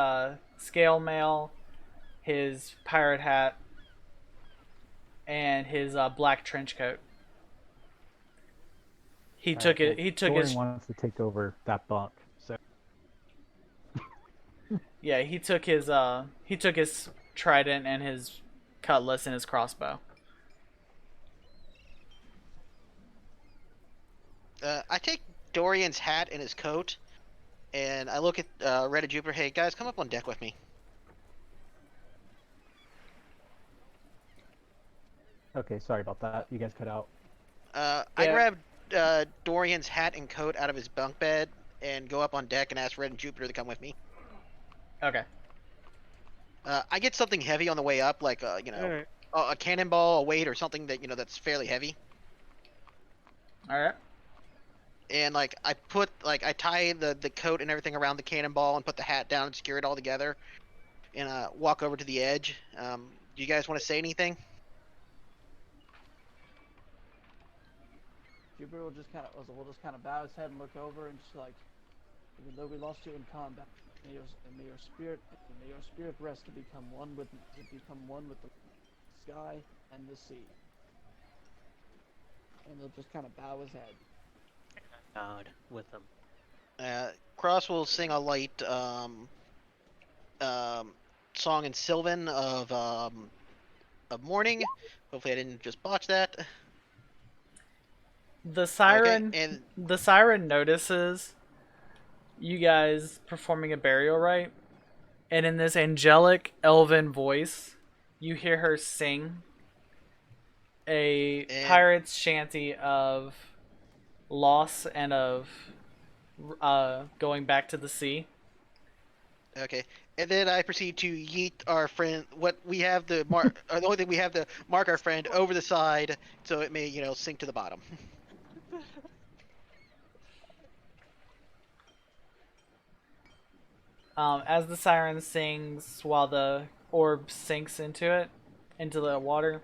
scale mail, his pirate hat, and his black trench coat. He took Alright, it. He took Dorian his. wants to take over that bunk, so Yeah, he took his trident and his cutlass and his crossbow. I take Dorian's hat and his coat, and I look at Red and Jupiter. Hey guys, come up on deck with me. Okay, sorry about that. You guys cut out. I Yeah. grab Dorian's hat and coat out of his bunk bed and go up on deck and ask Red and Jupiter to come with me. Okay. I get something heavy on the way up, like Alright. a cannonball, a weight, or something that that's fairly heavy. All right. And like I tie the coat and everything around the cannonball and put the hat down and secure it all together, and walk over to the edge. Do you guys want to say anything? Jupiter will just kind of bow his head and look over and just like, even though we lost you in combat, may your spirit rest to become one with the sky and the sea. And he'll just kind of bow his head. God with them. Cross will sing a light song in Sylvan of morning. Hopefully I didn't just botch that. The siren, Okay, and the siren notices you guys performing a burial rite, and in this angelic elven voice, you hear her sing a pirate's shanty of loss and of going back to the sea. okay, and then I proceed to yeet our friend. What we have the mark, or the only thing we have to mark our friend over the side, so it may sink to the bottom. As the siren sings while the orb sinks into the water,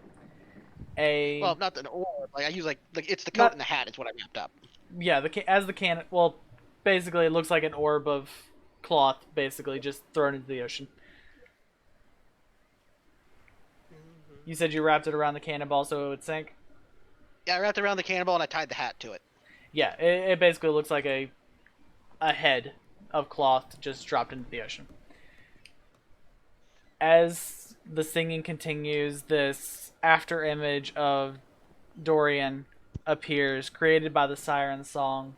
Well, not an orb. Like I use like it's the coat Not- and the hat. Is what I wrapped up. yeah, basically it looks like an orb of cloth, basically just thrown into the ocean. You said you wrapped it around the cannonball so it would sink? Yeah, I wrapped it around the cannonball and I tied the hat to it. Yeah, it basically looks like a head of cloth just dropped into the ocean. As the singing continues, this after image of Dorian appears, created by the siren song,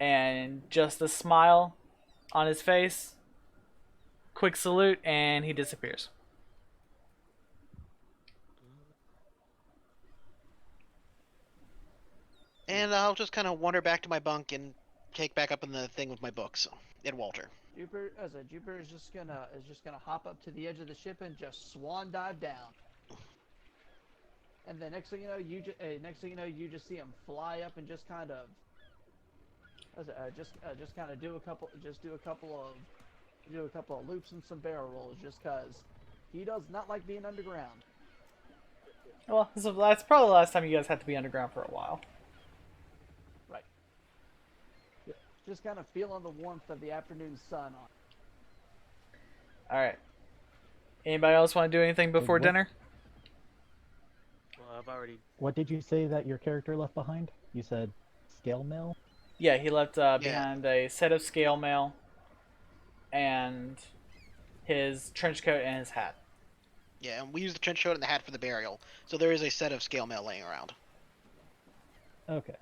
and just a smile on his face, quick salute, and he disappears. And I'll just kind of wander back to my bunk and take back up in the thing with my books and Walter. Jupiter is just gonna hop up to the edge of the ship and just swan dive down. And then next thing you know, you just see him fly up and just kind of do a couple of loops and some barrel rolls, just cause he does not like being underground. Well, so that's probably the last time you guys had to be underground for a while. Right. Just kind of feeling the warmth of the afternoon sun on. Alright. Anybody else want to do anything before what? dinner? Well, I've already. What did you say that your character left behind? You said scale mail? Yeah, he left behind a set of scale mail and his trench coat and his hat. Yeah, and we use the trench coat and the hat for the burial. So there is a set of scale mail laying around. Okay.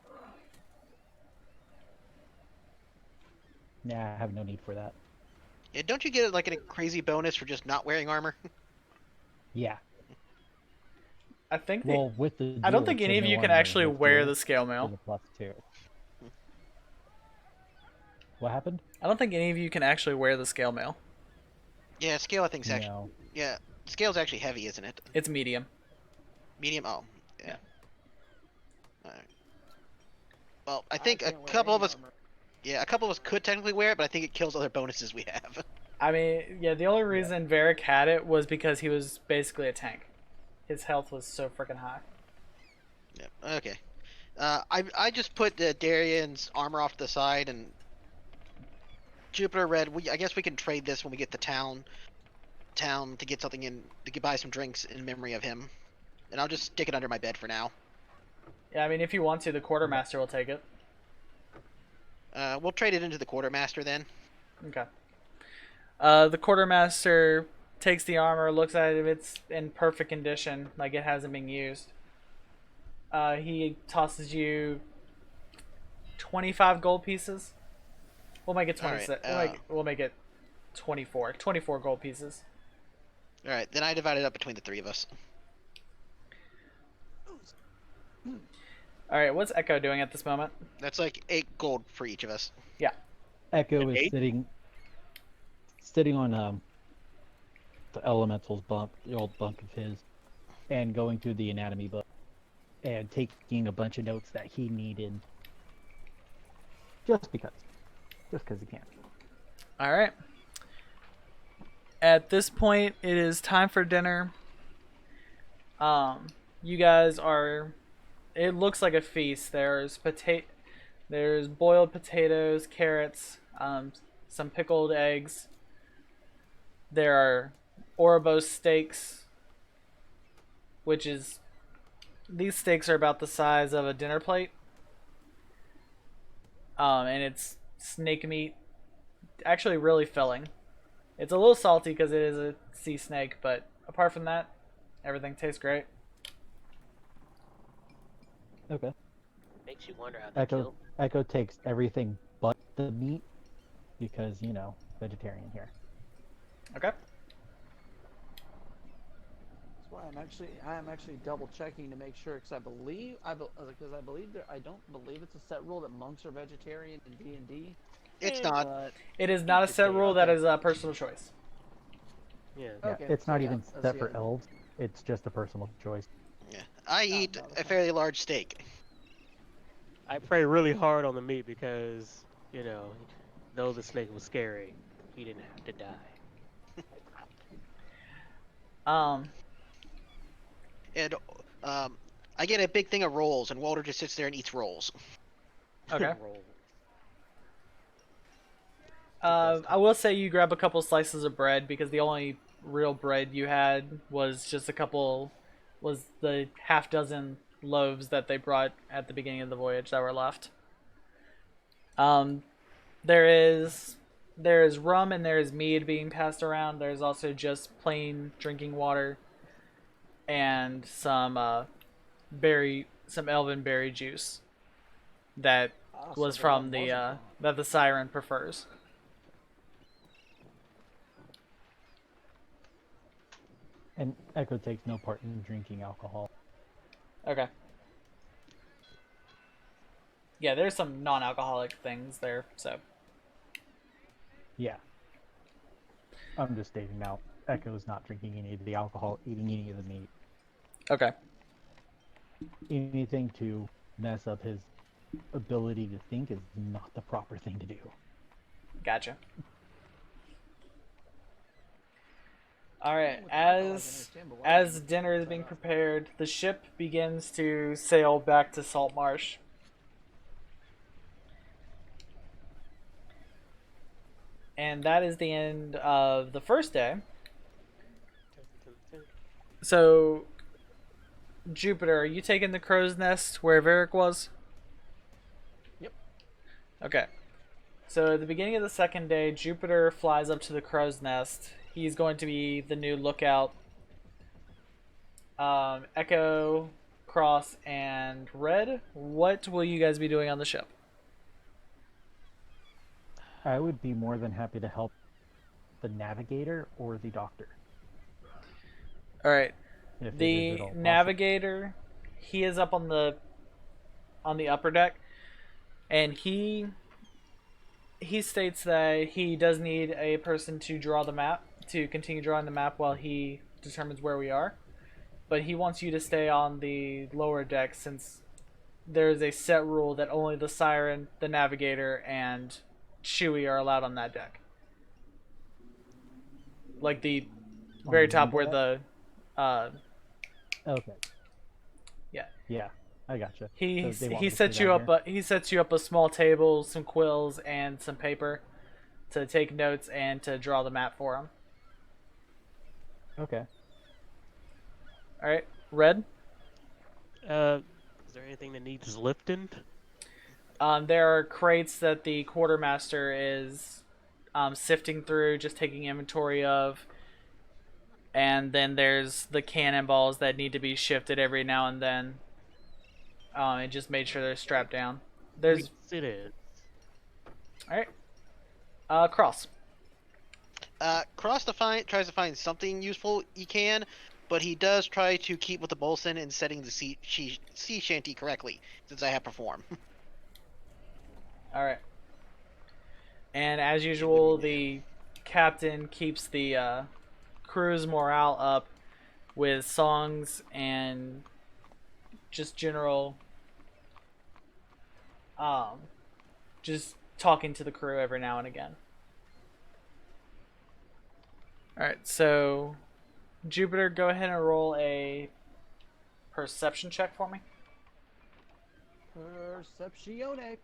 Nah, I have no need for that. Yeah, don't you get like a crazy bonus for just not wearing armor? Yeah. I think Well, with the I don't dual, think it's any a of no you can armor. actually With wear dual, the scale it's mail. a +2. What happened? I don't think any of you can actually wear the scale mail. Yeah, scale I think's actually No. yeah, scale's actually heavy, isn't it? It's medium. Medium. Oh, yeah. Yeah. All right. Well, I think a can't wear couple any of us, armor. yeah, a couple of us could technically wear it, but I think it kills other bonuses we have. I mean, yeah, the only reason Varric had it was because he was basically a tank. His health was so freaking high. Yeah. Okay. I just put Darian's armor off to the side and Jupiter Red. I guess we can trade this when we get to town to get something in to buy some drinks in memory of him, and I'll just stick it under my bed for now. Yeah, I mean, if you want to, the quartermaster will take it. We'll trade it into the quartermaster then. Okay. The quartermaster takes the armor, looks at it, if it's in perfect condition, like it hasn't been used. He tosses you 25 gold pieces. We'll make it 26. We'll make it 24. 24 gold pieces. All right, then I divide it up between the three of us. All right, what's Echo doing at this moment? That's like 8 gold for each of us. Echo is 8? sitting on the elemental's bunk, the old bunk of his, and going through the anatomy book and taking a bunch of notes that he needed, just because he can. All right. At this point, it is time for dinner. You guys are. It looks like a feast. There's boiled potatoes, carrots, some pickled eggs. There are Oribos steaks, which is, these steaks are about the size of a dinner plate. And it's snake meat. Actually really filling. It's a little salty because it is a sea snake, but apart from that, everything tastes great. Okay. Makes you wonder how they kill. Echo takes everything but the meat because, vegetarian here. Okay. That's why I am actually double checking to make sure, because I don't believe it's a set rule that monks are vegetarian in D&D. It's not. But It is not a set rule. That is a personal choice. Yeah. Yeah, Okay, it's not so even that's set the for other- elves. It's just a personal choice. Yeah, I eat no, a fairly large steak. I pray really hard on the meat because, though the snake was scary, he didn't have to die. And I get a big thing of rolls, and Walter just sits there and eats rolls. Okay. Roll. I will say you grab a couple slices of bread because the only real bread you had was the half dozen loaves that they brought at the beginning of the voyage that were left. There is rum and there is mead being passed around. There's also just plain drinking water and some elven berry juice that was from that the Siren prefers. And Echo takes no part in drinking alcohol. Okay. Yeah, there's some non-alcoholic things there, so. Yeah. I'm just stating now, Echo's not drinking any of the alcohol, eating any of the meat. Okay. Anything to mess up his ability to think is not the proper thing to do. Gotcha. All right, as dinner is being prepared, the ship begins to sail back to Saltmarsh. And that is the end of the first day. So, Jupiter, are you taking the crow's nest where Varric was? Yep. Okay. So at the beginning of the second day, Jupiter flies up to the crow's nest. He's going to be the new lookout. Echo, Cross, and Red, what will you guys be doing on the ship? I would be more than happy to help the navigator or the doctor. All right. If it is The at all possible. navigator, he is up on the upper deck, and he states that he does need a person to draw the map, to continue drawing the map while he determines where we are. But he wants you to stay on the lower deck since there's a set rule that only the Siren, the navigator, and Chewie are allowed on that deck. Like the very top where the Okay. yeah. Yeah, I gotcha. He So they want he me to sets sit you down up he sets you up a small table, some quills, and some paper to take notes and to draw the map for him. Okay. All right, Red. Is there anything that needs lifting? There are crates that the quartermaster is sifting through, just taking inventory of. And then there's the cannonballs that need to be shifted every now and then. And just made sure they're strapped down. There's It is. all right. Cross. Cross tries to find something useful he can, but he does try to keep with the Bolson and setting the sea shanty correctly, since I have perform. All right. And as usual, the captain keeps the crew's morale up with songs and just general, just talking to the crew every now and again. All right, so Jupiter, go ahead and roll a perception check for me. Perceptione.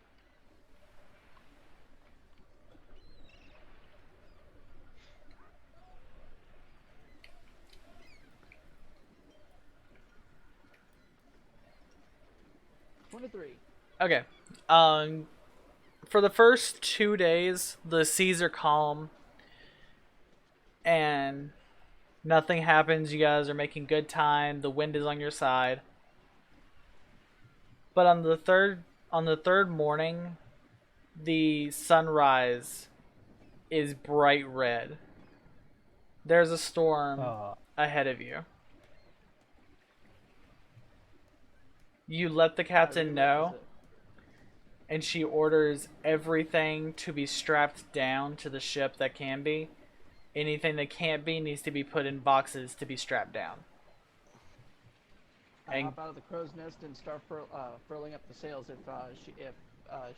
Three. Okay. For the first 2 days, the seas are calm and nothing happens. You guys are making good time. The wind is on your side. But on the third morning, the sunrise is bright red. There's a storm ahead of you. You let the captain know, and she orders everything to be strapped down to the ship that can be. Anything that can't be needs to be put in boxes to be strapped down. I hop out of the crow's nest and start furling up the sails if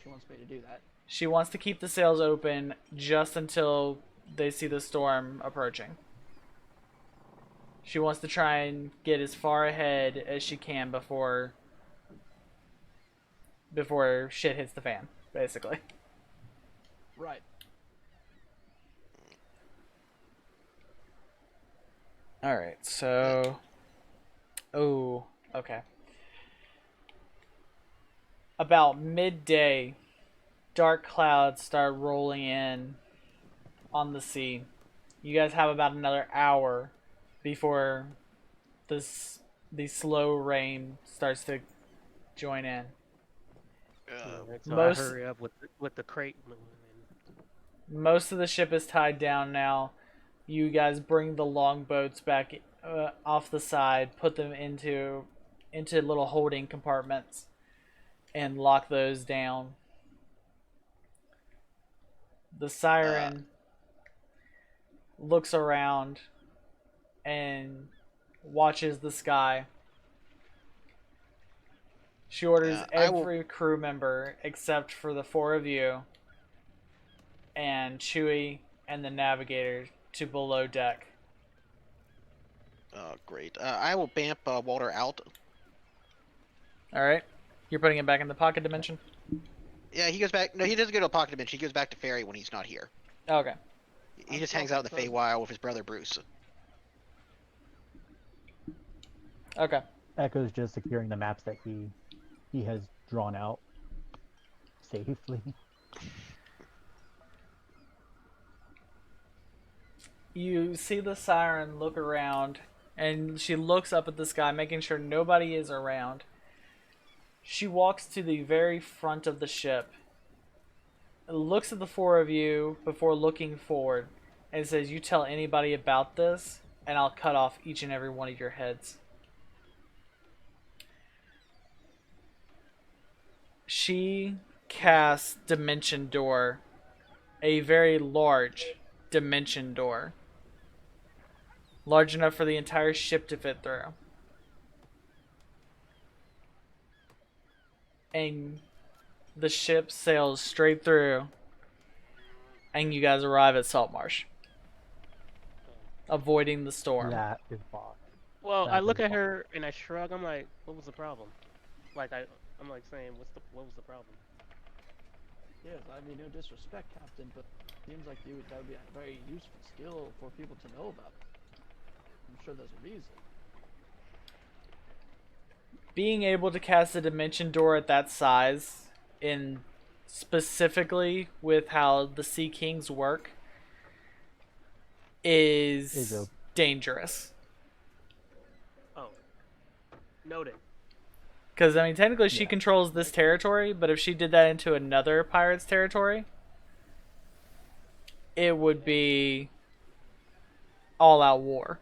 she wants me to do that. She wants to keep the sails open just until they see the storm approaching. She wants to try and get as far ahead as she can before shit hits the fan, basically. Right. Alright, so... Oh, okay. About midday, dark clouds start rolling in on the sea. You guys have about another hour before the slow rain starts to join in. So I hurry up with the crate moving. Most of the ship is tied down now. You guys bring the longboats back off the side, put them into little holding compartments, and lock those down. The Siren looks around and watches the sky. She orders every crew member except for the 4 of you and Chewie and the navigator to below deck. Oh, great. I will bamp Walter out. Alright. You're putting him back in the pocket dimension? Yeah, he goes back. No, he doesn't go to a pocket dimension. He goes back to Fairy when he's not here. Okay. He just hangs out in the Feywild with his brother Bruce. Okay. Echo's just securing the maps that he has drawn out safely. You see the Siren look around, and she looks up at the sky, making sure nobody is around. She walks to the very front of the ship, looks at the 4 of you before looking forward, and says, "You tell anybody about this, and I'll cut off each and every one of your heads." She casts Dimension Door, a very large dimension door, large enough for the entire ship to fit through. And the ship sails straight through, and you guys arrive at Saltmarsh, avoiding the storm. That is boss. Well, That I look is at her and I shrug. I'm like, "What was the problem?" Like I'm like saying, "What was the problem?" Yes, I mean, no disrespect, Captain, but it seems like that would be a very useful skill for people to know about. I'm sure there's a reason. Being able to cast a dimension door at that size, in specifically with how the Sea Kings work, Is is dangerous. Oh, noted. Because, I mean, technically she Yeah. controls this territory, but if she did that into another pirate's territory, it would be all-out war.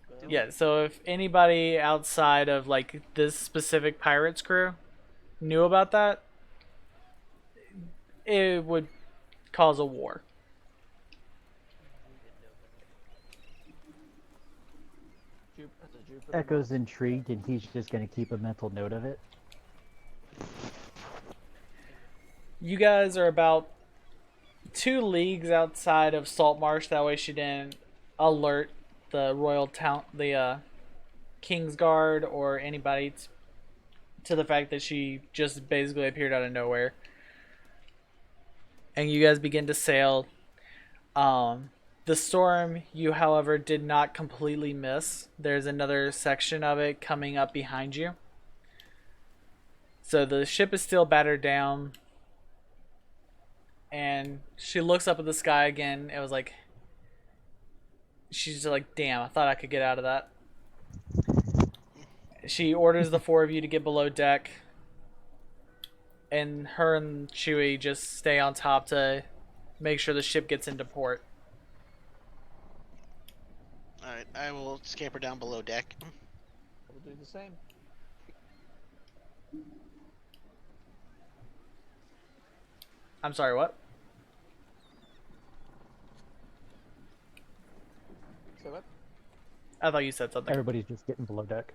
Well, Yeah, so if anybody outside of, like, this specific pirate's crew knew about that, it would cause a war. That's a Jupiter Echo's mod. intrigued, and he's just going to keep a mental note of it. You guys are about 2 leagues outside of Saltmarsh. That way she didn't alert the royal town, the King's Guard, or anybody to the fact that she just basically appeared out of nowhere. And you guys begin to sail. The storm, you, however, did not completely miss. There's another section of it coming up behind you. So the ship is still battered down. And she looks up at the sky again. It was like, she's just like, damn, I thought I could get out of that. She orders the 4 of you to get below deck. And her and Chewie just stay on top to make sure the ship gets into port. Alright, I will scamper down below deck. We'll do the same. I'm sorry, what? So what? I thought you said something. Everybody's just getting below deck.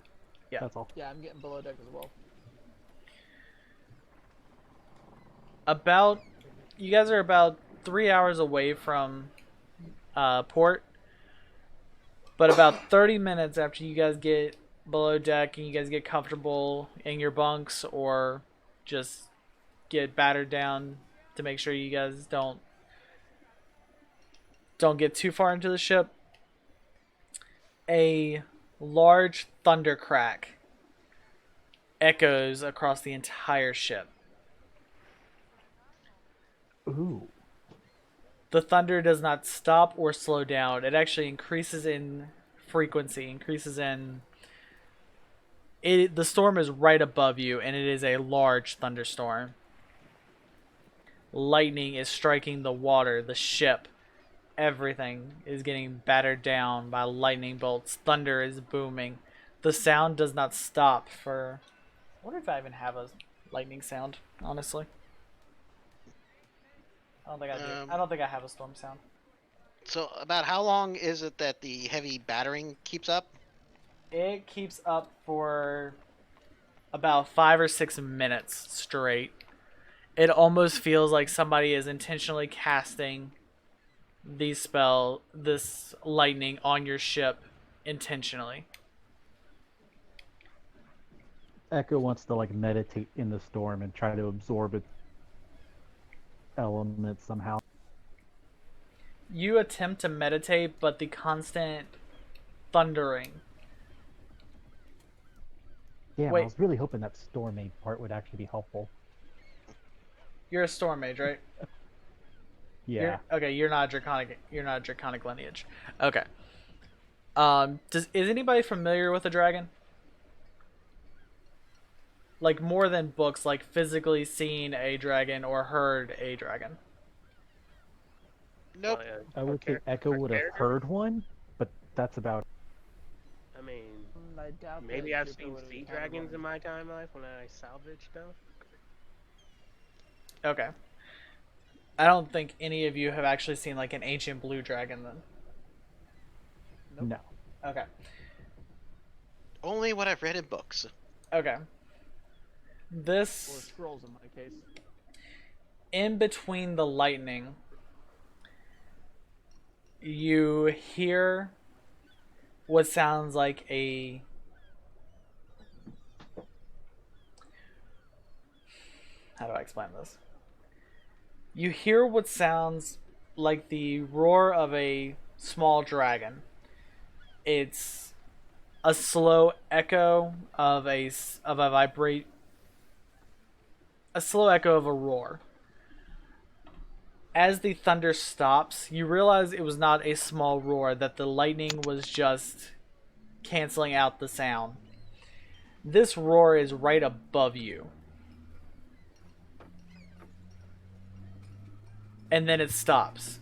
Yeah. That's all. Yeah, I'm getting below deck as well. You guys are about 3 hours away from port. But about 30 minutes after you guys get below deck and you guys get comfortable in your bunks or just get battered down to make sure you guys don't get too far into the ship, a large thunder crack echoes across the entire ship. Ooh. The thunder does not stop or slow down. It actually increases in frequency, the storm is right above you, and it is a large thunderstorm. Lightning is striking the water, the ship. Everything is getting battered down by lightning bolts. Thunder is booming. The sound does not stop for... I wonder if I even have a lightning sound, honestly. I don't think I do. I don't think I have a storm sound. So, about how long is it that the heavy battering keeps up? It keeps up for about 5 or 6 minutes straight. It almost feels like somebody is intentionally casting this lightning on your ship intentionally. Echo wants to like meditate in the storm and try to absorb its elements somehow. You attempt to meditate, but the constant thundering. Damn, Wait. I was really hoping that storm aid part would actually be helpful. You're a storm mage, right? Yeah. You're not a draconic lineage. Okay. Is anybody familiar with a dragon? Like more than books, like physically seen a dragon or heard a dragon. Nope. I would think Echo would have heard one, but that's about I mean, I doubt maybe that I've Jupiter seen would've sea encountered dragons one. in my time life when I salvage stuff. Okay. I don't think any of you have actually seen like an ancient blue dragon then. no. Okay. Only what I've read in books. Okay. Or This scrolls in my case. in between the lightning, you hear what sounds like a how do I explain this? You hear what sounds like the roar of a small dragon. It's a slow echo of a slow echo of a roar. as the thunder stops, you realize it was not a small roar, that the lightning was just canceling out the sound. This roar is right above you. And then it stops.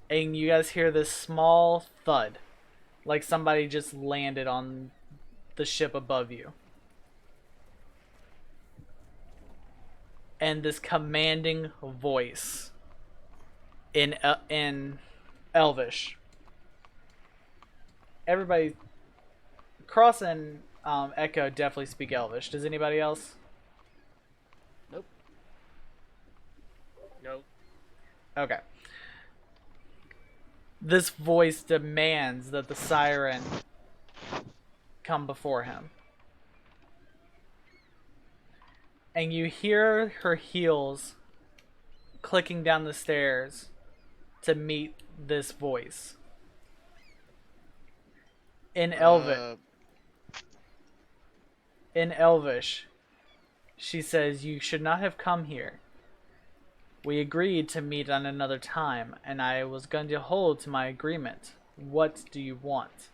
And you guys hear this small thud, like somebody just landed on the ship above you. And this commanding voice in Elvish. Everybody, Cross and Echo definitely speak Elvish. Does anybody else? Nope. Nope. Okay. This voice demands that the Siren come before him. And you hear her heels clicking down the stairs to meet this voice. In Elvish, she says, "You should not have come here. We agreed to meet on another time, and I was going to hold to my agreement. What do you want?"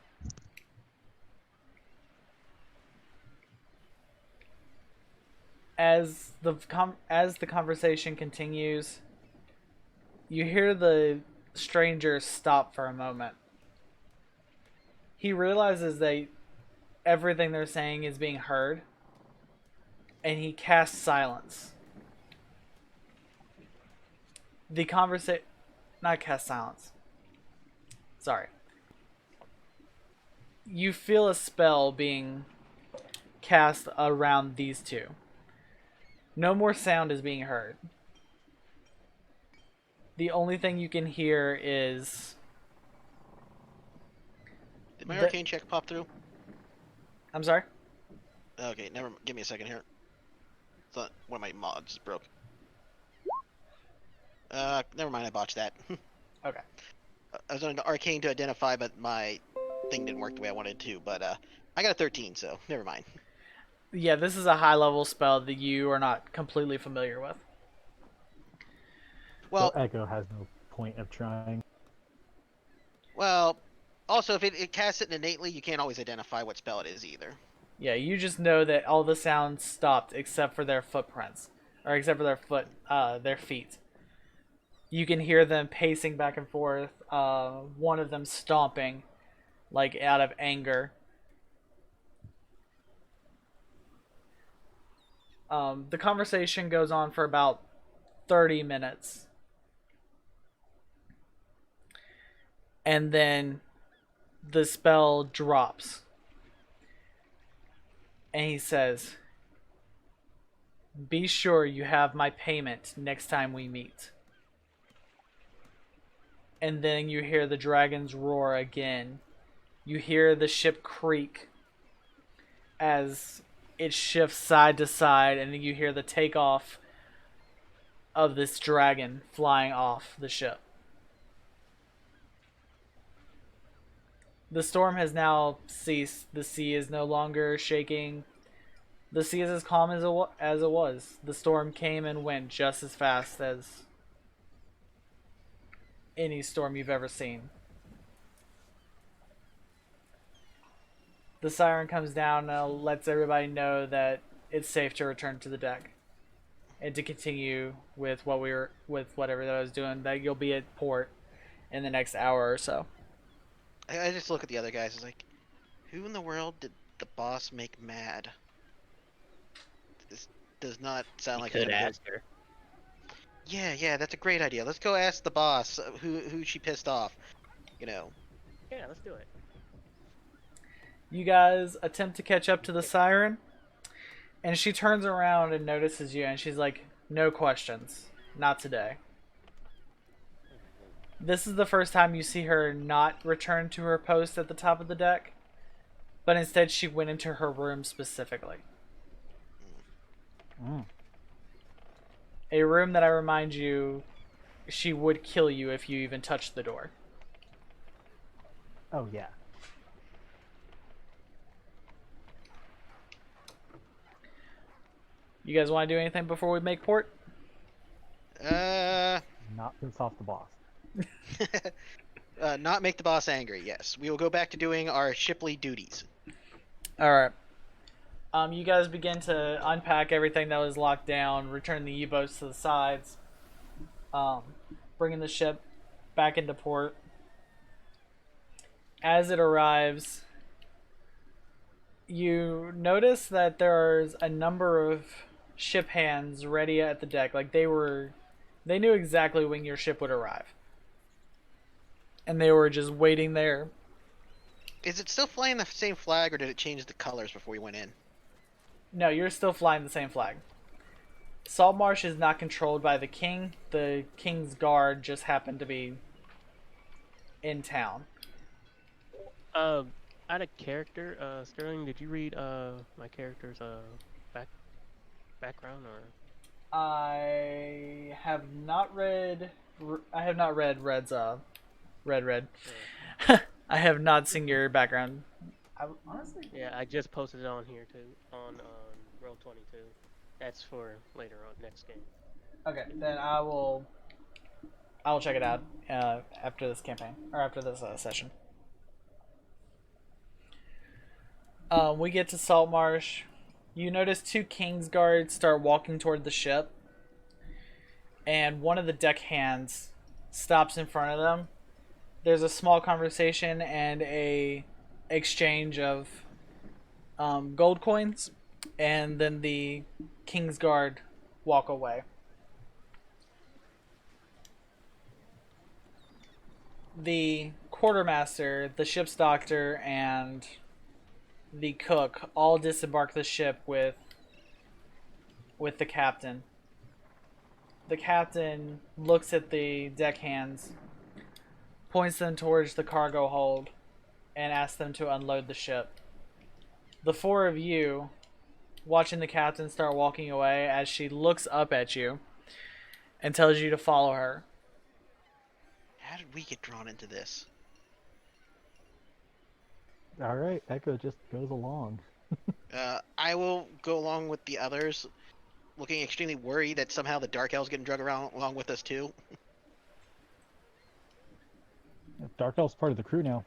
As the conversation continues, you hear the stranger stop for a moment. He realizes that everything they're saying is being heard, and he casts silence. The conversation... Not cast silence. Sorry. You feel a spell being cast around these two. No more sound is being heard. The only thing you can hear is... Did my arcane check pop through? I'm sorry? Okay, give me a second here. Thought one of my mods broke. Never mind, I botched that. Okay. I was on the arcane to identify, but my thing didn't work the way I wanted to. But I got a 13, so never mind. Yeah, this is a high-level spell that you are not completely familiar with. Well, So Echo has no point of trying. well, also if it casts it innately, you can't always identify what spell it is either. Yeah, you just know that all the sounds stopped except for their footprints, or except for their feet. You can hear them pacing back and forth. One of them stomping, like out of anger. The conversation goes on for about 30 minutes. And then the spell drops. And he says, "Be sure you have my payment next time we meet." And then you hear the dragons roar again. You hear the ship creak as it shifts side to side, and then you hear the takeoff of this dragon flying off the ship. The storm has now ceased. The sea is no longer shaking. The sea is as calm as it was. The storm came and went just as fast as any storm you've ever seen. The siren comes down and lets everybody know that it's safe to return to the deck and to continue with whatever that I was doing. That you'll be at port in the next hour or so. I just look at the other guys. It's like, who in the world did the boss make mad? This does not sound like Could a ask her. Yeah, that's a great idea. Let's go ask the boss who she pissed off. You know. Yeah, let's do it. You guys attempt to catch up to the siren, and she turns around and notices you, and she's like, "No questions. Not today." This is the first time you see her not return to her post at the top of the deck, but instead she went into her room specifically. Mm. A room that I remind you, she would kill you if you even touched the door. Oh yeah. You guys want to do anything before we make port? Not piss off the boss. Not make the boss angry. Yes, we will go back to doing our Shipley duties. All right. You guys begin to unpack everything that was locked down, return the U-boats to the sides, bringing the ship back into port. As it arrives, you notice that there's a number of ship hands ready at the deck. Like they knew exactly when your ship would arrive. And they were just waiting there. Is it still flying the same flag, or did it change the colors before we went in? No, you're still flying the same flag. Saltmarsh is not controlled by the king. The king's guard just happened to be in town. Out of character, Sterling, did you read my character's background or? I have not read Red's Red. I have not seen your background. Honestly. Yeah, I just posted it on here too on Roll22. That's for later on next game. Okay, then I will check it out after this campaign or after this session. We get to Saltmarsh. You notice two King's Guards start walking toward the ship, and one of the deck hands stops in front of them. There's a small conversation and a exchange of gold coins, and then the King's Guard walk away. The quartermaster, the ship's doctor, and the cook all disembark the ship with the captain. The captain looks at the deckhands, points them towards the cargo hold, and asks them to unload the ship. The four of you, watching the captain start walking away as she looks up at you and tells you to follow her. How did we get drawn into this? All right, Echo just goes along. I will go along with the others, looking extremely worried that somehow the Dark Elf's getting drug around along with us too. Dark Elf's part of the crew now.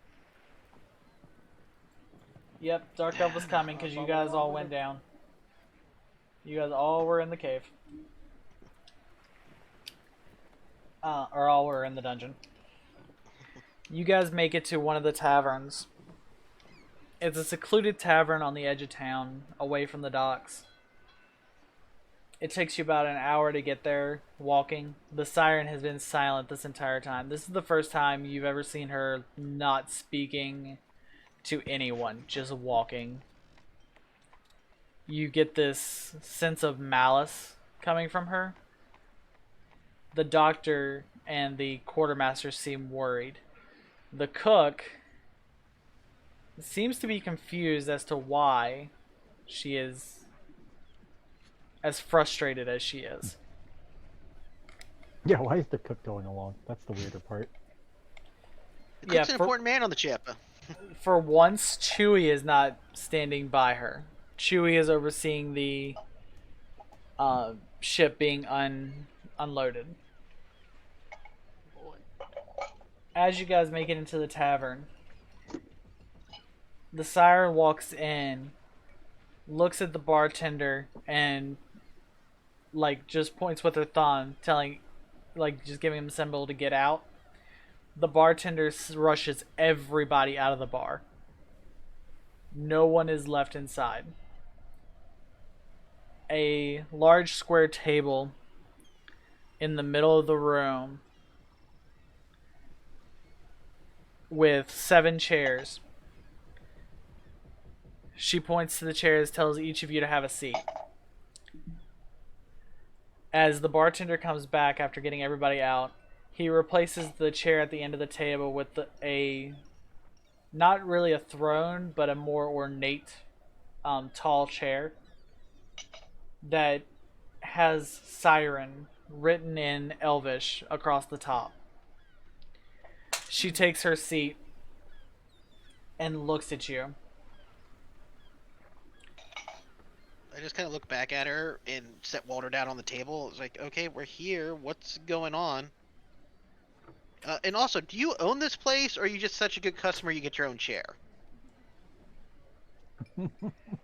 Yep, Dark Elf was coming because you guys all went down. You guys all were in the cave. Or all were in the dungeon. You guys make it to one of the taverns. It's a secluded tavern on the edge of town, away from the docks. It takes you about an hour to get there, walking. The Siren has been silent this entire time. This is the first time you've ever seen her not speaking to anyone, just walking. You get this sense of malice coming from her. The doctor and the quartermaster seem worried. The cook seems to be confused as to why she is as frustrated as she is. Yeah, why is the cook going along? That's the weirder part. The cook's an important man on the ship. For once, Chewie is not standing by her. Chewie is overseeing the ship being unloaded. As you guys make it into the tavern, the Siren walks in, looks at the bartender, and just points with her thumb, just giving him a symbol to get out. The bartender rushes everybody out of the bar. No one is left inside. A large square table in the middle of the room with 7 chairs. She points to the chairs, tells each of you to have a seat. As the bartender comes back after getting everybody out, he replaces the chair at the end of the table with not really a throne, but a more ornate, tall chair that has Siren written in Elvish across the top. She takes her seat and looks at you. I just kind of look back at her and set Walter down on the table. It's like, okay, we're here. What's going on? And also, do you own this place, or are you just such a good customer you get your own chair?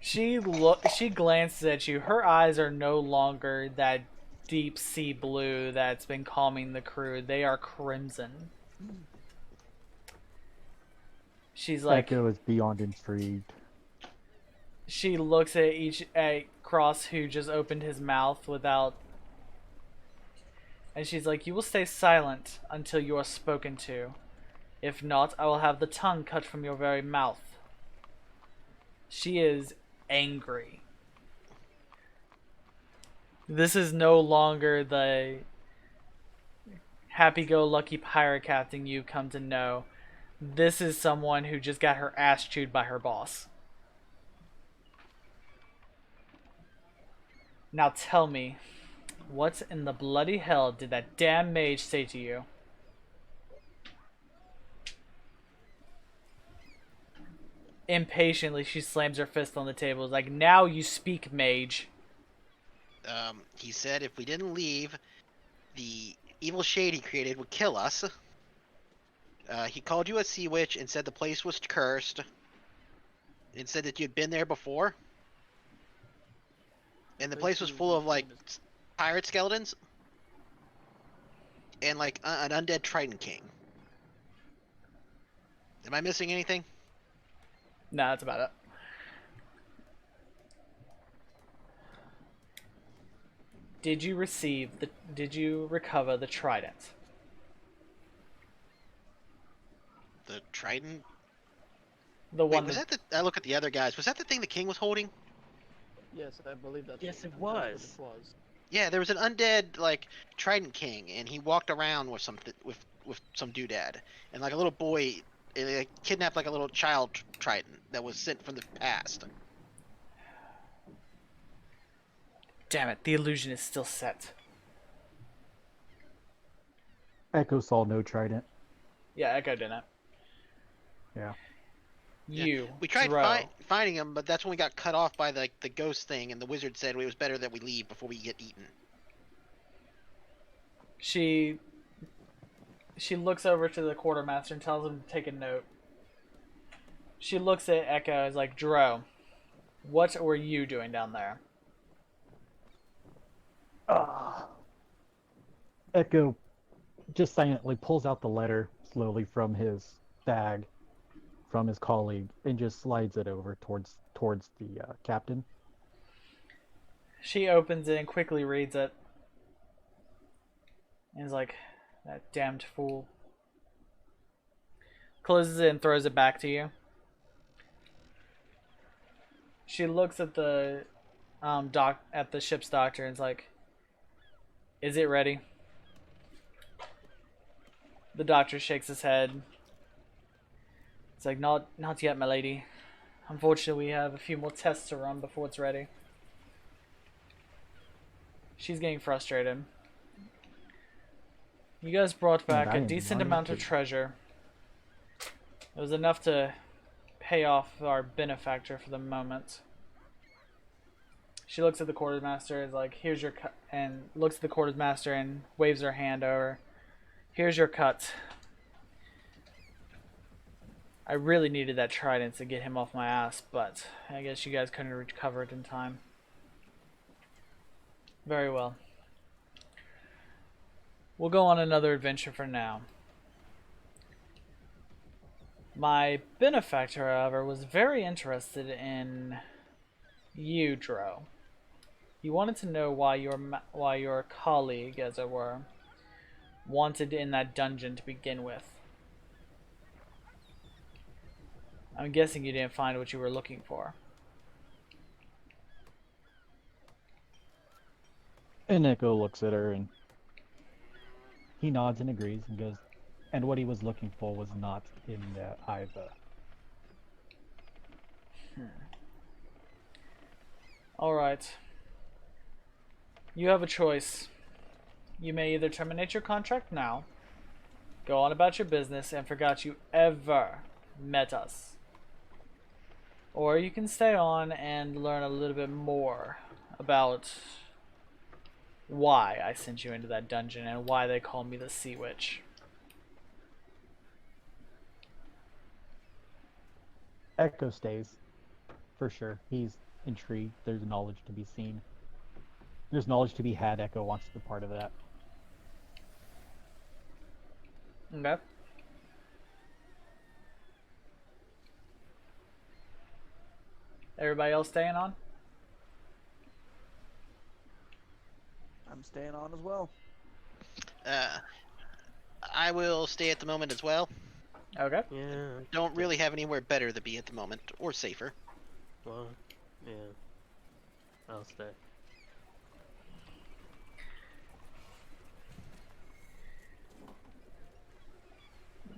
She glances at you. Her eyes are no longer that deep sea blue that's been calming the crew. They are crimson. She's like, Echo is beyond intrigued. she looks at Cross, who just opened his mouth without, and she's like, "You will stay silent until you are spoken to. If not, I will have the tongue cut from your very mouth." She is angry. This is no longer the happy-go-lucky pirate captain you've come to know. This is someone who just got her ass chewed by her boss. Now tell me, what in the bloody hell did that damn mage say to you? Impatiently, she slams her fist on the table. Like, now you speak, mage. He said if we didn't leave, the evil shade he created would kill us. He called you a sea witch and said the place was cursed. And said that you'd been there before. And the place was full of, like, pirate skeletons. And, like, an undead Triton King. Am I missing anything? Nah, that's about it. Did you recover the trident? The Triton? The Wait, one was that the... I look at the other guys. Was that the thing the king was holding? Yes, I believe that's. Yes, it that's what was. it was. Yeah, there was an undead, like, Trident King, and he walked around with some doodad. And, like, a little boy... kidnapped like a little child Triton that was sent from the past. Damn it, the illusion is still set. Echo saw no trident. Yeah, Echo didn't. Yeah. You, We tried Drow. finding him, but that's when we got cut off by the ghost thing, and the wizard said it was better that we leave before we get eaten. She looks over to the quartermaster and tells him to take a note. She looks at Echo and is like, Drow, what were you doing down there? Echo just silently pulls out the letter slowly from his bag, from his colleague, and just slides it over towards the captain. She opens it and quickly reads it. And is like, that damned fool. Closes it and throws it back to you. She looks at the ship's doctor and is like, is it ready? The doctor shakes his head. It's like, not yet, my lady. Unfortunately, we have a few more tests to run before it's ready. She's getting frustrated. You guys brought back a decent amount of treasure. It was enough to pay off our benefactor for the moment. She looks at the quartermaster and is like, here's your cut, and looks at the quartermaster and waves her hand over. Here's your cut. I really needed that trident to get him off my ass, but I guess you guys couldn't recover it in time. Very well. We'll go on another adventure for now. My benefactor, however, was very interested in you, Drow. He wanted to know why your colleague, as it were, wanted in that dungeon to begin with. I'm guessing you didn't find what you were looking for. And Echo looks at her and he nods and agrees and goes, and what he was looking for was not in there either. Alright. You have a choice. You may either terminate your contract now, go on about your business, and forget you ever met us. Or you can stay on and learn a little bit more about why I sent you into that dungeon and why they call me the Sea Witch. Echo stays, for sure. He's intrigued. There's knowledge to be seen. There's knowledge to be had. Echo wants to be part of that. Okay. Everybody else staying on? I'm staying on as well. I will stay at the moment as well. Okay. Yeah. Don't really have anywhere better to be at the moment, or safer. Well, yeah. I'll stay.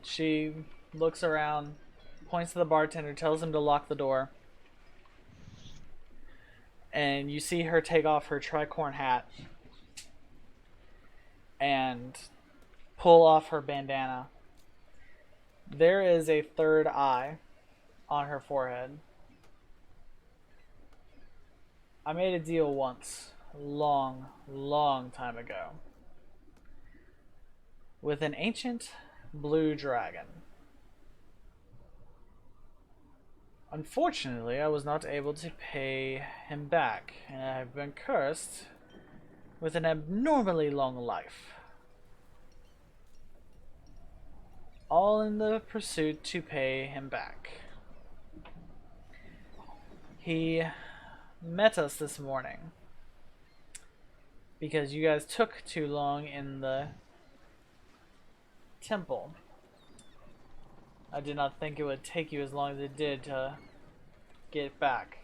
She looks around, points to the bartender, tells him to lock the door. And you see her take off her tricorn hat and pull off her bandana. There is a third eye on her forehead. I made a deal once, a long, long time ago, with an ancient blue dragon. Unfortunately, I was not able to pay him back, and I have been cursed with an abnormally long life. All in the pursuit to pay him back. He met us this morning because you guys took too long in the temple. I did not think it would take you as long as it did to get back.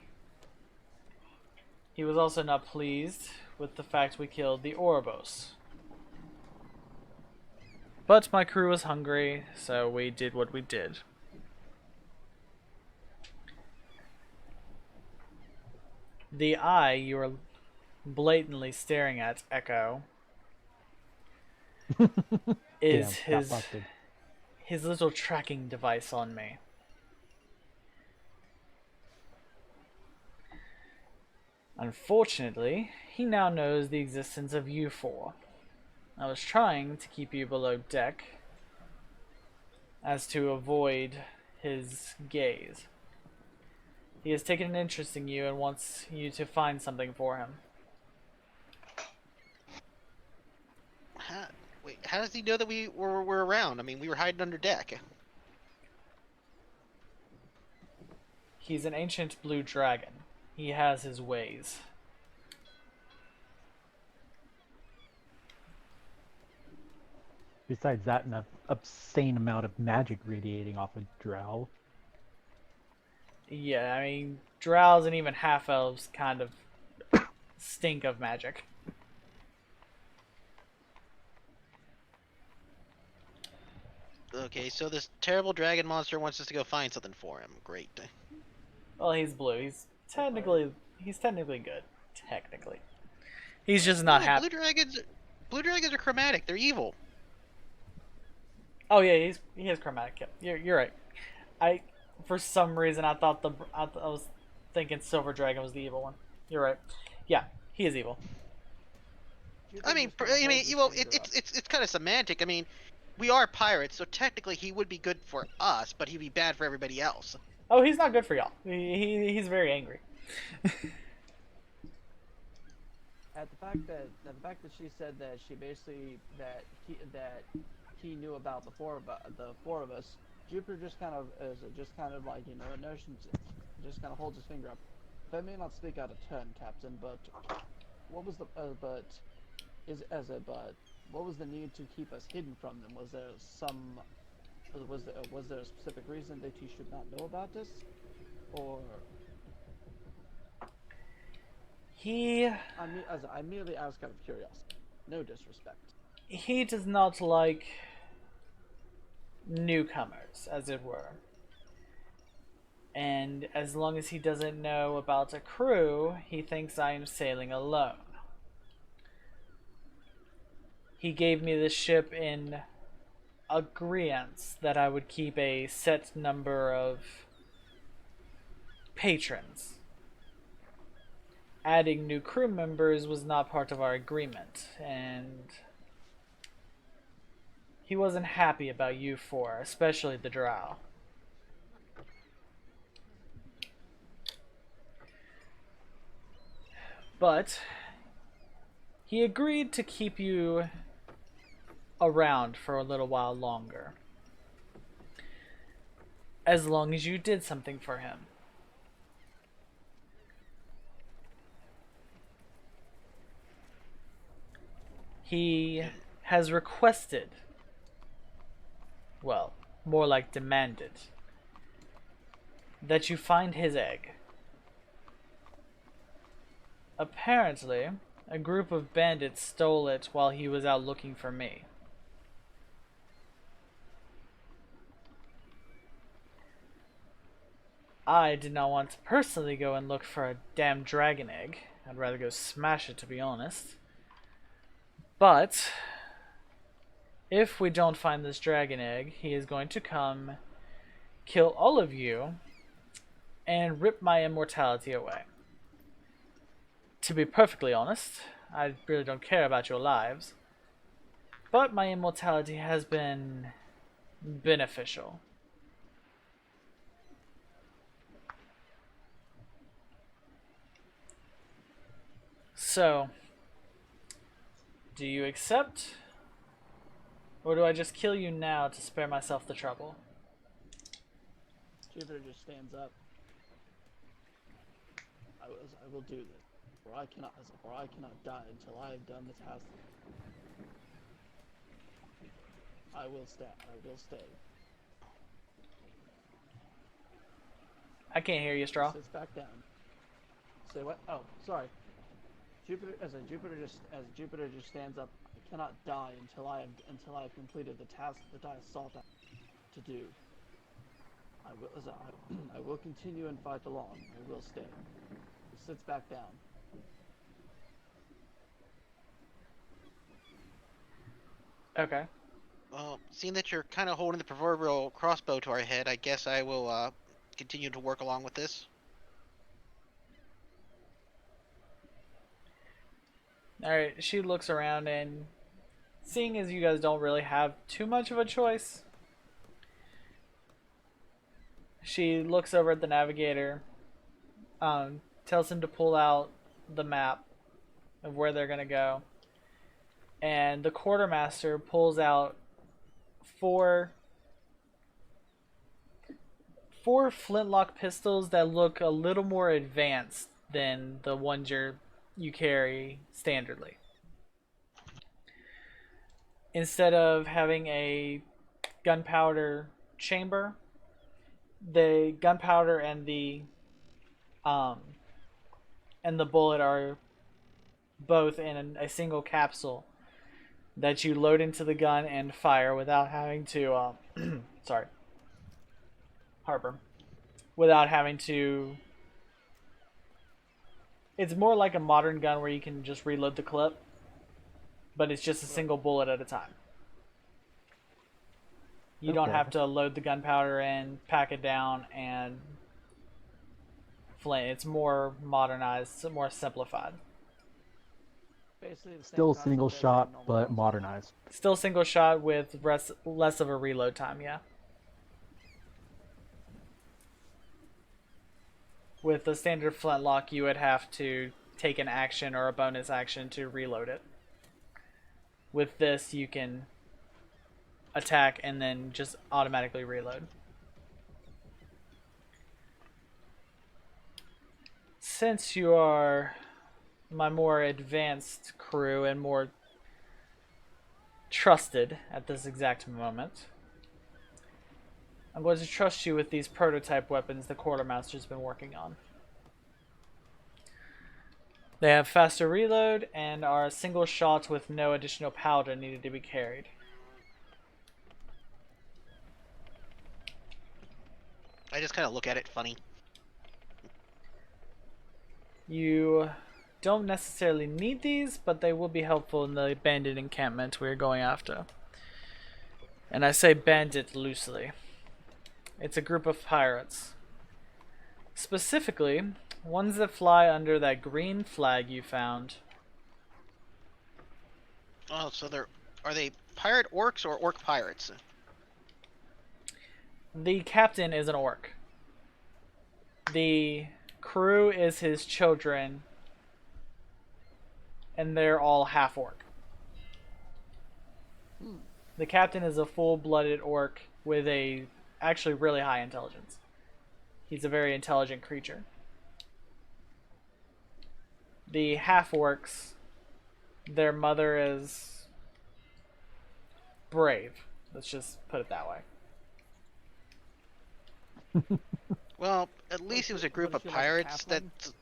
He was also not pleased with the fact we killed the Ouroboros. But my crew was hungry, so we did what we did. The eye you are blatantly staring at, Echo, is Damn, got busted. his little tracking device on me. Unfortunately, he now knows the existence of you four. I was trying to keep you below deck as to avoid his gaze. He has taken an interest in you and wants you to find something for him. How does he know that we were around? I mean, we were hiding under deck. He's an ancient blue dragon. He has his ways. Besides that, an obscene amount of magic radiating off of Drow. Yeah, I mean, drows and even half-elves kind of stink of magic. Okay, so this terrible dragon monster wants us to go find something for him. Great. Well, he's blue. He's technically good. Technically. He's just not No, happy. Blue dragons are chromatic. They're evil. Oh yeah, he has chromatic. Yep. You're right. For some reason I was thinking Silver Dragon was the evil one. You're right. Yeah, he is evil. Well, it's kind of semantic. I mean, we are pirates, so technically he would be good for us, but he'd be bad for everybody else. Oh, he's not good for y'all. He's very angry. At the fact that she said that she basically that he knew about the four of us, Jupiter just kind of like, you know, a notion just kind of holds his finger up. If I may not speak out of turn, Captain, but what was the what was the need to keep us hidden from them? Was there a specific reason that you should not know about this, or? I merely ask out of curiosity. No disrespect. He does not like newcomers, as it were. And as long as he doesn't know about a crew, he thinks I am sailing alone. He gave me the ship in agreement that I would keep a set number of patrons. Adding new crew members was not part of our agreement, and he wasn't happy about you four, especially the Drow. But he agreed to keep you around for a little while longer, as long as you did something for him. He has requested, well, more like demanded, that you find his egg. Apparently, a group of bandits stole it while he was out looking for me. I did not want to personally go and look for a damn dragon egg. I'd rather go smash it, to be honest. But if we don't find this dragon egg, he is going to come, kill all of you, and rip my immortality away. To be perfectly honest, I really don't care about your lives, but my immortality has been beneficial. So, do you accept? Or do I just kill you now to spare myself the trouble? Jupiter just stands up. I will do this, for I cannot die until I have done the task. I will stay. I can't hear you, Straw. Sits back down. Say what? Oh, sorry. Jupiter just stands up. I cannot die until I have completed the task that I sought out to do. I will continue and fight along. I will stay. He sits back down. Okay. Well, seeing that you're kind of holding the proverbial crossbow to our head, I guess I will continue to work along with this. Alright, she looks around, and seeing as you guys don't really have too much of a choice, she looks over at the navigator, tells him to pull out the map of where they're going to go, and the quartermaster pulls out four flintlock pistols that look a little more advanced than the ones you carry standardly. Instead of having a gunpowder chamber, the gunpowder and the bullet are both in a single capsule that you load into the gun and fire without having to sorry, Harper, without having to. It's more like a modern gun where you can just reload the clip, but it's just a single bullet at a time. You don't have to load the gunpowder in, pack it down, and flame. It's more modernized, more simplified. Basically the same Still concept single as a shot, normal but gun. modernized. Still single shot with less of a reload time, yeah. With the standard flintlock, you would have to take an action or a bonus action to reload it. With this, you can attack and then just automatically reload. Since you are my more advanced crew and more trusted at this exact moment, I'm going to trust you with these prototype weapons the quartermaster's been working on. They have faster reload and are single shots with no additional powder needed to be carried. I just kind of look at it funny. You don't necessarily need these, but they will be helpful in the bandit encampment we're going after. And I say bandit loosely. It's a group of pirates. Specifically, ones that fly under that green flag you found. Oh, so are they pirate orcs or orc pirates? The captain is an orc. The crew is his children and they're all half orc. The captain is a full-blooded orc with a actually really high intelligence. He's a very intelligent creature. The half orcs, their mother is brave. Let's just put it that way. Well, at least it was a group of What is she, like a pirates that. halfling?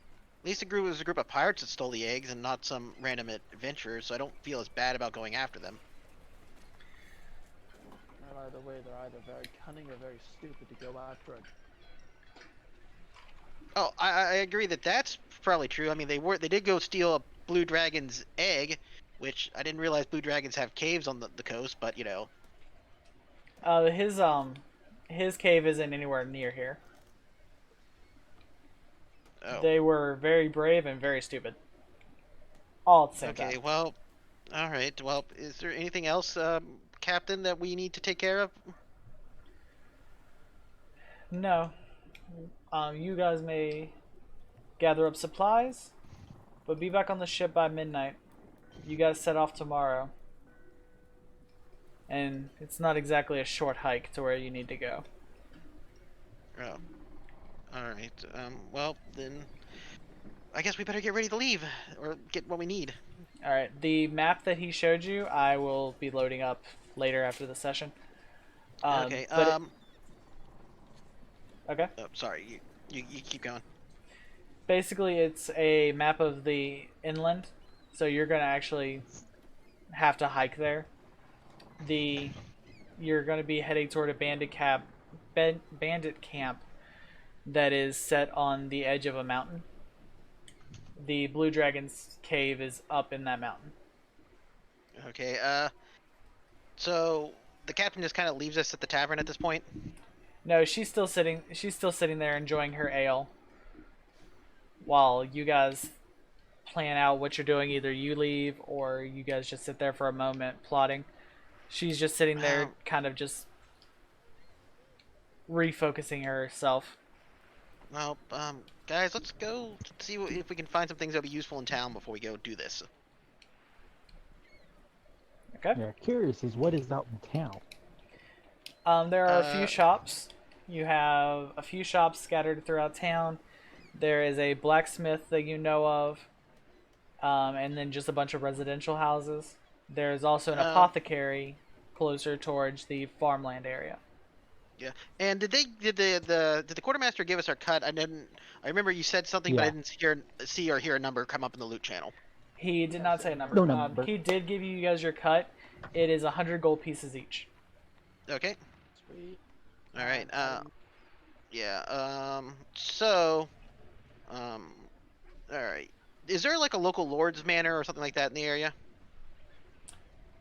At least it was a group of pirates that stole the eggs and not some random adventurers, so I don't feel as bad about going after them. Well, either way, they're either very cunning or very stupid to go after it. Oh, I agree that that's probably true. I mean, they did go steal a blue dragon's egg, which I didn't realize blue dragons have caves on the coast, but you know. His cave isn't anywhere near here. Oh. They were very brave and very stupid. All at the same Okay, time. well, all right. Well, is there anything else, Captain, that we need to take care of? No. You guys may gather up supplies, but be back on the ship by midnight. You guys set off tomorrow. And it's not exactly a short hike to where you need to go. Oh. All right. Well, then I guess we better get ready to leave or get what we need. Alright, the map that he showed you, I will be loading up later after the session. Okay. Okay. Oh, sorry. You keep going. Basically, it's a map of the inland, so you're going to actually have to hike there. You're going to be heading toward a bandit camp that is set on the edge of a mountain. The Blue Dragon's cave is up in that mountain. Okay. So the captain just kind of leaves us at the tavern at this point. No, she's still sitting there enjoying her ale while you guys plan out what you're doing. Either you leave or you guys just sit there for a moment plotting. She's just sitting there kind of just refocusing herself. Well, guys, let's go see if we can find some things that'll be useful in town before we go do this. Okay. Yeah, curious is what is out in town. There are a few shops. You have a few shops scattered throughout town. There is a blacksmith that you know of, and then just a bunch of residential houses. There's also an apothecary closer towards the farmland area. Yeah. And did the quartermaster give us our cut? I remember you said something, but I didn't see or hear a number come up in the loot channel. He did not say a number. No number. He did give you guys your cut. It is 100 gold pieces each. Okay. Sweet. All right. Yeah. All right. Is there like a local lord's manor or something like that in the area?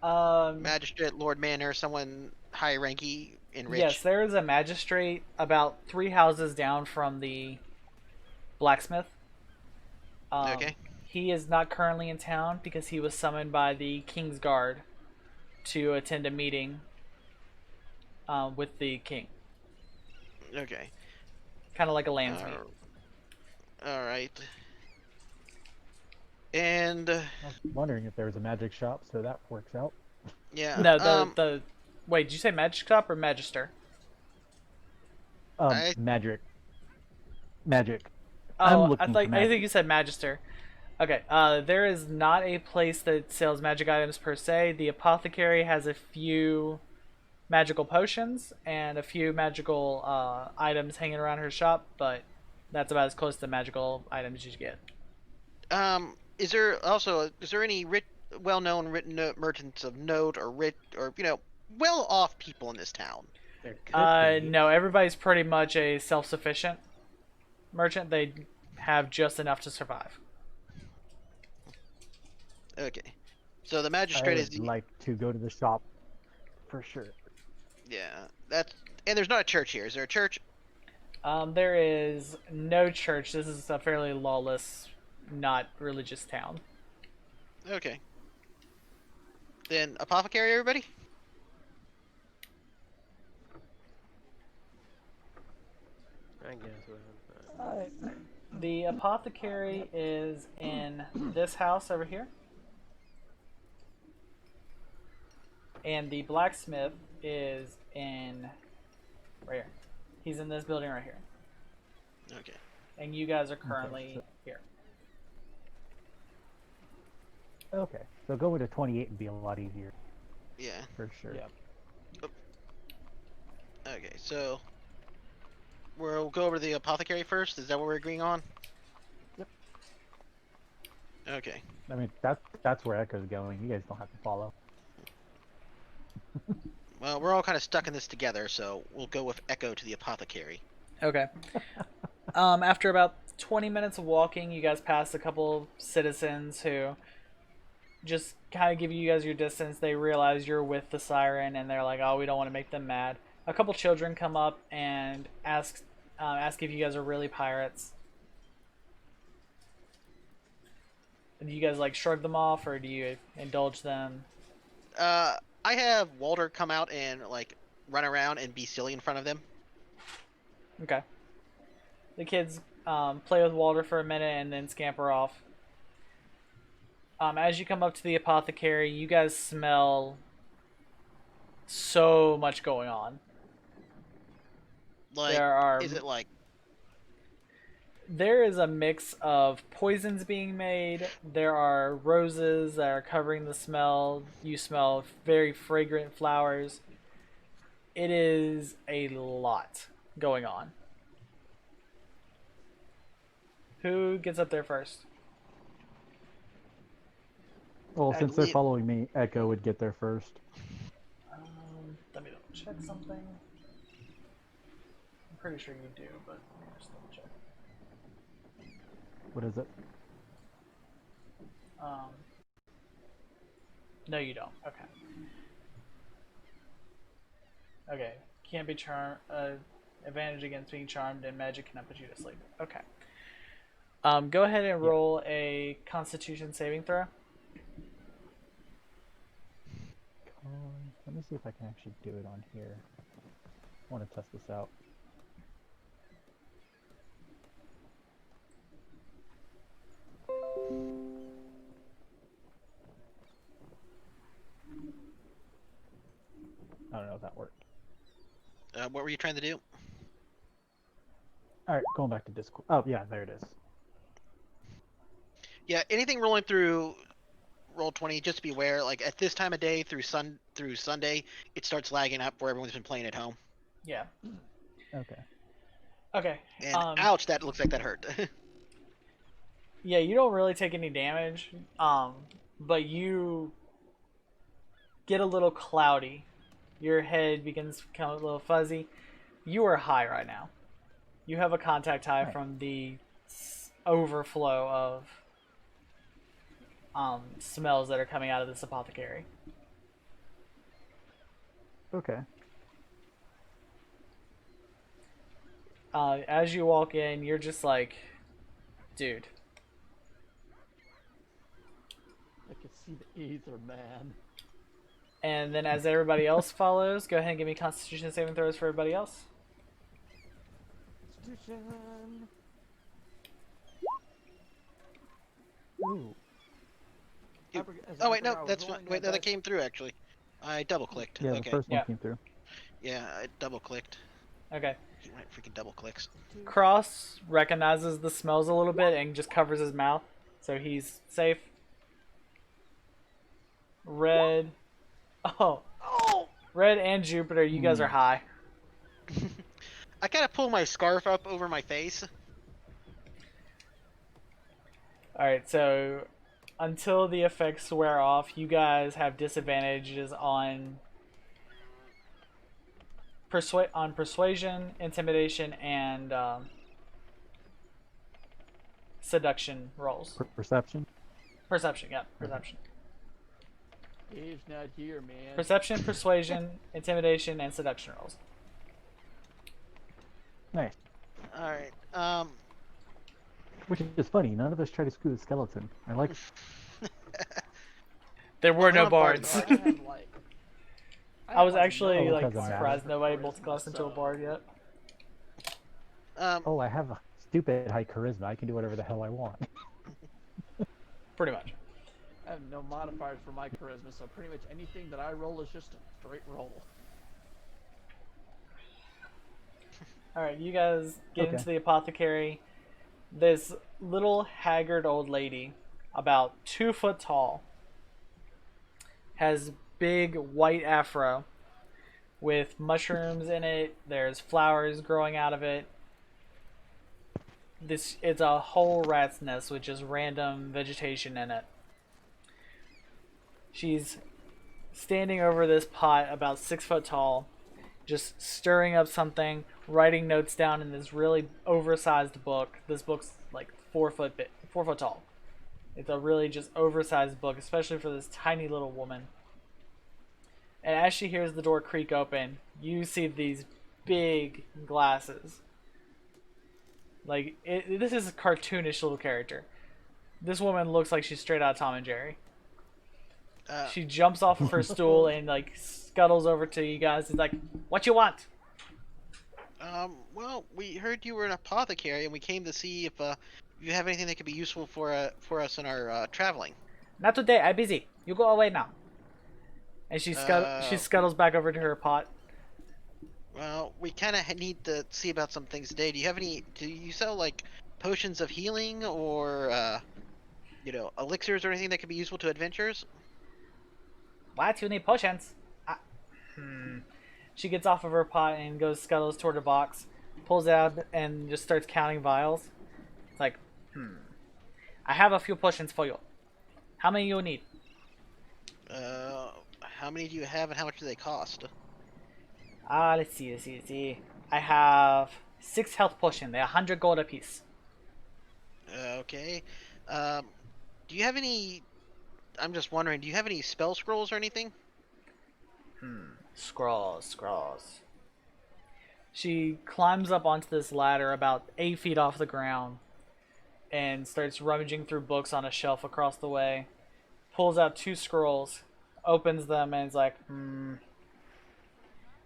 Magistrate, lord manor, someone high ranky and rich. Yes, there is a magistrate about 3 houses down from the blacksmith. Okay. He is not currently in town because he was summoned by the King's Guard to attend a meeting with the king. Okay. Kind of like a lands meet. All right. And I was wondering if there was a magic shop, so that works out. yeah. No, wait, did you say magic shop or magister? Magic. Magic. Oh, I think you said magister. Okay, there is not a place that sells magic items per se. The apothecary has a few magical potions and a few magical items hanging around her shop, but that's about as close to magical items as you get. Is there any well-known written merchants of note or well-off people in this town? There could be. No, everybody's pretty much a self-sufficient merchant. They have just enough to survive. Okay. So the I magistrate would like to go to the shop for sure. Yeah. And there's not a church here. Is there a church? There is no church. This is a fairly lawless, not religious town. Okay. Then apothecary, everybody? I guess. The apothecary is in this house over here. And the blacksmith is in right here. He's in this building right here. Okay. And you guys are currently so- here. Okay, so going to 28 would be a lot easier, Yeah. for sure. Yep. Okay, so we'll go over to the apothecary first. Is that what we're agreeing on? Yep. Okay. I mean, that's where Echo's going. You guys don't have to follow. Well, we're all kind of stuck in this together, so we'll go with Echo to the apothecary. Okay. After about 20 minutes of walking, you guys pass a couple citizens who just kind of give you guys your distance. They realize you're with the Siren, and they're like, "Oh, we don't want to make them mad." A couple children come up and ask if you guys are really pirates. Do you guys like shrug them off, or do you indulge them? I have Walter come out and like run around and be silly in front of them. Okay. The kids play with Walter for a minute and then scamper off. As you come up to the apothecary, you guys smell so much going on. Like, There are is it like? There is a mix of poisons being made. There are roses that are covering the smell. You smell very fragrant flowers. It is a lot going on. Who gets up there first? Well, I since they're believe- following me, Echo would get there first. Let me double check something. I'm pretty sure you do, but let me just double check. What is it? No, you don't. Okay. Okay. Can't be charmed. Advantage against being charmed, and magic cannot put you to sleep. Okay. Go ahead and roll a Constitution saving throw. Let me see if I can actually do it on here. I want to test this out. I don't know if that worked. What were you trying to do? Alright, going back to Discord. Oh, yeah, there it is. Yeah, anything rolling through Roll20, just be aware. Like at this time of day through Sunday, it starts lagging up where everyone's been playing at home. Yeah. Okay. Okay. And ouch, that looks like that hurt. Yeah, you don't really take any damage, but you get a little cloudy. Your head begins to become a little fuzzy. You are high right now. You have a contact high Right. from the overflow of smells that are coming out of this apothecary. Okay. As you walk in, you're just like, dude. I can see the ether, man. And then as everybody else follows, go ahead and give me Constitution saving throws for everybody else. Constitution. Ooh. Oh wait, no, that's fine. Wait, no, that came through actually. I double clicked. Yeah, the Okay. first one Yeah. came through. Yeah, I double clicked. Okay. He might freaking double clicks. Cross recognizes the smells a little bit and just covers his mouth, so he's safe. Red. Oh. Red and Jupiter, you guys are high. I kind of pull my scarf up over my face. Alright, so until the effects wear off, you guys have disadvantages on persuasion, intimidation, and seduction rolls. Perception? Perception, yeah, perception. He's not here, man. Perception, persuasion, intimidation, and seduction rolls. Nice. All right. Which is funny, none of us try to screw the skeleton. I like There were no I'm bard. bards. I had like. I was had, actually Oh, like because I'm surprised bad. nobody multiclassed into a bard yet. oh, I have a stupid high charisma. I can do whatever the hell I want. Pretty much. I have no modifiers for my charisma, so pretty much anything that I roll is just a straight roll. Alright, you guys get Okay. into the apothecary. This little haggard old lady, about 2 foot tall, has big white afro with mushrooms in it. There's flowers growing out of it. It's a whole rat's nest with just random vegetation in it. She's standing over this pot about 6 foot tall, just stirring up something, writing notes down in this really oversized book. This book's like 4 foot tall. It's a really just oversized book, especially for this tiny little woman. And as she hears the door creak open, you see these big glasses. Like, this is a cartoonish little character. This woman looks like she's straight out of Tom and Jerry. She jumps off of her stool and, like, scuttles over to you guys. It's like, what you want? Well, we heard you were an apothecary, and we came to see if you have anything that could be useful for us in our traveling. Not today. I'm busy. You go away now. And she scuttles back over to her pot. Well, we kind of need to see about some things today. Do you sell, like, potions of healing or, elixirs or anything that could be useful to adventurers? What? You need potions? She gets off of her pot and scuttles toward her box, pulls it out and just starts counting vials. It's like, I have a few potions for you. How many you need? How many do you have and how much do they cost? Let's see. I have 6 health potions. They're 100 gold apiece. Okay. Do you have any... I'm just wondering, do you have any spell scrolls or anything? Scrolls. She climbs up onto this ladder about 8 feet off the ground and starts rummaging through books on a shelf across the way. Pulls out 2 scrolls, opens them, and is like,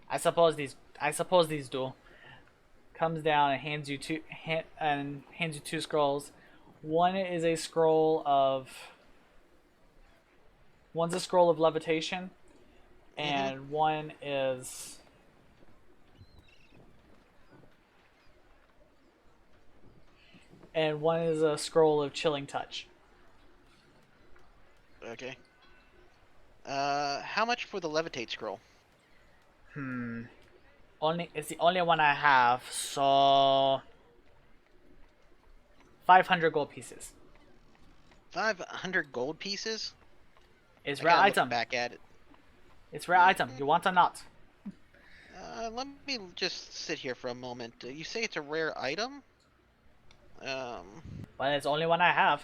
I suppose these do. Comes down and hands you 2 scrolls. One's a scroll of levitation, and one is a scroll of chilling touch. Okay. How much for the levitate scroll? It's the only one I have, so 500 gold pieces. 500 gold pieces? It's I rare gotta look item. back at it. It's rare item. You want or not? Let me just sit here for a moment. You say it's a rare item? Well, it's the only one I have.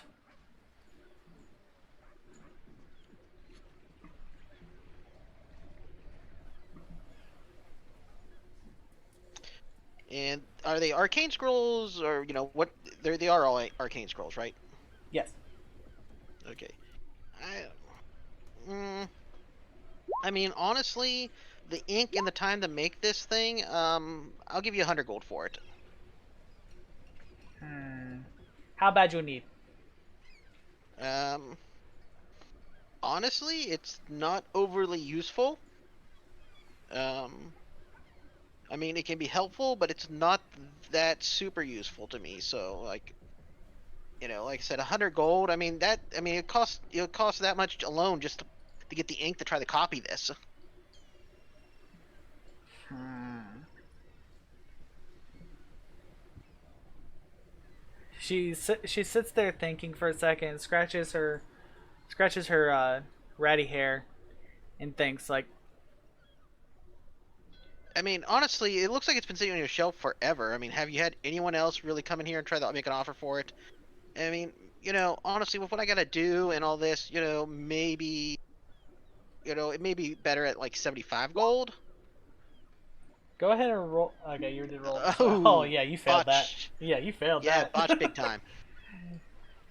And are they arcane scrolls, or what? They are all arcane scrolls, right? Yes. Okay. I mean, honestly, the ink and the time to make this thing, I'll give you 100 gold for it. How bad you need? Honestly, it's not overly useful. I mean, it can be helpful, but it's not that super useful to me. So, like I said, 100 gold. I mean, it costs that much alone just to get the ink to try to copy this. She sits there thinking for a second, scratches her ratty hair, and thinks like, I mean, honestly, it looks like it's been sitting on your shelf forever. I mean, have you had anyone else really come in here and try to make an offer for it? I mean, honestly, with what I gotta do and all this, maybe, it may be better at like 75 gold. go ahead and roll. Okay, you did roll. Oh, Oh yeah, you failed that. botch. Yeah, you failed Yeah, that. botch big time.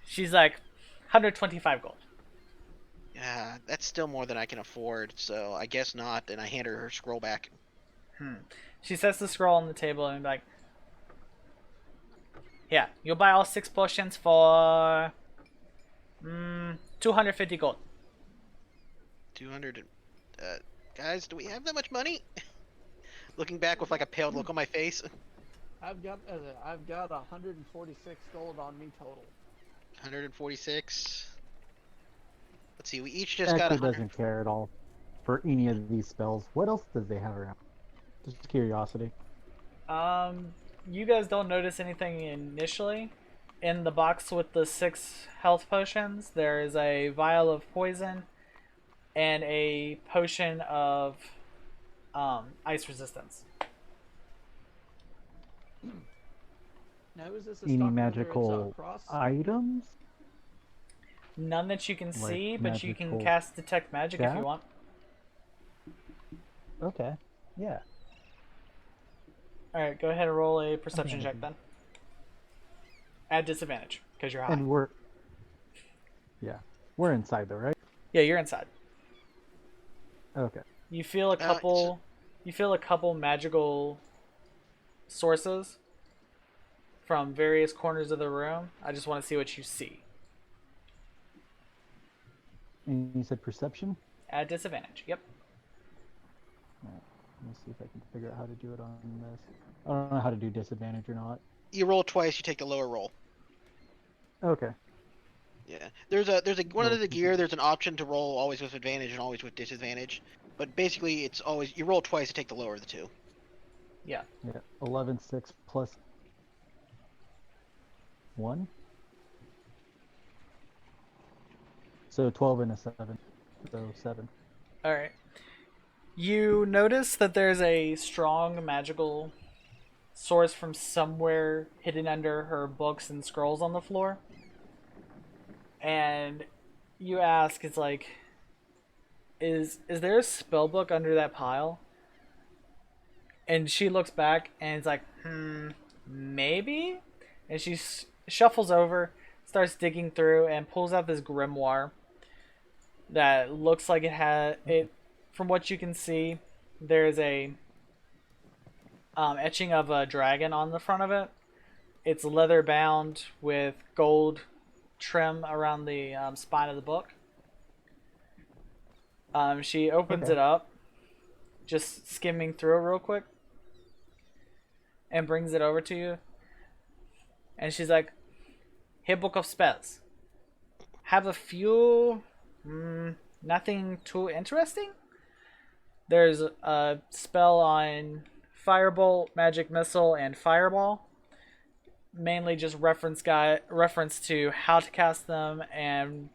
She's like, 125 gold. Yeah, that's still more than I can afford, so I guess not. And I hand her scroll back. She sets the scroll on the table and like, yeah, you'll buy all 6 potions for 250 gold. 200. Guys, do we have that much money? Looking back with like a pale look on my face. I've got 146 gold on me total. 146. Let's see. We each just Echo got 100. doesn't care at all for any of these spells. What else does they have around? Just curiosity. You guys don't notice anything initially. In the box with the 6 health potions, there is a vial of poison and a potion of ice resistance. Now, is this a Any stock under its magical cross? items? None that you can Like see, but you can magical cast detect magic if staff? you want. Okay. Yeah. Alright, go ahead and roll a perception Okay. check then. At disadvantage, because you're high. And we're inside though, right? Yeah, you're inside. Okay. You feel a couple magical sources from various corners of the room. I just want to see what you see. And you said perception? At disadvantage. Yep. Alright, let me see if I can figure out how to do it on this. I don't know how to do disadvantage or not. You roll twice. You take the lower roll. Okay. Yeah. There's a one under the gear. There's an option to roll always with advantage and always with disadvantage. But basically, it's always you roll twice to take the lower of the two. Yeah. Yeah. 11, 6 plus 1. So 12 and a 7. So 7. Alright. You notice that there's a strong magical source from somewhere hidden under her books and scrolls on the floor. And you ask, it's like, is there a spell book under that pile? And she looks back and it's like, maybe? And she shuffles over, starts digging through, and pulls out this grimoire that looks like it. From what you can see, there's a etching of a dragon on the front of it. It's leather bound with gold trim around the spine of the book. She opens it up, just skimming through it real quick, and brings it over to you. And she's like, "Here, book of spells. Have a few, nothing too interesting. There's a spell on Firebolt, Magic Missile, and Fireball. Mainly just reference to how to cast them and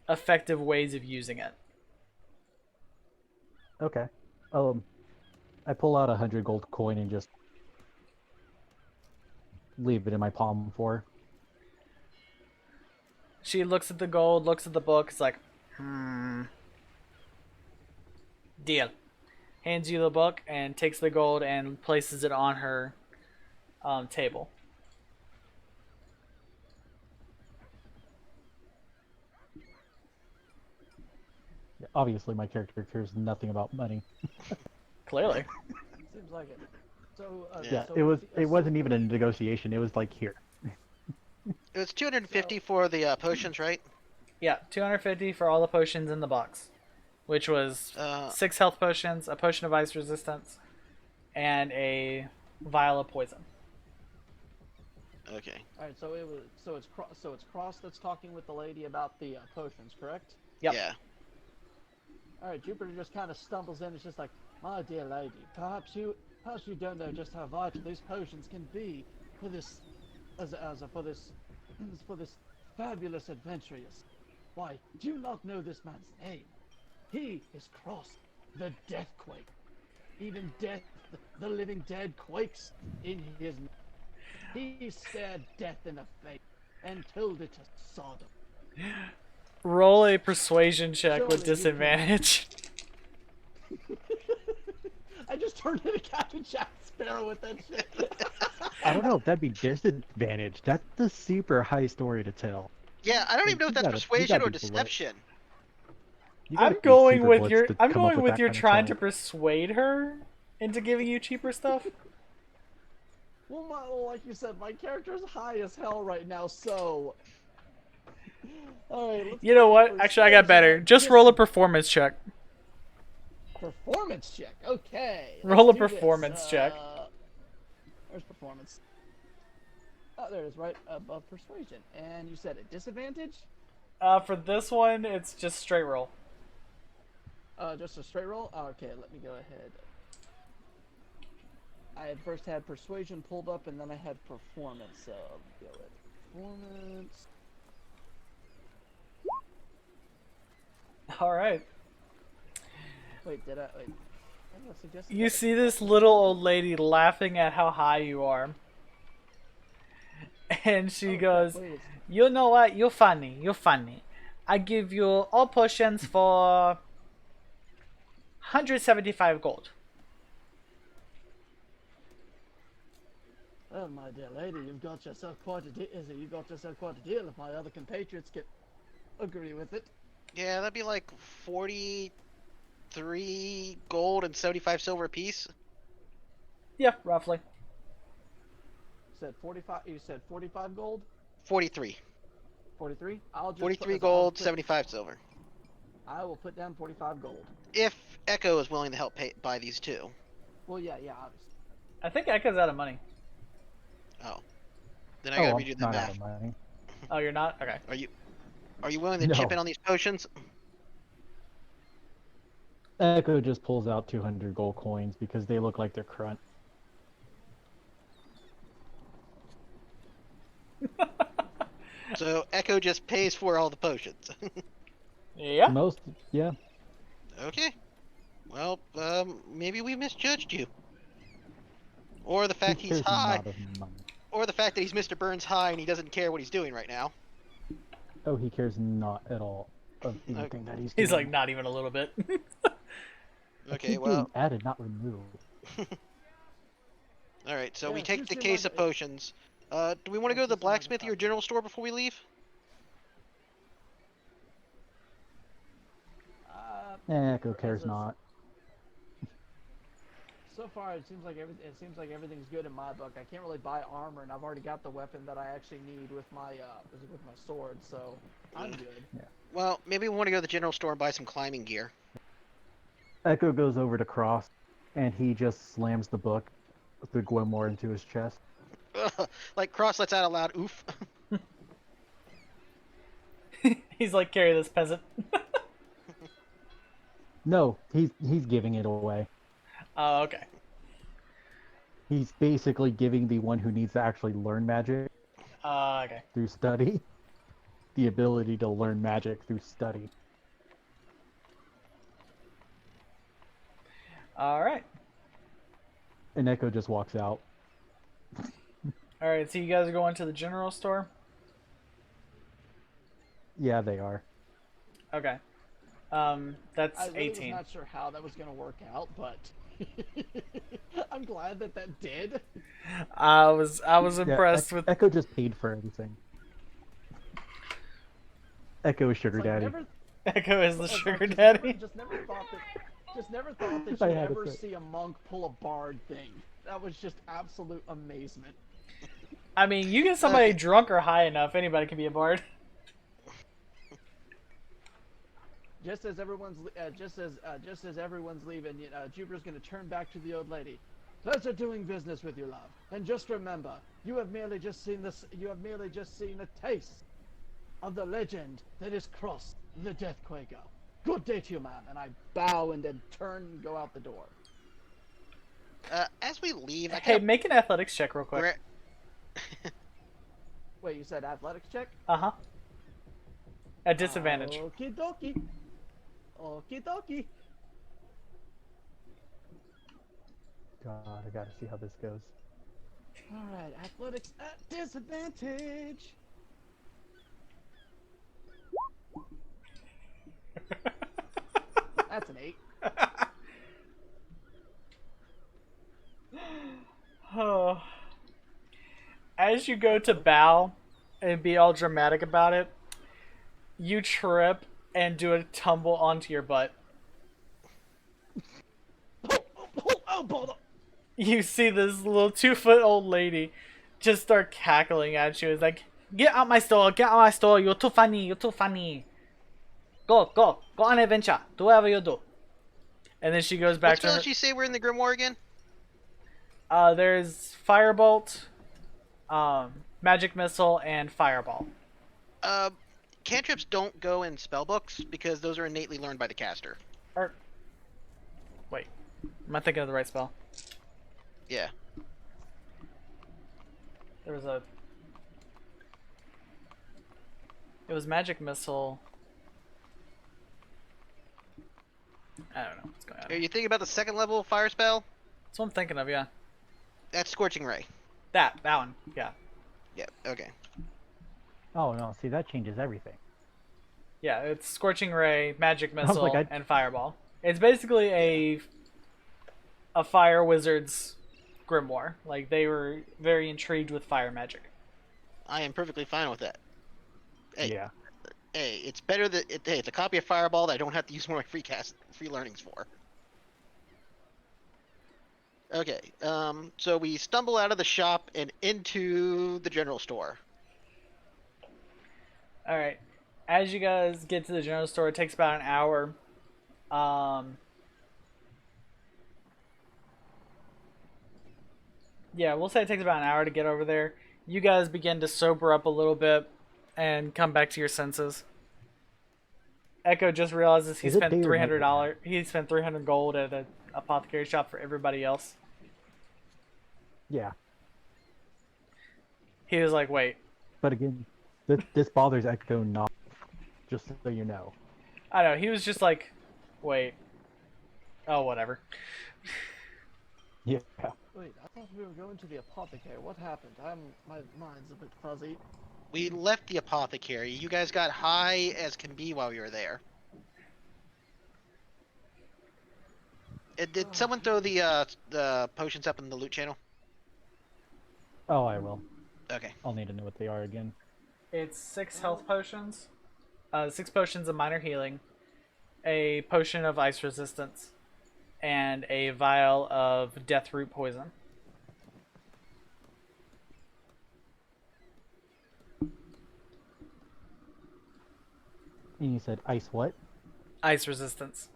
effective ways of using it." Okay. I pull out 100 gold coin and just leave it in my palm for her. She looks at the gold, looks at the book, it's like, deal. Hands you the book and takes the gold and places it on her table. Yeah, obviously, my character cares nothing about money. Clearly. Seems like it. So, Yeah, so it wasn't even a negotiation. It was like, here. It was 250 for the potions, right? Yeah, 250 for all the potions in the box, which was 6 health potions, a potion of ice resistance, and a vial of poison. Okay. all right, so it's Cross that's talking with the lady about the potions, correct? Yep. Yeah. All right, Jupiter just kind of stumbles in. It's just like, my dear lady, perhaps you don't know just how vital these potions can be for this, for this fabulous adventurous. Why, do you not know this man's name? He is Cross, the Deathquake. Even death, the living dead, quakes in his. He stared death in the face and killed it to Sodom. Roll a persuasion check with Surely you disadvantage. I just turned into Captain Jack Sparrow with that shit. I don't know if that'd be disadvantage. That's a super high story to tell. Yeah, I don't even know if that's You persuasion gotta or be polite. deception. You gotta I'm be going super with blitz your to I'm come up going with that your kind of trying to tell. persuade her into giving you cheaper stuff. Well, like you said, my character's high as hell right now, so All right, let's You know go what? for Actually, I got better. persuasion. Just roll a performance check. Performance check. Okay. Roll let's a do this. performance check. Where's performance? Oh, there it is, right above persuasion. And you said a disadvantage? For this one, it's just straight roll. Just a straight roll? Okay, let me go ahead. I had first had persuasion pulled up, and then I had performance. So go with performance. All right. Wait, did I? Wait. I don't suggest You see this little old lady laughing at how high you are. And she goes, you know what? You're funny. You're funny. I give you all potions for 175 gold. Oh, my dear lady, you've got yourself quite a deal. You got yourself quite a deal. If my other compatriots can agree with it. Yeah, that'd be like 43 gold and 75 silver apiece. Yeah, roughly. Said 45. You said 45 gold. 43. 43. I'll just 43 gold, 75 silver. I will put down 45 gold. If Echo is willing to help buy these too. Well, yeah, obviously. I think Echo's out of money. Oh. Then I gotta I'm redo the not math. out of money. Oh, you're not? Okay. Are you willing to No. chip in on these potions? Echo just pulls out 200 gold coins because they look like they're crunch. So Echo just pays for all the potions. Yeah. Yeah. Okay. Well, maybe we misjudged you. Or the fact Who he's cares high. not of money? Or the fact that he's Mr. Burns high and he doesn't care what he's doing right now. Oh, he cares not at all of anything that he's doing. He's like, not even a little bit. I Okay, keep well. doing added, not removed. Alright, so Yeah, we take the seriously, case like, of potions. Do we want to go to the seriously, like, blacksmithy or general store before we leave? Echo cares as a- not. So far, it seems like everything's good in my book. I can't really buy armor, and I've already got the weapon that I actually need with my sword, so I'm good. Well, maybe we want to go to the general store and buy some climbing gear. Echo goes over to Cross, and he just slams the book, the Gwemore, into his chest. Like Cross lets out a loud oof. He's like, carry this peasant. No, he's giving it away. Oh, okay. He's basically giving the one who needs to actually learn magic Okay. through study the ability to learn magic through study. All right. And Echo just walks out. All right. So you guys are going to the general store? Yeah, they are. Okay. That's I really 18. was not sure how that was going to work out, but I'm glad that did. I was impressed Yeah, with. Echo just paid for everything. Echo is sugar It's like, daddy. never- Echo is the it's like, sugar just daddy. never thought that I you'd had to ever say. see a monk pull a bard thing. That was just absolute amazement. I mean, you get somebody Okay. drunk or high enough, anybody can be a bard. Just as everyone's leaving, Jupiter's going to turn back to the old lady. Pleasure doing business with you, love. And just remember, you have merely just seen a taste of the legend that is Cross the Death Quaker. Good day to you, ma'am. And I bow and then turn and go out the door. As we leave, I Hey, kind make an athletics check real quick. Wait, you said athletics check? Uh-huh. At disadvantage. Okie dokie. Okie dokie. God, I gotta see how this goes. Alright, athletics at disadvantage. That's an 8. Oh. As you go to bow and be all dramatic about it, you trip and do a tumble onto your butt. Oh, bother! You see this little 2-foot old lady just start cackling at you. It's like, Get out my store. Get out my store. You're too funny. You're too funny. Go, go. Go on an adventure. Do whatever you do. And then she goes back What to spell her. did she say were in the Grimoire again? There's Firebolt, Magic Missile, and Fireball. Cantrips don't go in spell books because those are innately learned by the caster. Wait. Am I thinking of the right spell? Yeah. There was a... It was Magic Missile. I don't know what's going on. Are you thinking about the second level fire spell? That's what I'm thinking of, yeah. That's Scorching Ray. That one, yeah. Yeah, okay. Oh no, see that changes everything. Yeah, it's Scorching Ray, Magic was Missile, like, and Fireball. It's basically a fire wizard's grimoire. Like, they were very intrigued with fire magic. I am perfectly fine with that. Hey, Yeah. hey, it's better that hey, it's a copy of Fireball that I don't have to use one of my free learnings for. Okay, so we stumble out of the shop and into the general store. Alright. As you guys get to the general store, it takes about an hour. Yeah, we'll say it takes about an hour to get over there. You guys begin to sober up a little bit and come back to your senses. Echo just realizes he Is it spent day or night $300. He spent 300 gold at an apothecary shop for everybody else. Yeah. He was like, "Wait, But again, this bothers Echo not. Just so you know. I know." He was just like, "Wait, oh whatever." Yeah. Wait, I thought we were going to the apothecary. What happened? My mind's a bit fuzzy. We left the apothecary. You guys got high as can be while you were there. Did someone throw the potions up in the loot channel? Oh, I will. Okay. I'll need to know what they are again. It's 6 health potions, 6 potions of minor healing, a potion of ice resistance, and a vial of death root poison. And you said ice what? Ice resistance.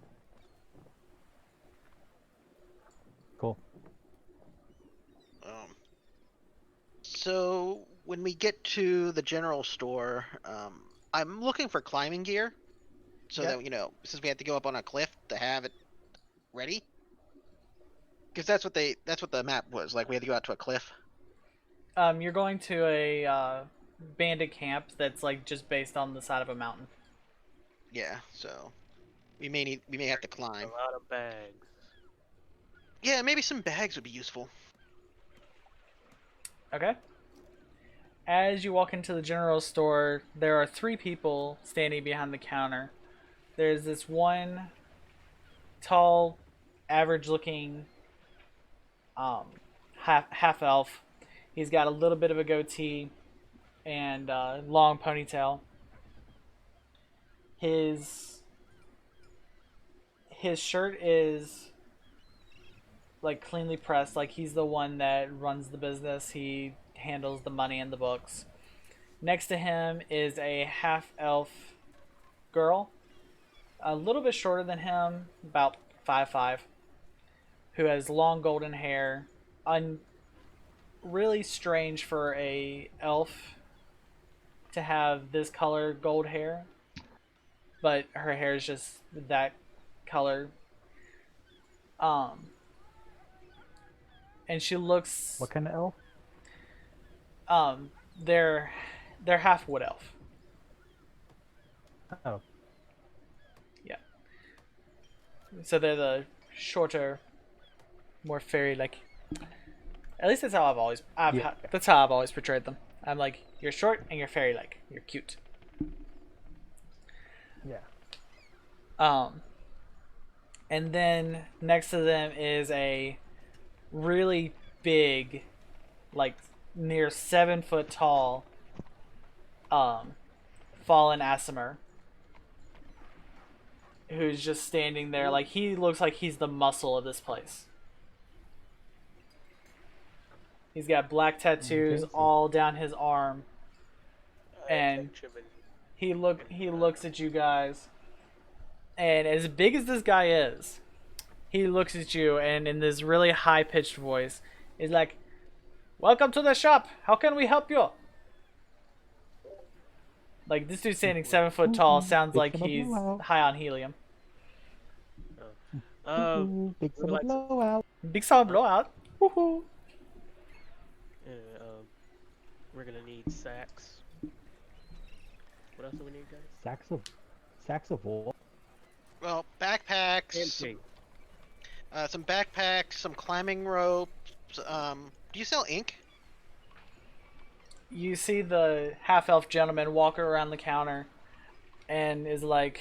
Cool. So when we get to the general store, I'm looking for climbing gear, so Yeah. that since we have to go up on a cliff to have it ready, because that's what the map was like. We had to go out to a cliff. You're going to a bandit camp that's like just based on the side of a mountain. Yeah, so we may have to A climb. lot of bags. Yeah, maybe some bags would be useful. Okay. As you walk into the general store, there are 3 people standing behind the counter. There's this one tall, average-looking half elf. He's got a little bit of a goatee and long ponytail. His shirt is like cleanly pressed, like he's the one that runs the business. He handles the money and the books. Next to him is a half elf girl, a little bit shorter than him, about 5'5", who has long golden hair. Really strange for a elf to have this color gold hair, but her hair is just that color. And she looks What kind of elf? they're half wood elf. Oh. Yeah. So they're the shorter, more fairy like. At least that's how that's how I've always portrayed them. I'm like, you're short and you're fairy like. You're cute. Yeah. And then next to them is a really big, like near 7 foot tall, fallen Aasimar, who's just standing there. Like, he looks like he's the muscle of this place. He's got black tattoos Okay. all down his arm, And Benjamin. he looks at you guys, and as big as this guy is, he looks at you and in this really high pitched voice is like, "Welcome to the shop. How can we help you?" Like this dude standing 7 foot tall sounds like he's high on helium. Big we would like to- blowout. Big solid blowout. Woohoo! We're gonna need sacks. What else do we need, guys? Sacks of wool. Well, backpacks. Empty. Some backpacks, some climbing ropes. Do you sell ink? You see the half-elf gentleman walk around the counter and is like,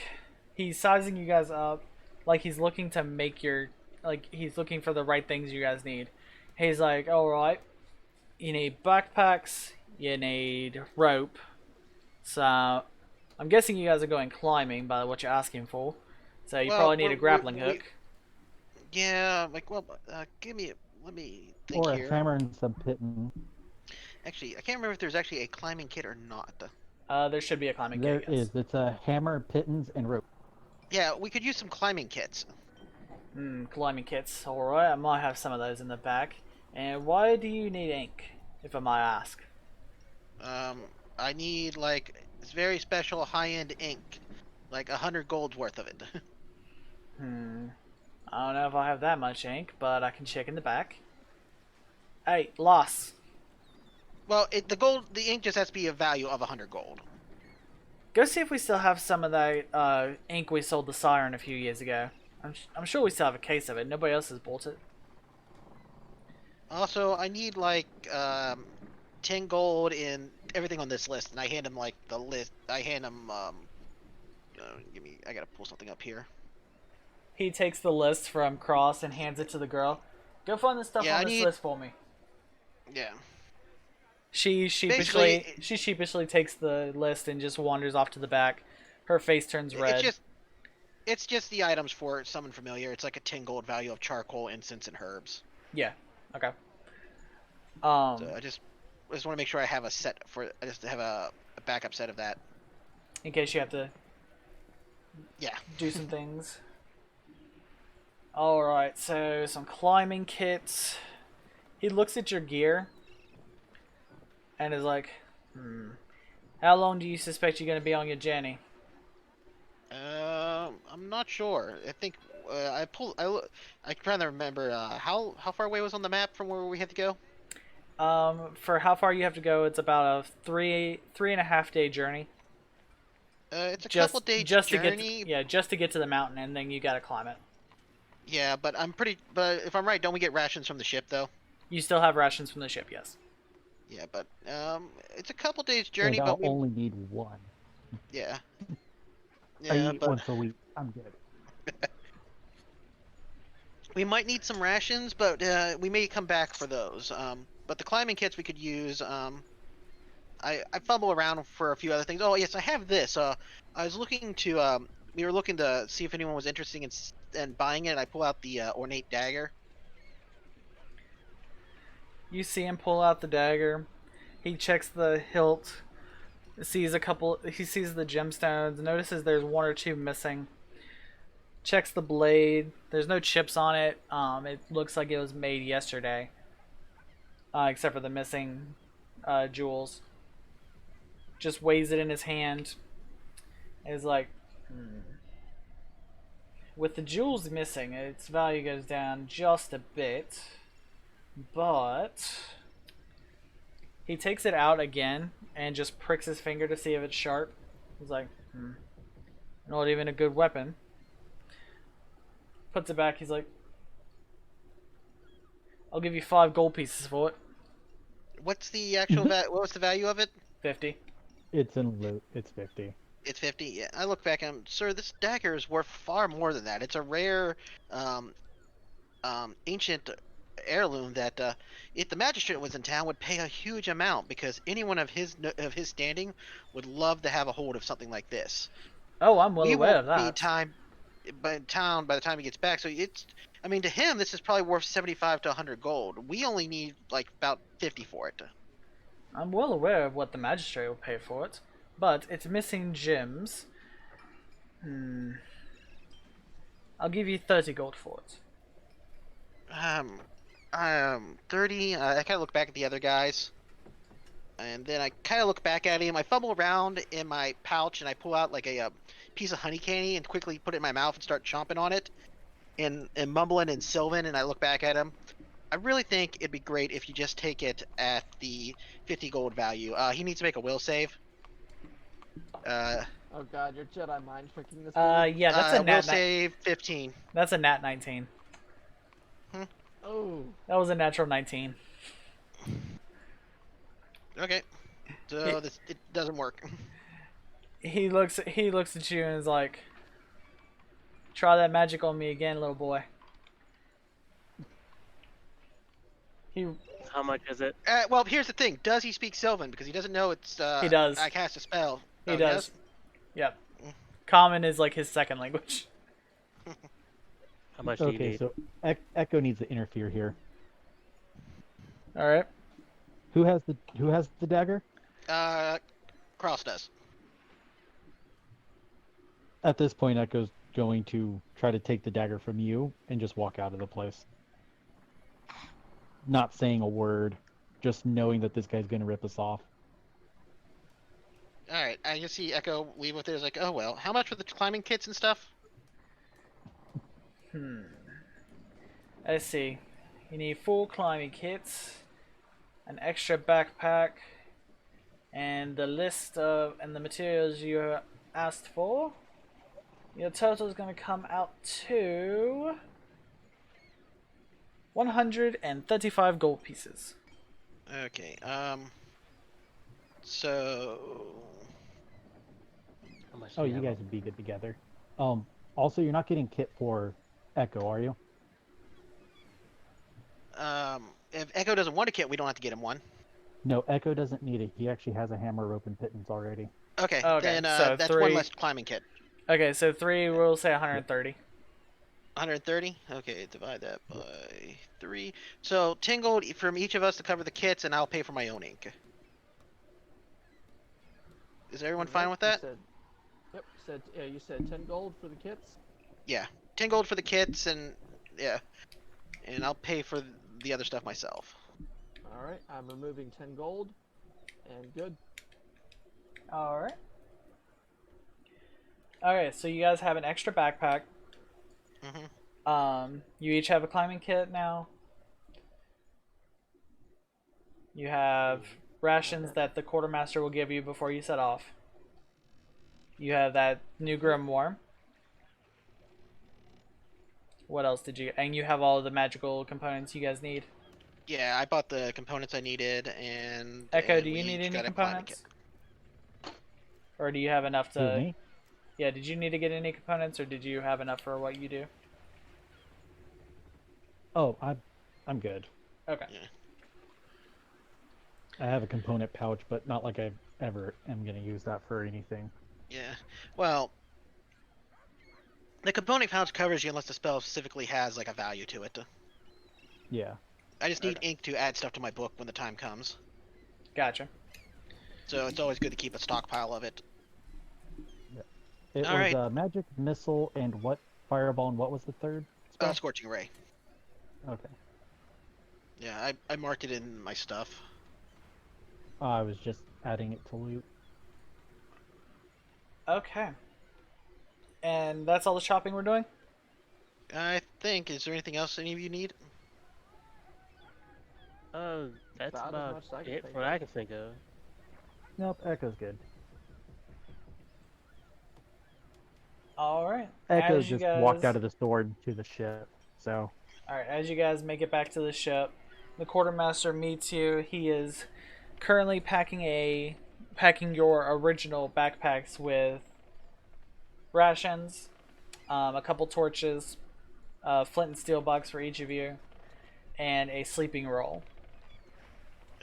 he's sizing you guys up like he's looking to make your, like he's looking for the right things you guys need. He's like, alright, you need backpacks, you need rope. So I'm guessing you guys are going climbing by what you're asking for. So you probably need a grappling hook. Yeah, like, well, let me think Or here. a hammer and some pitting. Actually, I can't remember if there's actually a climbing kit or not. There should be a climbing There kit. Yes. is. It's a hammer, pittance, and rope. Yeah, we could use some climbing kits. Climbing kits. Alright, I might have some of those in the back. And why do you need ink, if I might ask? I need, like, it's very special high-end ink. Like 100 gold's worth of it. I don't know if I have that much ink, but I can check in the back. Hey, loss. Well, the ink just has to be a value of 100 gold. Go see if we still have some of that ink we sold to Siren a few years ago. I'm sure we still have a case of it. Nobody else has bought it. Also, I need like 10 gold in everything on this list, and I hand him like the list. I hand him I gotta pull something up here. He takes the list from Cross and hands it to the girl. Go find the stuff on this list for me. Yeah. She sheepishly takes the list and just wanders off to the back. Her face turns red. It's just the items for summon familiar. It's like a 10 gold value of charcoal, incense, and herbs. Yeah. Okay. So I just want to make sure I have I just have a backup set of that. In case you have to Yeah. do some things. Alright, so some climbing kits. He looks at your gear and is like, how long do you suspect you're going to be on your journey? I'm not sure. I think I trying to remember how far away was on the map from where we had to go. For how far you have to go, it's about a 3.5 day journey. It's a couple days journey. Just to get to the mountain, and then you gotta climb it. Yeah, but if I'm right, don't we get rations from the ship though? You still have rations from the ship, yes. Yeah, but it's a couple days journey, and but we only need one. Yeah. I Yeah, eat but once a week. I'm good. we might need some rations, but we may come back for those. But the climbing kits we could use. I fumble around for a few other things. Oh yes, I have this. I was looking to. We were looking to see if anyone was interested in buying it. And I pull out the ornate dagger. You see him pull out the dagger. He checks the hilt. He sees the gemstones. Notices there's one or two missing. Checks the blade. There's no chips on it. It looks like it was made yesterday. Except for the missing jewels. Just weighs it in his hand. And is like, with the jewels missing, its value goes down just a bit. But he takes it out again and just pricks his finger to see if it's sharp. He's like, not even a good weapon. Puts it back. He's like, I'll give you 5 gold pieces for it. What's the actual what was the value of it? 50. It's in loot. It's 50. It's 50. Yeah, I look back and sir, this dagger is worth far more than that. It's a rare, ancient heirloom that if the magistrate was in town would pay a huge amount because anyone of his standing would love to have a hold of something like this. Oh, I'm well aware of that. By the time he gets back, so to him this is probably worth 75 to 100 gold. We only need like about 50 for it. I'm well aware of what the magistrate will pay for it. but it's missing gems. I'll give you 30 gold for it. 30. I kind of look back at the other guys, and then I kind of look back at him. I fumble around in my pouch and I pull out like a piece of honey candy and quickly put it in my mouth and start chomping on it, and mumbling in Sylvan. And I look back at him. I really think it'd be great if you just take it at the 50 gold value. He needs to make a will save. Oh god, you're Jedi mind tricking this Yeah, that's a will nat. save 15. That's a nat 19. Oh. That was a natural 19. Okay, so it doesn't work. He looks at you and is like, "Try that magic on me again, little boy." How much is it? Well, here's the thing. Does he speak Sylvan? Because he doesn't know it's. He does. I cast a spell. He does. Yep. Common is like his second language. How much do you Okay, need? so Echo needs to interfere here. All right. Who has the dagger? Cross does. At this point, Echo's going to try to take the dagger from you and just walk out of the place. Not saying a word, just knowing that this guy's going to rip us off. All right, I just see Echo leave with it. It's like, oh well. How much for the climbing kits and stuff? Let's see. You need 4 climbing kits, an extra backpack, and the list of and the materials you asked for. Your total is going to come out to 135 gold pieces. Okay. So. How much? Oh, do you have guys would be good together. Also, you're not getting kit for Echo, are you? If Echo doesn't want a kit, we don't have to get him one. No, Echo doesn't need it. He actually has a hammer, rope, and pittance already. Okay. Okay, Then so that's 3. one less climbing kit. Okay, so 3, we'll say 130. 130. Okay, divide that by 3. So 10 gold from each of us to cover the kits, and I'll pay for my own ink. Is everyone fine with that? You said 10 gold for the kits? Yeah, 10 gold for the kits, and yeah, and I'll pay for the other stuff myself. Alright, I'm removing 10 gold. And good. Alright. Okay, so you guys have an extra backpack. You each have a climbing kit now. You have rations that the quartermaster will give you before you set off. You have that new grimoire. What else did you? And you have all of the magical components you guys need. Yeah, I bought the components I needed, and Echo, and do you we need each any got a climbing components? Or do you have enough Who, to? me? Yeah, did you need to get any components, or did you have enough for what you do? Oh, I'm good. Okay. Yeah. I have a component pouch, but not like I ever am going to use that for anything. Yeah. Well, the component pouch covers you unless the spell specifically has like a value to it. Yeah. I just need ink to add stuff to my book when the time comes. Gotcha. So it's always good to keep a stockpile of it. It All was right. magic, missile, and what? Fireball, and what was the third spell? Scorching Ray. Okay. Yeah, I marked it in my stuff. Oh, I was just adding it to loot. Okay. And that's all the shopping we're doing? I think. Is there anything else any of you need? That's About as about much as I can it think from what I can think of. Nope, Echo's good. Alright. Echo As you just walked guys- out of the store to the ship, so... Alright, as you guys make it back to the ship, the quartermaster meets you. He is currently packing your original backpacks with rations, a couple torches, a flint and steel box for each of you, and a sleeping roll.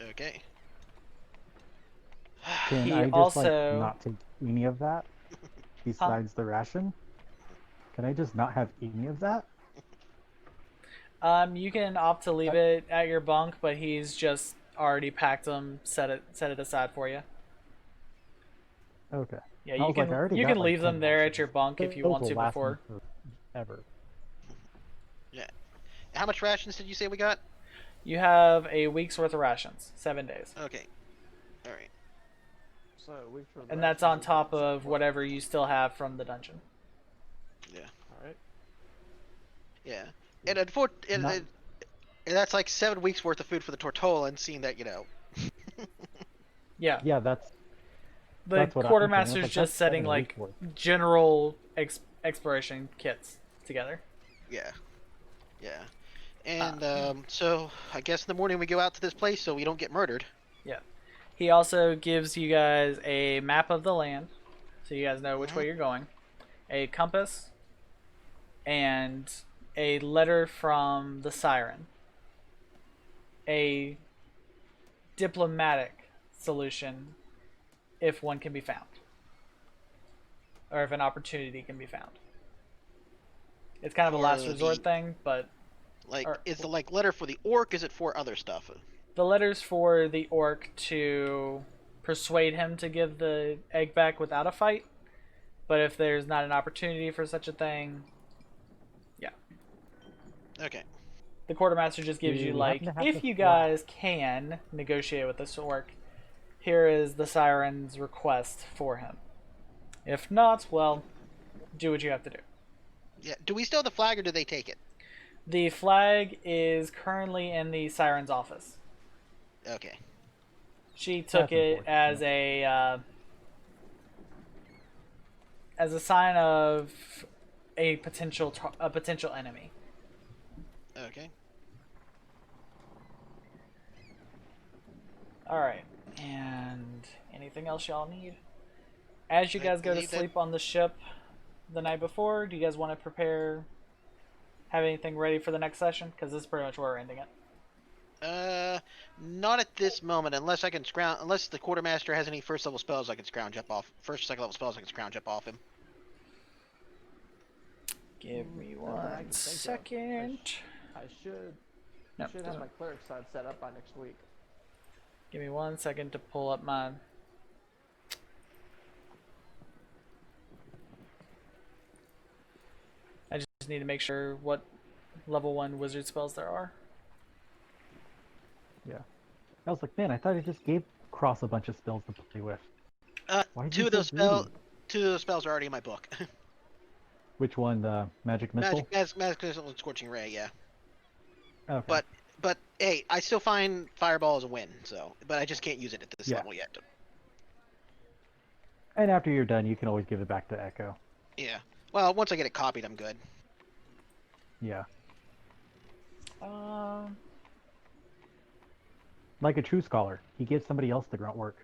Okay. Can He I just, also- like, not take any of that? Besides the ration? Can I just not have any of that? You can opt to leave it at your bunk, but he's just already packed them, set it aside for you. Okay. Yeah, I you was like, I can already you got, can like, leave 10 them there at rations. your bunk if you Those want will to last me before. forever. How much rations did you say we got? You have a week's worth of rations, 7 days, Okay. All right. So we for and that's on rations is top what, of whatever you still have from the dungeon. Yeah. All right. Yeah. And that's like 7 weeks worth of food for the Tortola, and seeing that, Yeah, Yeah, that's the what I'm thinking. I was quartermaster's like, just that's setting 7 like weeks worth. general exploration kits together. Yeah. Yeah. And so I guess in the morning we go out to this place so we don't get murdered. Yeah. He also gives you guys a map of the land, so you guys know which way Mhm. you're going, a compass, and a letter from the Siren. A diplomatic solution if one can be found. Or if an opportunity can be found. It's kind of a For last resort thing, but Like, or- is the letter for the orc? Is it for other stuff? the letter's for the orc to persuade him to give the egg back without a fight. But if there's not an opportunity for such a thing, yeah. Okay. The quartermaster just gives Do you we like, happen to have if the you flag? guys can negotiate with this orc, here is the Siren's request for him. If not, well, do what you have to do. Yeah. Do we still have the flag, or do they take it? The flag is currently in the Siren's office. Okay. She took That's it unfortunate. as a sign of a potential enemy. Okay. All right, and anything else y'all need? As you I guys go to believe that- sleep on the ship the night before, do you guys want to prepare? Have anything ready for the next session? Because this is pretty much where we're ending it. Not at this moment, unless unless the quartermaster has any first level spells I can scrounge up off. First, second level spells I can scrounge up off him. Give me I can one think of. second. I should No, should have doesn't- my cleric side set up by next week. give me 1 second to pull up mine. I just need to make sure what level 1 wizard spells there are. Yeah. I was like, man, I thought I just gave Cross a bunch of spells to play with. Why is he Two of so those spells. greedy? 2 of those spells are already in my book. Which one? The magic missile? Magic missile and scorching ray. Yeah. Okay. But hey, I still find fireball as a win. So, but I just can't use it at this Yeah. level yet. And after you're done, you can always give it back to Echo. Yeah. Well, once I get it copied, I'm good. Yeah. Um, Like a true scholar, he gives somebody else the grunt work.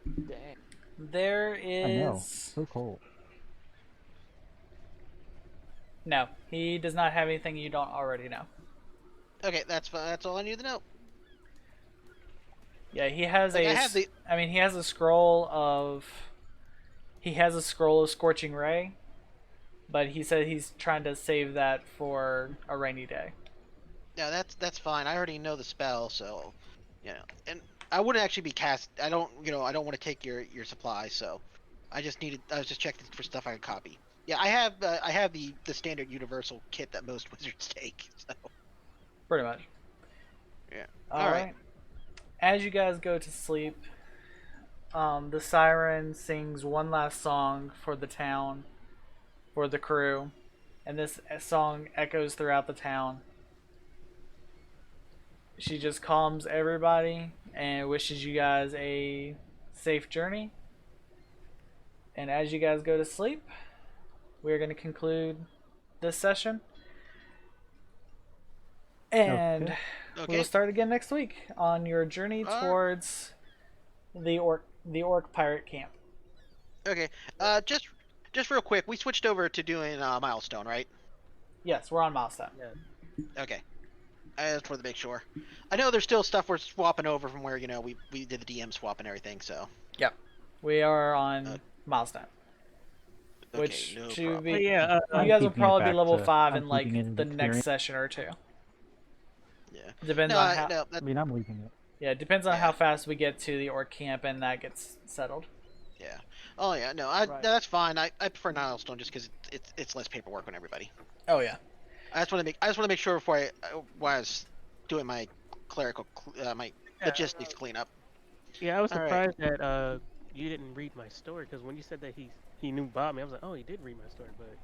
Dang. there I know. is So cold. no. He does not have anything you don't already know. Okay, that's fine. That's all I need to know. Yeah, he has Like, a. I have the- I mean, he has a scroll of. He has a scroll of scorching ray, but he said he's trying to save that for a rainy day. Yeah, that's fine. I already know the spell, so and I wouldn't actually be cast. I don't want to take your supplies, so I was just checking for stuff I could copy. Yeah, I have the standard universal kit that most wizards take. So Pretty much. yeah. All right. As you guys go to sleep, the siren sings one last song for the town, for the crew, and this song echoes throughout the town. She just calms everybody and wishes you guys a safe journey. And as you guys go to sleep, we're going to conclude this session. And Okay. we'll start again next week on your journey towards the orc pirate camp. Okay. Just real quick, we switched over to doing milestone, right? Yes, we're on milestone. Yeah. Okay. I just wanted to make sure. I know there's still stuff we're swapping over from where we did the DM swap and everything. So. Yep. We are on milestone. Okay, Which no should problem. be. But yeah, You guys will keeping it probably be back level to- 5 I'm in like keeping it in the next experience. session or two. Yeah. Depends No, on how. no, I mean, I'm leaving it. Yeah, it depends on Yeah. how fast we get to the orc camp and that gets settled. Yeah. Oh yeah, no, Right. that's fine. I prefer Nilestone just because it's less paperwork on everybody. Oh yeah. I just want to make sure before while I was doing my clerical my Yeah, logistics cleanup. Yeah, I was All right. surprised that you didn't read my story because when you said that he knew about me, I was like, oh, he did read my story, but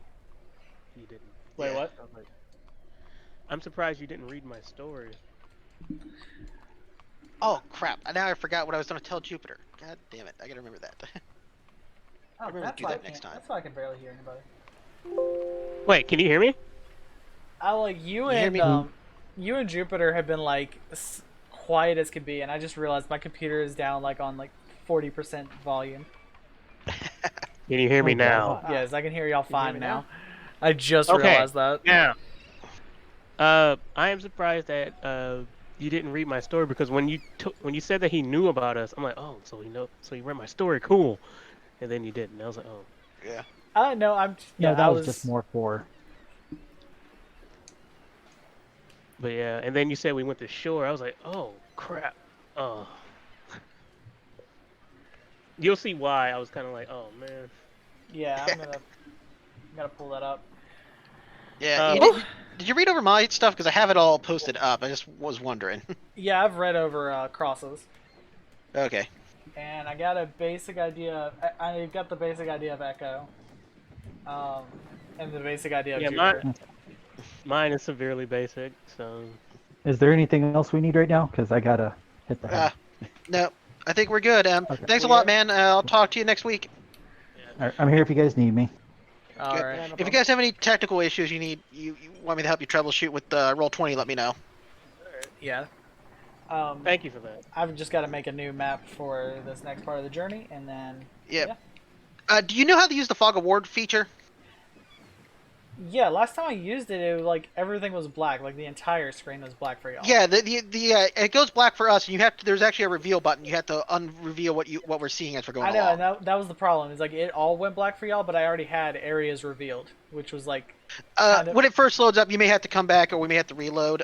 he didn't. Wait, Yeah. what? I was like, I'm surprised you didn't read my story. Oh crap! Now I forgot what I was going to tell Jupiter. God damn it! I gotta remember that. Oh, remember to that's do why that I next can't- time. That's why I can barely hear anybody. Wait, can you hear me? I like you hear and me? you and Jupiter have been like quiet as could be, and I just realized my computer is down like on like 40% volume. Can you hear me Oh, now? God. Yes, I can hear y'all Can you hear fine me now. now? I just Okay. realized that. Now, I am surprised that you didn't read my story because when you said that he knew about us, I'm like, oh, so he read my story, cool. And then you didn't. I was like, oh. Yeah. No, I'm. No, Yeah, that I was just more for. But yeah, and then you said we went to shore. I was like, oh crap. Oh. You'll see why. I was kind of like, oh man. Yeah, I'm gotta pull that up. Yeah. Did you read over my stuff? Because I have it all posted up. I just was wondering. Yeah, I've read over crosses, Okay. and I got a basic idea. I got the basic idea of Echo, and the basic idea of Yeah, Jupiter. mine is severely basic. So Is there anything else we need right now? Because I gotta hit the Uh, head. no, I think we're good. Okay. Thanks a We lot, are- man. I'll talk to you next week. Alright, I'm here if you guys need me. All Good. right. Yeah, no If you problem. guys have any technical issues you want me to help you troubleshoot with Roll20, let me know. Yeah. thank you for that. I've just got to make a new map for this next part of the journey, and then Yep. Do you know how to use the Fog of War feature? yeah. Last time I used it, it was like everything was black, like the entire screen was black for y'all. Yeah, it goes black for us, and you have to. There's actually a reveal button. You have to unreveal what we're seeing as we're going I know, along. and that was the problem. It's like it all went black for y'all, but I already had areas revealed, which was like kind of- When it first loads up, you may have to come back, or we may have to reload.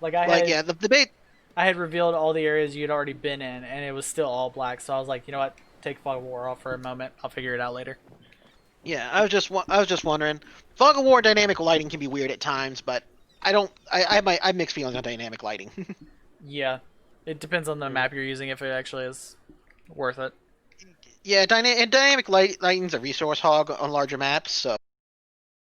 like I had the debate. I had revealed all the areas you'd already been in, and it was still all black. So I was like, you know what? Take Fog of War off for a moment. I'll figure it out later. Yeah, I was just wondering. Fog of War dynamic lighting can be weird at times, but I don't. I have mixed feelings on dynamic lighting. Yeah, it depends on the map you're using if it actually is worth it. Yeah, dynamic lighting's a resource hog on larger maps, so